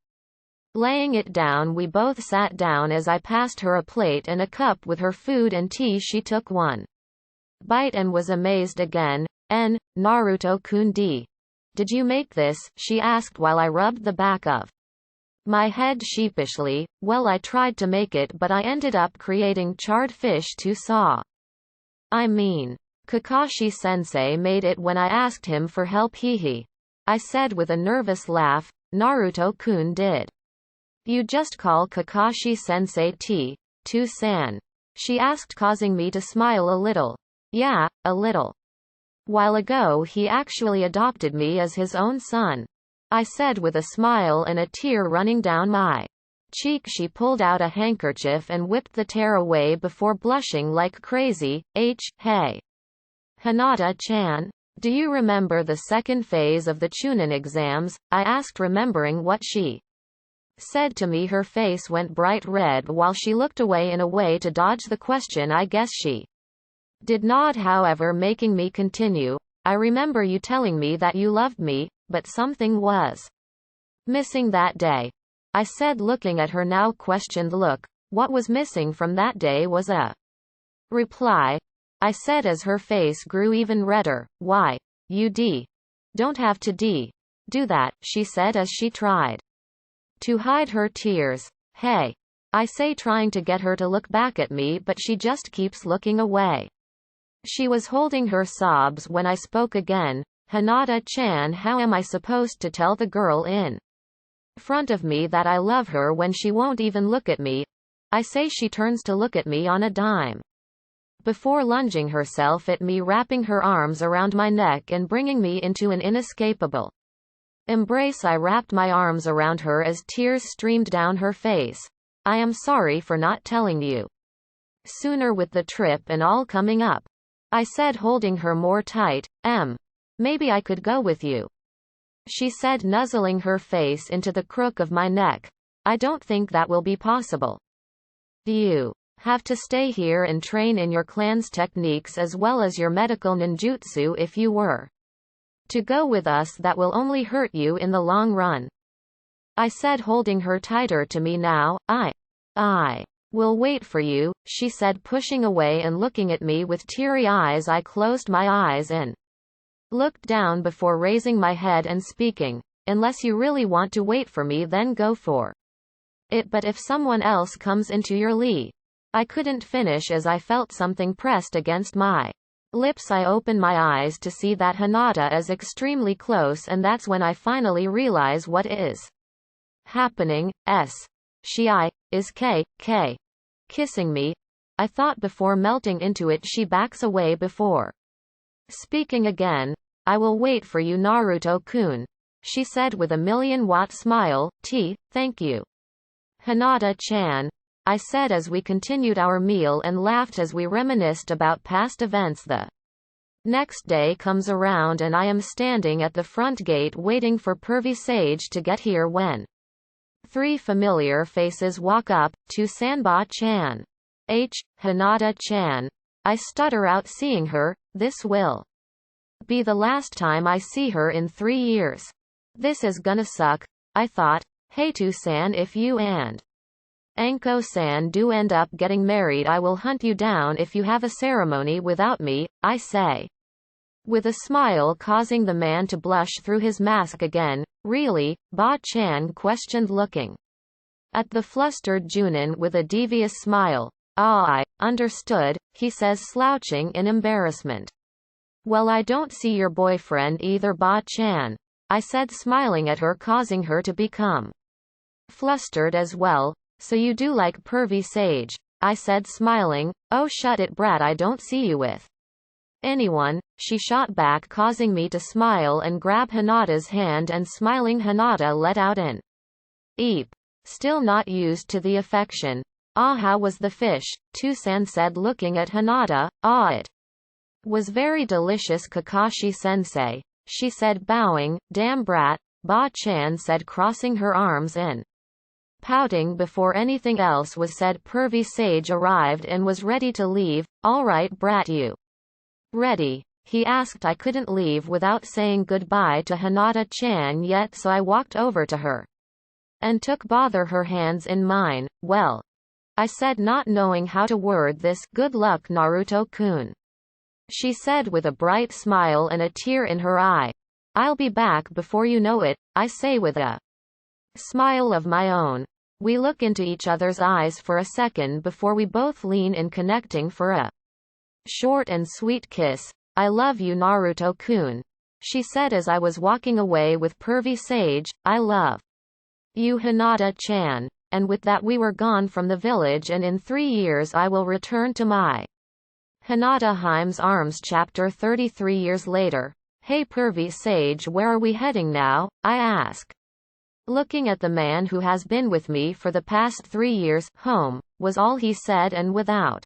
laying it down. We both sat down as I passed her a plate and a cup with her food and tea. She took one bite and was amazed again. Naruto-kun, did you make this? She asked while I rubbed the back of my head sheepishly. Well, I tried to make it, but I ended up creating charred fish to saw. I mean, Kakashi-sensei made it when I asked him for help. I said with a nervous laugh. Naruto-kun, did you just call Kakashi-sensei Tsunade? She asked, causing me to smile a little. Yeah, a little. While ago he actually adopted me as his own son, I said with a smile and a tear running down my cheek. She pulled out a handkerchief and whipped the tear away before blushing like crazy. Hey Hinata-chan, do you remember the second phase of the Chunin exams? I asked, remembering what she said to me. Her face went bright red while she looked away in a way to dodge the question. I guess she did nod, however, making me continue. I remember you telling me that you loved me, but something was missing that day, I said, looking at her now questioned look. What was missing from that day was a reply, I said as her face grew even redder. Why? You don't have to Do that, she said as she tried to hide her tears. Hey, I say, trying to get her to look back at me, but she just keeps looking away. She was holding her sobs when I spoke again. Hinata-chan, how am I supposed to tell the girl in front of me that I love her when she won't even look at me? I say. She turns to look at me on a dime, before lunging herself at me, wrapping her arms around my neck and bringing me into an inescapable embrace. I wrapped my arms around her as tears streamed down her face. I am sorry for not telling you sooner with the trip and all coming up, I said, holding her more tight. Maybe I could go with you, she said, nuzzling her face into the crook of my neck. I don't think that will be possible. You have to stay here and train in your clan's techniques as well as your medical ninjutsu. If you were to go with us, that will only hurt you in the long run, I said, holding her tighter to me now. I will wait for you, she said, pushing away and looking at me with teary eyes. I closed my eyes and looked down before raising my head and speaking. Unless you really want to wait for me, then go for it, but if someone else comes into your lee. I couldn't finish as I felt something pressed against my lips. I opened my eyes to see that Hinata is extremely close, and that's when I finally realize what is happening. She is kissing me, I thought, before melting into it. She backs away before speaking again. I will wait for you, Naruto-kun, she said with a million-watt smile. Thank you, Hinata-chan, I said as we continued our meal and laughed as we reminisced about past events. The next day comes around and I am standing at the front gate waiting for Pervy Sage to get here when three familiar faces walk up. To Sanba-chan. Hinata-chan, I stutter out, seeing her. This will be the last time I see her in 3 years. This is gonna suck, I thought. Hey to-san, if you and Anko-san do end up getting married, I will hunt you down if you have a ceremony without me, I say, with a smile causing the man to blush through his mask again. Really? Ba-chan questioned, looking at the flustered Junin with a devious smile. I understood, he says, slouching in embarrassment. Well, I don't see your boyfriend either, Ba-chan, I said, smiling at her, causing her to become flustered as well. So you do like Pervy Sage, I said, smiling. Oh shut it, brat, I don't see you with anyone, she shot back, causing me to smile and grab Hinata's hand, and smiling, Hinata let out an eep. Still not used to the affection. How was the fish? Tusan said, looking at Hinata. It was very delicious, Kakashi-sensei, she said, bowing. Damn brat, Ba-chan said, crossing her arms and pouting. Before anything else was said, Pervy Sage arrived and was ready to leave. Alright brat, you ready? He asked. I couldn't leave without saying goodbye to Hinata-chan yet, so I walked over to her and took her hands in mine. Well, I said, not knowing how to word this. Good luck, Naruto-kun, she said with a bright smile and a tear in her eye. I'll be back before you know it, I say with a smile of my own. We look into each other's eyes for a second before we both lean in, connecting for a short and sweet kiss. I love you, Naruto-kun, she said as I was walking away with Pervy Sage. I love you, Hinata-chan. And with that we were gone from the village, and in 3 years I will return to my Hinata-heim's arms. Chapter 33. Years later. Hey Pervy Sage, where are we heading now? I ask, looking at the man who has been with me for the past 3 years. Home, was all he said, and without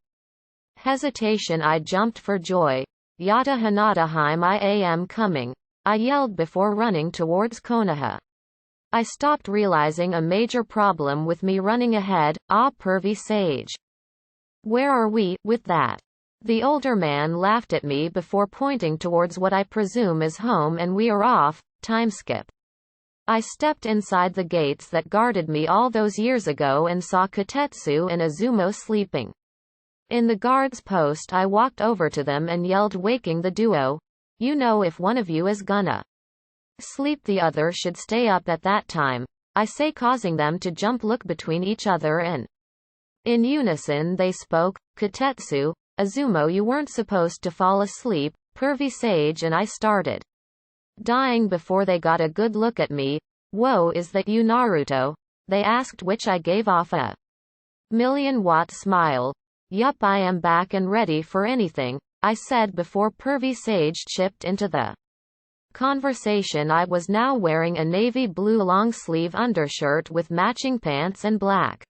hesitation I jumped for joy. Yata Hinata-heim, I am coming, I yelled before running towards Konoha. I stopped, realizing a major problem with me running ahead. Pervy Sage, where are we? With that, the older man laughed at me before pointing towards what I presume is home, and we are off. Timeskip. I stepped inside the gates that guarded me all those years ago and saw Kotetsu and Azumo sleeping in the guard's post. I walked over to them and yelled, waking the duo. You know, if one of you is gonna Sleep. The other should stay up at that time, I say, causing them to jump, look between each other, and in unison they spoke. Kotetsu, Azumo, you weren't supposed to fall asleep. Pervy Sage and I started dying before they got a good look at me. Whoa, is that you, Naruto? They asked, which I gave off a million-watt smile. Yup, I am back and ready for anything, I said before Pervy Sage chipped into the conversation. I was now wearing a navy blue long-sleeve undershirt with matching pants and black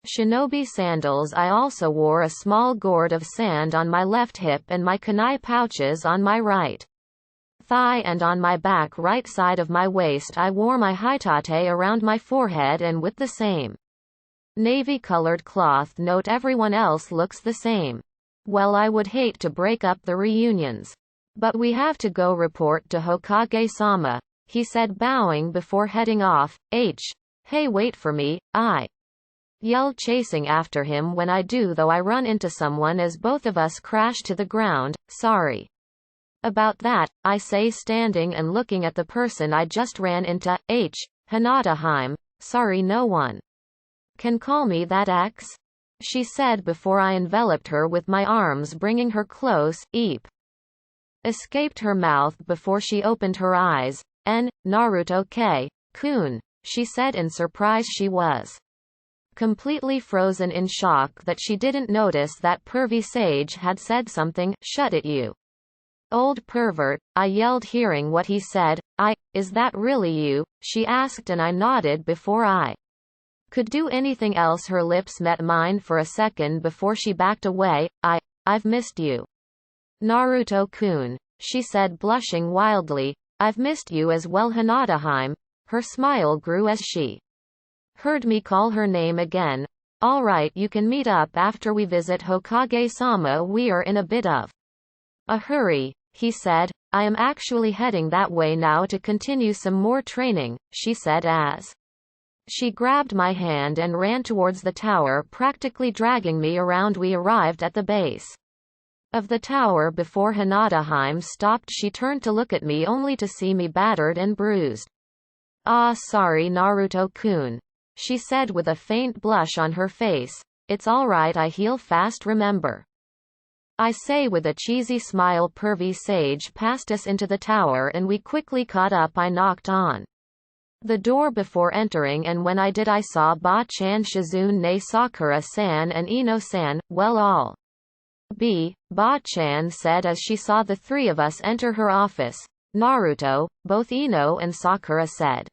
shinobi sandals. I also wore a small gourd of sand on my left hip and my kunai pouches on my right thigh, and on my back right side of my waist I wore my haitate around my forehead and with the same navy-colored cloth. Note, everyone else looks the same. Well, I would hate to break up the reunions, but we have to go report to Hokage-sama, he said, bowing before heading off. Hey, wait for me, I yelled, chasing after him. When I do though, I run into someone as both of us crash to the ground. Sorry about that, I say, standing and looking at the person I just ran into. Hinata. Sorry, no one can call me that, X, she said before I enveloped her with my arms, bringing her close. Eep escaped her mouth before she opened her eyes. Naruto Kun, she said in surprise. She was completely frozen in shock that she didn't notice that Pervy Sage had said something. Shut it, you old pervert, I yelled, hearing what he said. Is that really you? She asked, and I nodded before I could do anything else. Her lips met mine for a second before she backed away. I've missed you, Naruto-kun, she said, blushing wildly. I've missed you as well, Hinata. Her smile grew as she heard me call her name again. All right, you can meet up after we visit Hokage-sama. We are in a bit of a hurry, he said. I am actually heading that way now to continue some more training, she said as she grabbed my hand and ran towards the tower, practically dragging me around. We arrived at the base of the tower before Hinata stopped. She turned to look at me only to see me battered and bruised. Sorry, Naruto-kun, she said with a faint blush on her face. It's alright, I heal fast, remember, I say with a cheesy smile. Pervy Sage passed us into the tower and we quickly caught up. I knocked on the door before entering, and when I did I saw Ba-chan, Shizune, Sakura-san and Ino-san. Well, all Ba-chan said as she saw the three of us enter her office. Naruto, both Ino and Sakura said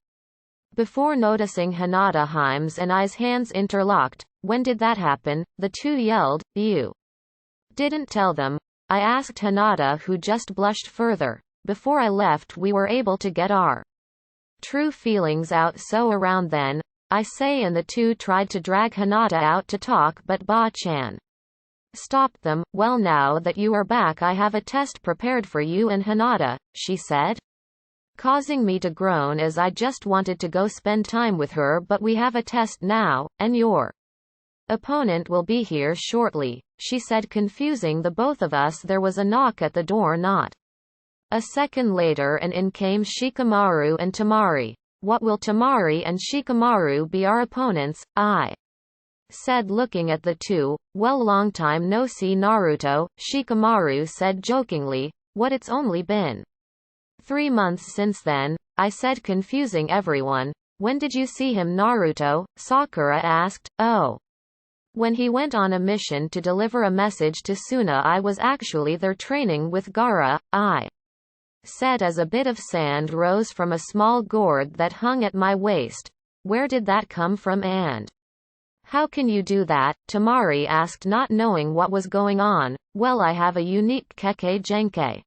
before noticing Hinata and I's hands interlocked. When did that happen? The two yelled. You didn't tell them? I asked Hinata, who just blushed further. Before I left we were able to get our true feelings out, so around then, I say, and the two tried to drag Hinata out to talk, but Ba-chan stopped them. Well, now that you are back I have a test prepared for you and Hinata, she said, causing me to groan as I just wanted to go spend time with her. But we have a test now, and your opponent will be here shortly, she said, confusing the both of us. There was a knock at the door. Not a second later, and in came Shikamaru and Temari. What will Temari and Shikamaru be our opponents? I said, looking at the two. Well, long time no see, Naruto, Shikamaru said jokingly. What, it's only been 3 months since then, I said, confusing everyone. When did you see him, Naruto? Sakura asked. Oh, when he went on a mission to deliver a message to Suna. I was actually there training with Gara, I said as a bit of sand rose from a small gourd that hung at my waist. Where did that come from, and how can you do that? Temari asked, not knowing what was going on. Well, I have a unique Kekkei Genkai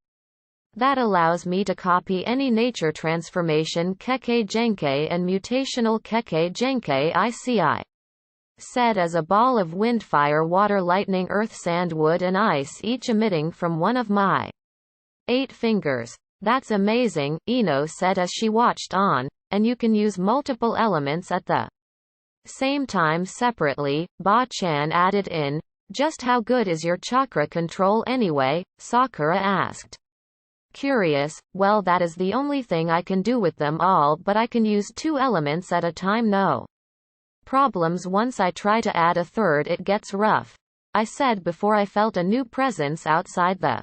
that allows me to copy any nature transformation Kekkei Genkai and mutational Kekkei Genkai. I said as a ball of wind, fire, water, lightning, earth, sand, wood and ice, each emitting from one of my 8 fingers. That's amazing, Ino said as she watched on, and you can use multiple elements at the same time separately. Ba-chan added in. Just how good is your chakra control anyway? Sakura asked. Curious, well that is the only thing I can do with them all, but I can use 2 elements at a time. No problems. Once I try to add a third it gets rough, I said before I felt a new presence outside the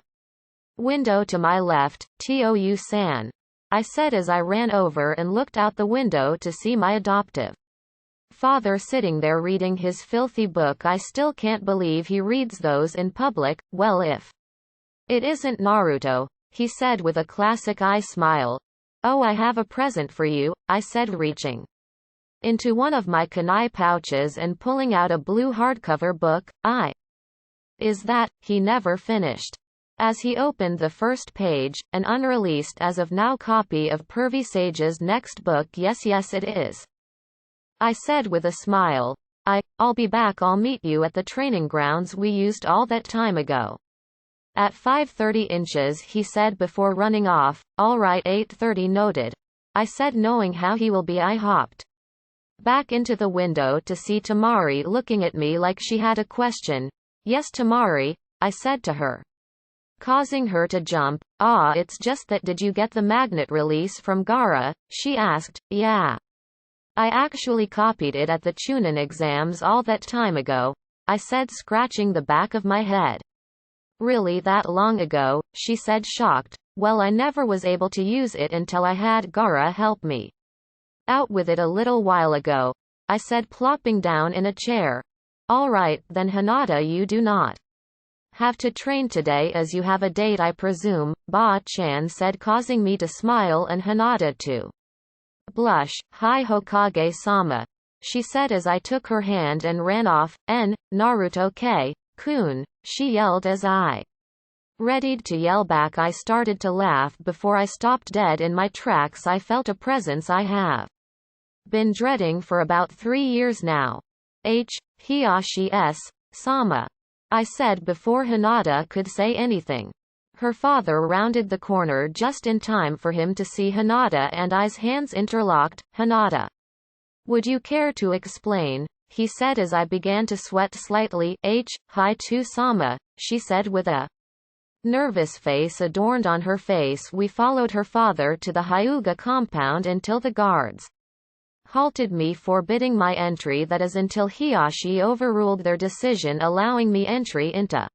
window to my left. Tou-san, I said as I ran over and looked out the window to see my adoptive father sitting there reading his filthy book. I still can't believe he reads those in public. Well, if it isn't Naruto, he said with a classic eye smile. Oh, I have a present for you, I said, reaching into one of my kunai pouches and pulling out a blue hardcover book. Is that? He never finished. As he opened the first page, an unreleased as of now copy of Pervy Sage's next book. Yes, it is, I said with a smile. I'll be back. I'll meet you at the training grounds we used all that time ago. At 5:30 inches, he said before running off. All right, 8:30 noted, I said, knowing how he will be. I hopped back into the window to see Tamari looking at me like she had a question. Yes, Tamari, I said to her, causing her to jump. It's just that did you get the magnet release from Gara? She asked. Yeah. I actually copied it at the Chunin exams all that time ago, I said, scratching the back of my head. Really, that long ago? She said, shocked. Well, I never was able to use it until I had Gara help me out with it a little while ago, I said, plopping down in a chair. All right, then Hinata, you do not have to train today as you have a date, I presume, Ba-chan said, causing me to smile and Hinata to blush. Hi Hokage-sama, she said as I took her hand and ran off. Naruto-kun, she yelled as I readied to yell back. I started to laugh before I stopped dead in my tracks. I felt a presence I have been dreading for about 3 years now. Hiyashi-sama, I said before Hinata could say anything. Her father rounded the corner just in time for him to see Hinata and I's hands interlocked. Hinata, would you care to explain? He said as I began to sweat slightly. Hi-to-sama, she said with a nervous face adorned on her face. We followed her father to the Hyuga compound until the guards halted me, forbidding my entry. That is, until Hiyashi overruled their decision allowing me entry into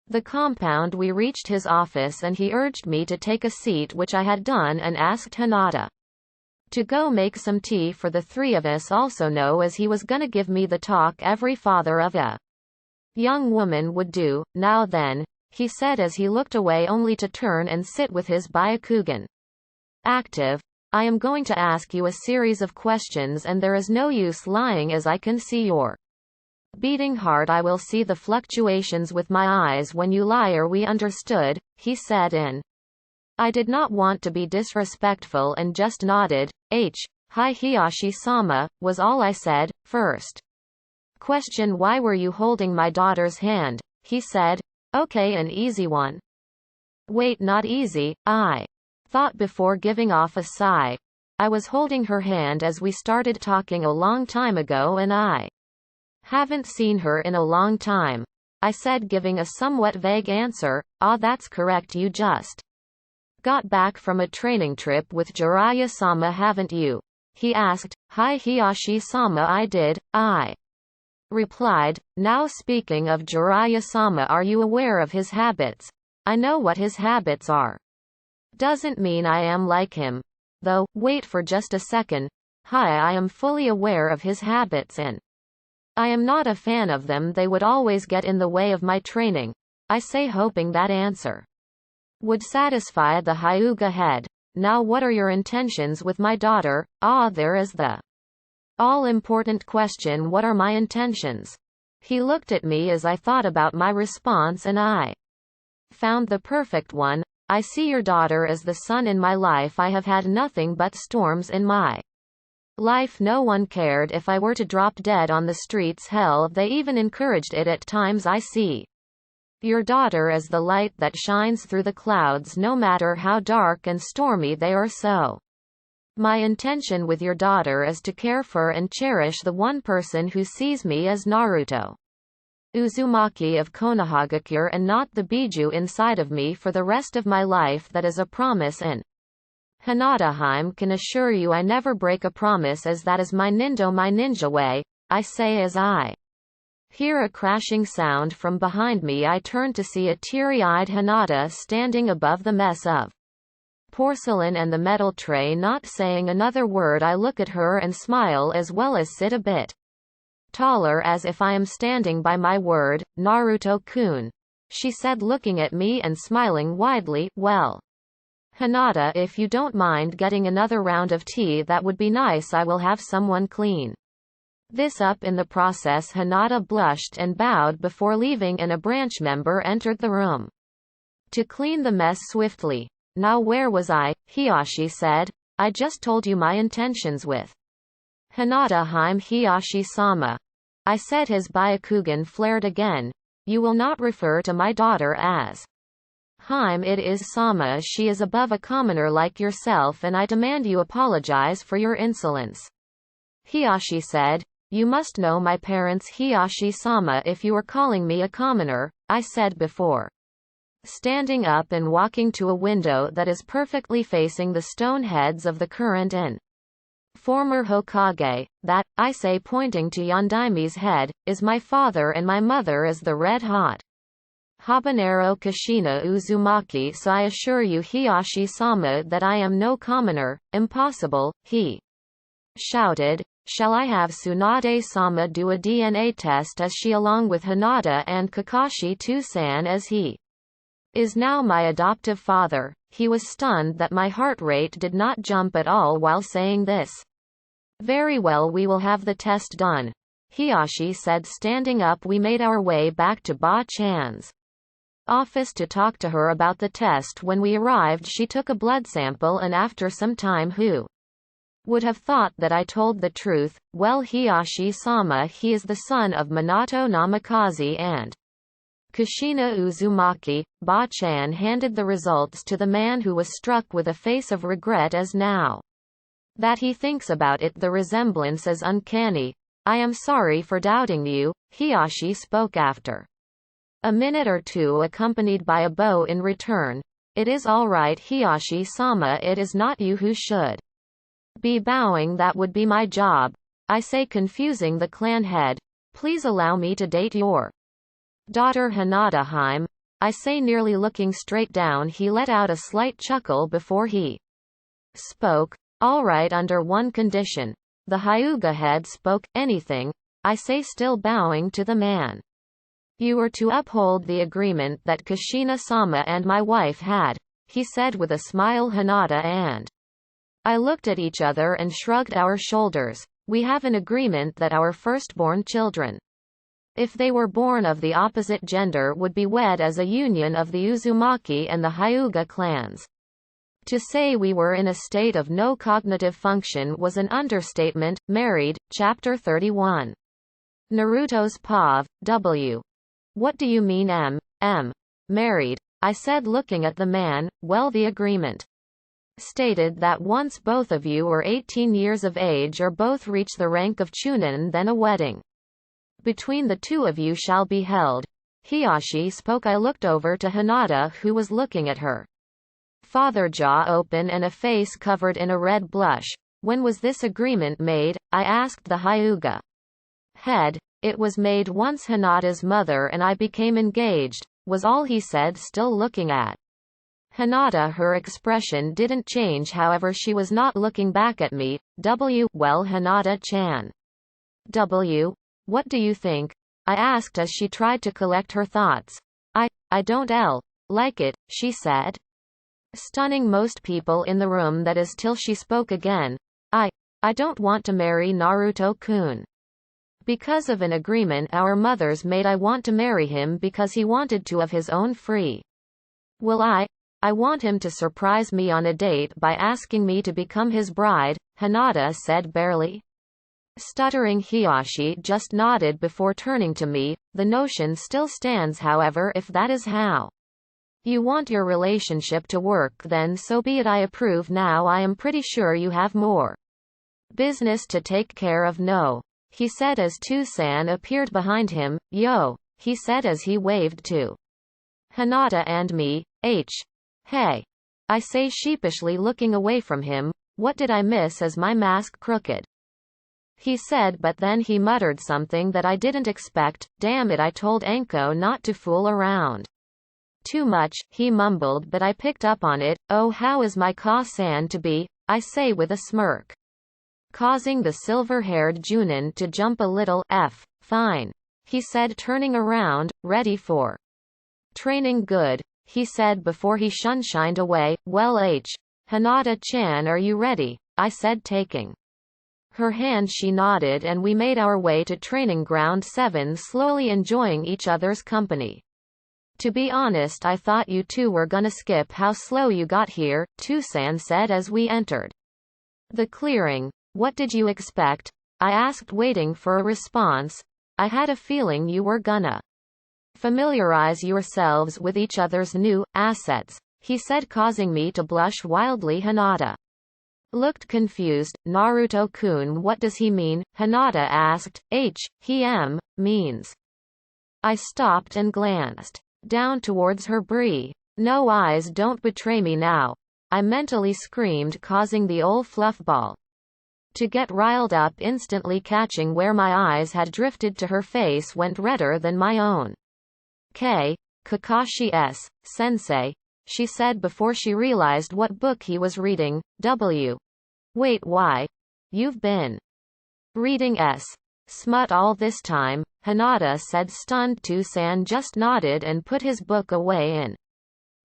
the compound. We reached his office and he urged me to take a seat, which I had done, and asked Hinata to go make some tea for the 3 of us also know, as he was gonna give me the talk every father of a young woman would do. Now then, he said as he looked away only to turn and sit with his Byakugan active. I am going to ask you a series of questions and there is no use lying as I can see your beating heart. I will see the fluctuations with my eyes when you lie. Are we understood? He said I did not want to be disrespectful and just nodded. Hi Hiyashi-sama, was all I said. First question, why were you holding my daughter's hand? He said. Okay, an easy one. Wait, not easy, I thought before giving off a sigh. I was holding her hand as we started talking a long time ago and I haven't seen her in a long time, I said, giving a somewhat vague answer. That's correct, you just got back from a training trip with Jiraiya-sama, haven't you? He asked. Hi Hiyashi-sama, I did, I replied. Now speaking of Jiraiya-sama, are you aware of his habits? I know what his habits are. Doesn't mean I am like him, though. Wait for just a second. Hi, I am fully aware of his habits and I am not a fan of them. They would always get in the way of my training, I say, hoping that answer would satisfy the Hyuga head. Now what are your intentions with my daughter? There is the all-important question. What are my intentions? He looked at me as I thought about my response and I found the perfect one. I see your daughter as the sun in my life. I have had nothing but storms in my life. No one cared if I were to drop dead on the streets. Hell, they even encouraged it at times. I see your daughter as the light that shines through the clouds, no matter how dark and stormy they are. So my intention with your daughter is to care for and cherish the one person who sees me as Naruto. Uzumaki of Konohagakure and not the Biju inside of me for the rest of my life. That is a promise, and Hinata Heim can assure you I never break a promise, as that is my ninja way. I say as I hear a crashing sound from behind me. I turn to see a teary-eyed Hinata standing above the mess of porcelain and the metal tray. Not saying another word, I look at her and smile, as well as sit a bit taller, as if I am standing by my word. Naruto-kun, she said, looking at me and smiling widely. Well, Hinata, if you don't mind getting another round of tea, that would be nice. I will have someone clean this up. In the process, Hinata blushed and bowed before leaving, and a branch member entered the room to clean the mess swiftly. Now where was I? Hiyashi said. I just told you my intentions with Hinata Heim. Hiyashi-sama, I said. His Byakugan flared again. You will not refer to my daughter as Heim. It is Sama. She is above a commoner like yourself, and I demand you apologize for your insolence. Hiyashi said. You must know my parents. Hiyashi-sama, if you are calling me a commoner, I said before standing up and walking to a window that is perfectly facing the stone heads of the current and former Hokage, that, I say, pointing to Yondaimi's head, is my father, and my mother is the red-hot habanero Kushina Uzumaki. So I assure you, Hiyashi-sama, that I am no commoner. Impossible, he shouted. Shall I have Tsunade-sama do a DNA test, as she, along with Hinata and Kakashi Tusan, as he is now my adoptive father? He was stunned that my heart rate did not jump at all while saying this. Very well, we will have the test done, Hiyashi said, standing up. We made our way back to Ba-chan's office to talk to her about the test. When we arrived, she took a blood sample, and after some time, who would have thought that I told the truth? Well, Hiyashi-sama, he is the son of Minato Namikaze and Kushina Uzumaki. Ba-chan handed the results to the man, who was struck with a face of regret, as now that he thinks about it, the resemblance is uncanny. I am sorry for doubting you, Hiyashi spoke after a minute or two, accompanied by a bow in return. It is all right, Hiyashi-sama, it is not you who should be bowing. That would be my job, I say, confusing the clan head. Please allow me to date your daughter, Hinata Heim, I say, nearly looking straight down. He let out a slight chuckle before he spoke. All right, under one condition. The Hyuga head spoke. Anything, I say, still bowing to the man. You are to uphold the agreement that Kushina-sama and my wife had, he said with a smile. Hinata and I looked at each other and shrugged our shoulders. We have an agreement that our firstborn children, if they were born of the opposite gender, would be wed as a union of the Uzumaki and the Hyuga clans. To say we were in a state of no cognitive function was an understatement. Married, Chapter 31. Naruto's POV. W. What do you mean married? I said, looking at the man. Well, the agreement stated that once both of you are 18 years of age or both reach the rank of chunin, then a wedding between the two of you shall be held. Hiyashi spoke. I looked over to Hinata, who was looking at her father, jaw open and a face covered in a red blush. When was this agreement made? I asked the Hyuga head. It was made once Hinata's mother and I became engaged, was all he said, still looking at Hinata. Her expression didn't change, however. She was not looking back at me. Well, Hinata-chan. What do you think? I asked as she tried to collect her thoughts. I don't like it, she said, stunning most people in the room. That is, till she spoke again. I don't want to marry Naruto-kun. Because of an agreement our mothers made, I want to marry him because he wanted to of his own free will. I want him to surprise me on a date by asking me to become his bride, Hinata said, barely stuttering. Hiyashi just nodded before turning to me. The notion still stands, however. If that is how you want your relationship to work, then so be it. I approve. Now I am pretty sure you have more business to take care of. No, he said as Tusan appeared behind him. Yo, he said as he waved to Hinata and me. Hey. I say sheepishly looking away from him, what did I miss? Is my mask crooked? He said, but then he muttered something that I didn't expect. Damn it, I told Anko not to fool around too much, he mumbled, but I picked up on it. Oh, how is my ka-san to be? I say with a smirk, causing the silver-haired Junin to jump a little. Fine, he said, turning around, ready for training. Good, he said before he shunshined away. Well, Hinata-chan, are you ready? I said, taking her hand. She nodded, and we made our way to Training Ground 7, slowly enjoying each other's company. To be honest, I thought you two were gonna skip. How slow you got here, Tsunade said as we entered the clearing. What did you expect? I asked, waiting for a response. I had a feeling you were gonna familiarize yourselves with each other's new assets, he said, causing me to blush wildly. Hinata looked confused. Naruto-kun, what does he mean? Hinata asked. Means. I stopped and glanced down towards her. Bree. No, eyes don't betray me now, I mentally screamed, causing the old fluffball to get riled up. Instantly catching where my eyes had drifted to, her face went redder than my own. Kakashi sensei, she said before she realized what book he was reading. Wait, why? You've been reading smut all this time? Hinata said, stunned. Tsunade just nodded and put his book away and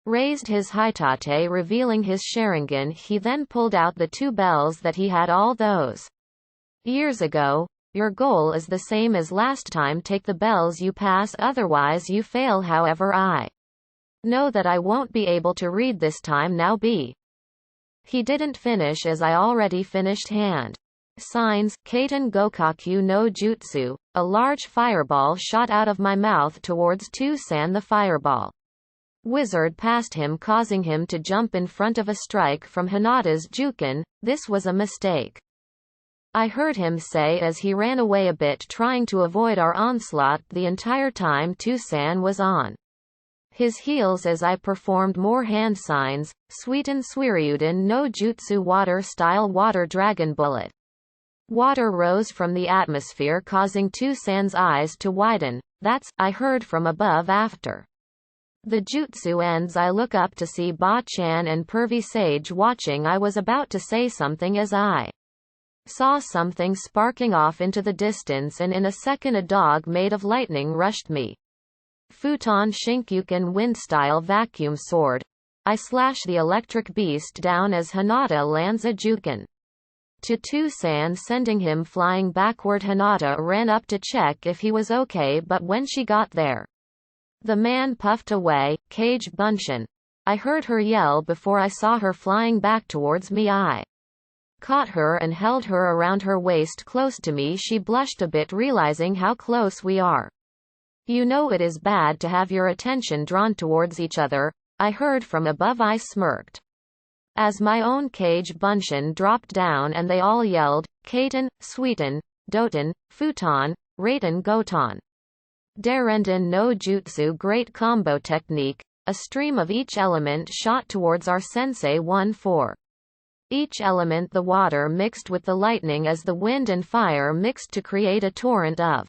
raised his hitate, revealing his Sharingan. He then pulled out the two bells that he had all those years ago. Your goal is the same as last time. Take the bells, you pass, otherwise you fail. However, I know that I won't be able to read this time. Now He didn't finish, as I already finished. Hand signs. Kaiten Gokaku no Jutsu. A large fireball shot out of my mouth towards Tsunade. The fireball wizard past him, causing him to jump in front of a strike from Hinata's Juken. This was a mistake, I heard him say as he ran away a bit, trying to avoid our onslaught. The entire time Tsunade was on his heels as I performed more hand signs. Suiten Suiryuden no Jutsu. Water style. Water dragon bullet. Water rose from the atmosphere, causing Tsunade's eyes to widen. That's, I heard from above. After the jutsu ends, I look up to see Ba-chan and Pervy Sage watching. I was about to say something as I saw something sparking off into the distance, and in a second a dog made of lightning rushed me. Futon Shinkyuken wind-style vacuum sword. I slash the electric beast down as Hinata lands a Juken to Tsunade, sending him flying backward. Hinata ran up to check if he was okay, but when she got there, the man puffed away. Cage Bunshin. I heard her yell before I saw her flying back towards me. I caught her and held her around her waist close to me. She blushed a bit, realizing how close we are. You know it is bad to have your attention drawn towards each other, I heard from above. I smirked as my own Cage Bunshin dropped down, and they all yelled, Kaiten, Suiten, Doton, Futon, Raten Goton. Darenden no Jutsu. Great combo technique. A stream of each element shot towards our sensei. 1-4. Each element, the water mixed with the lightning as the wind and fire mixed to create a torrent of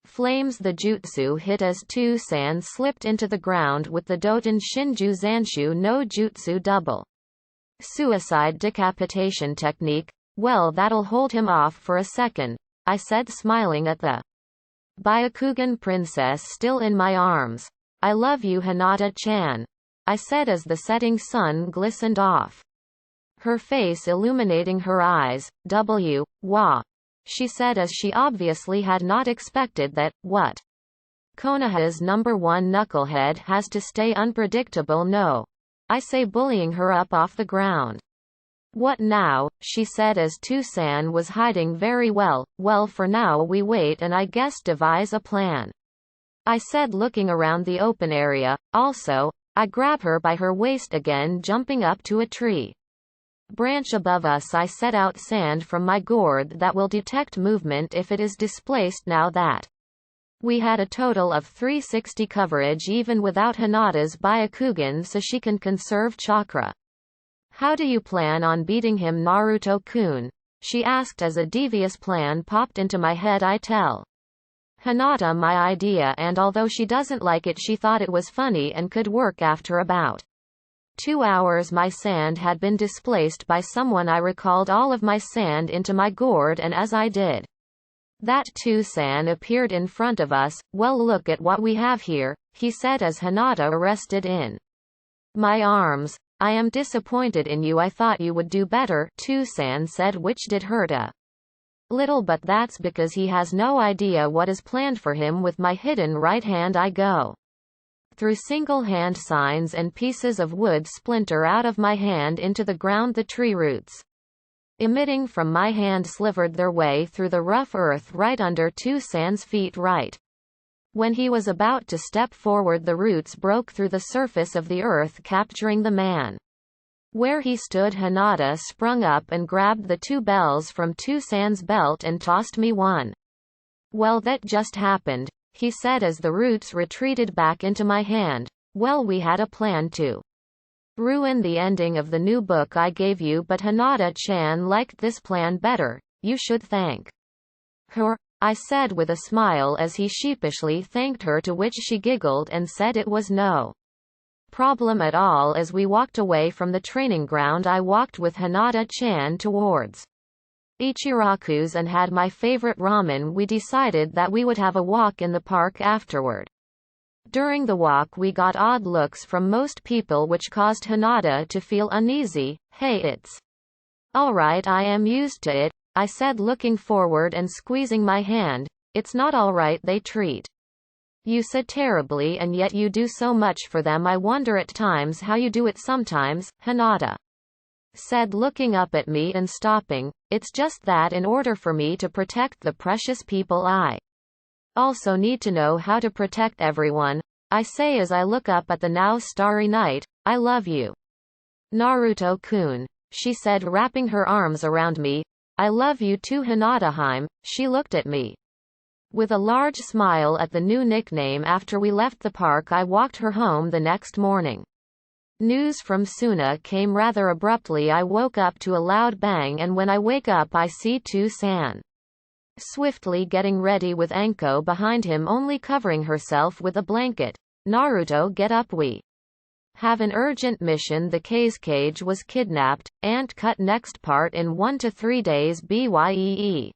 flames. The jutsu hit as Tsunade slipped into the ground with the Doton Shinju Zanshu no Jutsu. Double suicide decapitation technique. Well, that'll hold him off for a second, I said, smiling at the Byakugan princess still in my arms. I love you, Hinata-chan, I said as the setting sun glistened off her face, illuminating her eyes. Wah, she said as she obviously had not expected that. What? Konoha's number one knucklehead has to stay unpredictable. No, I say, bullying her up off the ground. What now? She said as Tsunade was hiding very well. Well, for now we wait and I guess devise a plan, I said, looking around the open area. Also, I grab her by her waist again, jumping up to a tree branch above us. I set out sand from my gourd that will detect movement if it is displaced. Now that We had a total of 360 coverage even without Hinata's Byakugan, so she can conserve chakra. How do you plan on beating him, Naruto-kun? She asked as a devious plan popped into my head. I tell Hinata my idea, and although she doesn't like it, she thought it was funny and could work. After about 2 hours my sand had been displaced by someone. I recalled all of my sand into my gourd, and as I did that, Tsunade appeared in front of us. Well, look at what we have here, he said as Hinata rested in my arms. I am disappointed in you. I thought you would do better, Tsunade said, which did hurt a little, but that's because he has no idea what is planned for him. With my hidden right hand I go through single hand signs, and pieces of wood splinter out of my hand into the ground. The tree roots emitting from my hand slivered their way through the rough earth right under Tsunade's feet. Right when he was about to step forward, the roots broke through the surface of the earth, capturing the man where he stood. Hinata sprung up and grabbed the 2 bells from Tsunade's belt and tossed me one. Well, that just happened, he said as the roots retreated back into my hand. Well, we had a plan to ruin the ending of the new book I gave you, but Hinata-chan liked this plan better. You should thank her, I said with a smile as he sheepishly thanked her, to which she giggled and said it was no problem at all. As we walked away from the training ground, I walked with Hinata-chan towards Ichiraku's and had my favorite ramen. We decided that we would have a walk in the park afterward. During the walk we got odd looks from most people, which caused Hinata to feel uneasy. Hey, it's alright, I am used to it, I said, looking forward and squeezing my hand. It's not alright, they treat you so terribly and yet you do so much for them. I wonder at times how you do it sometimes, Hinata said, looking up at me and stopping. It's just that in order for me to protect the precious people, I also need to know how to protect everyone, I say as I look up at the now starry night. I love you, Naruto-kun, she said, wrapping her arms around me. I love you too, Hinata. She looked at me with a large smile at the new nickname. After we left the park, I walked her home the next morning. News from Suna came rather abruptly. I woke up to a loud bang, and when I wake up I see Tsunade swiftly getting ready with Anko behind him, only covering herself with a blanket. Naruto, get up, we have an urgent mission. The Kage was kidnapped. Ant cut. Next part in 1 to 3 days. BYEE.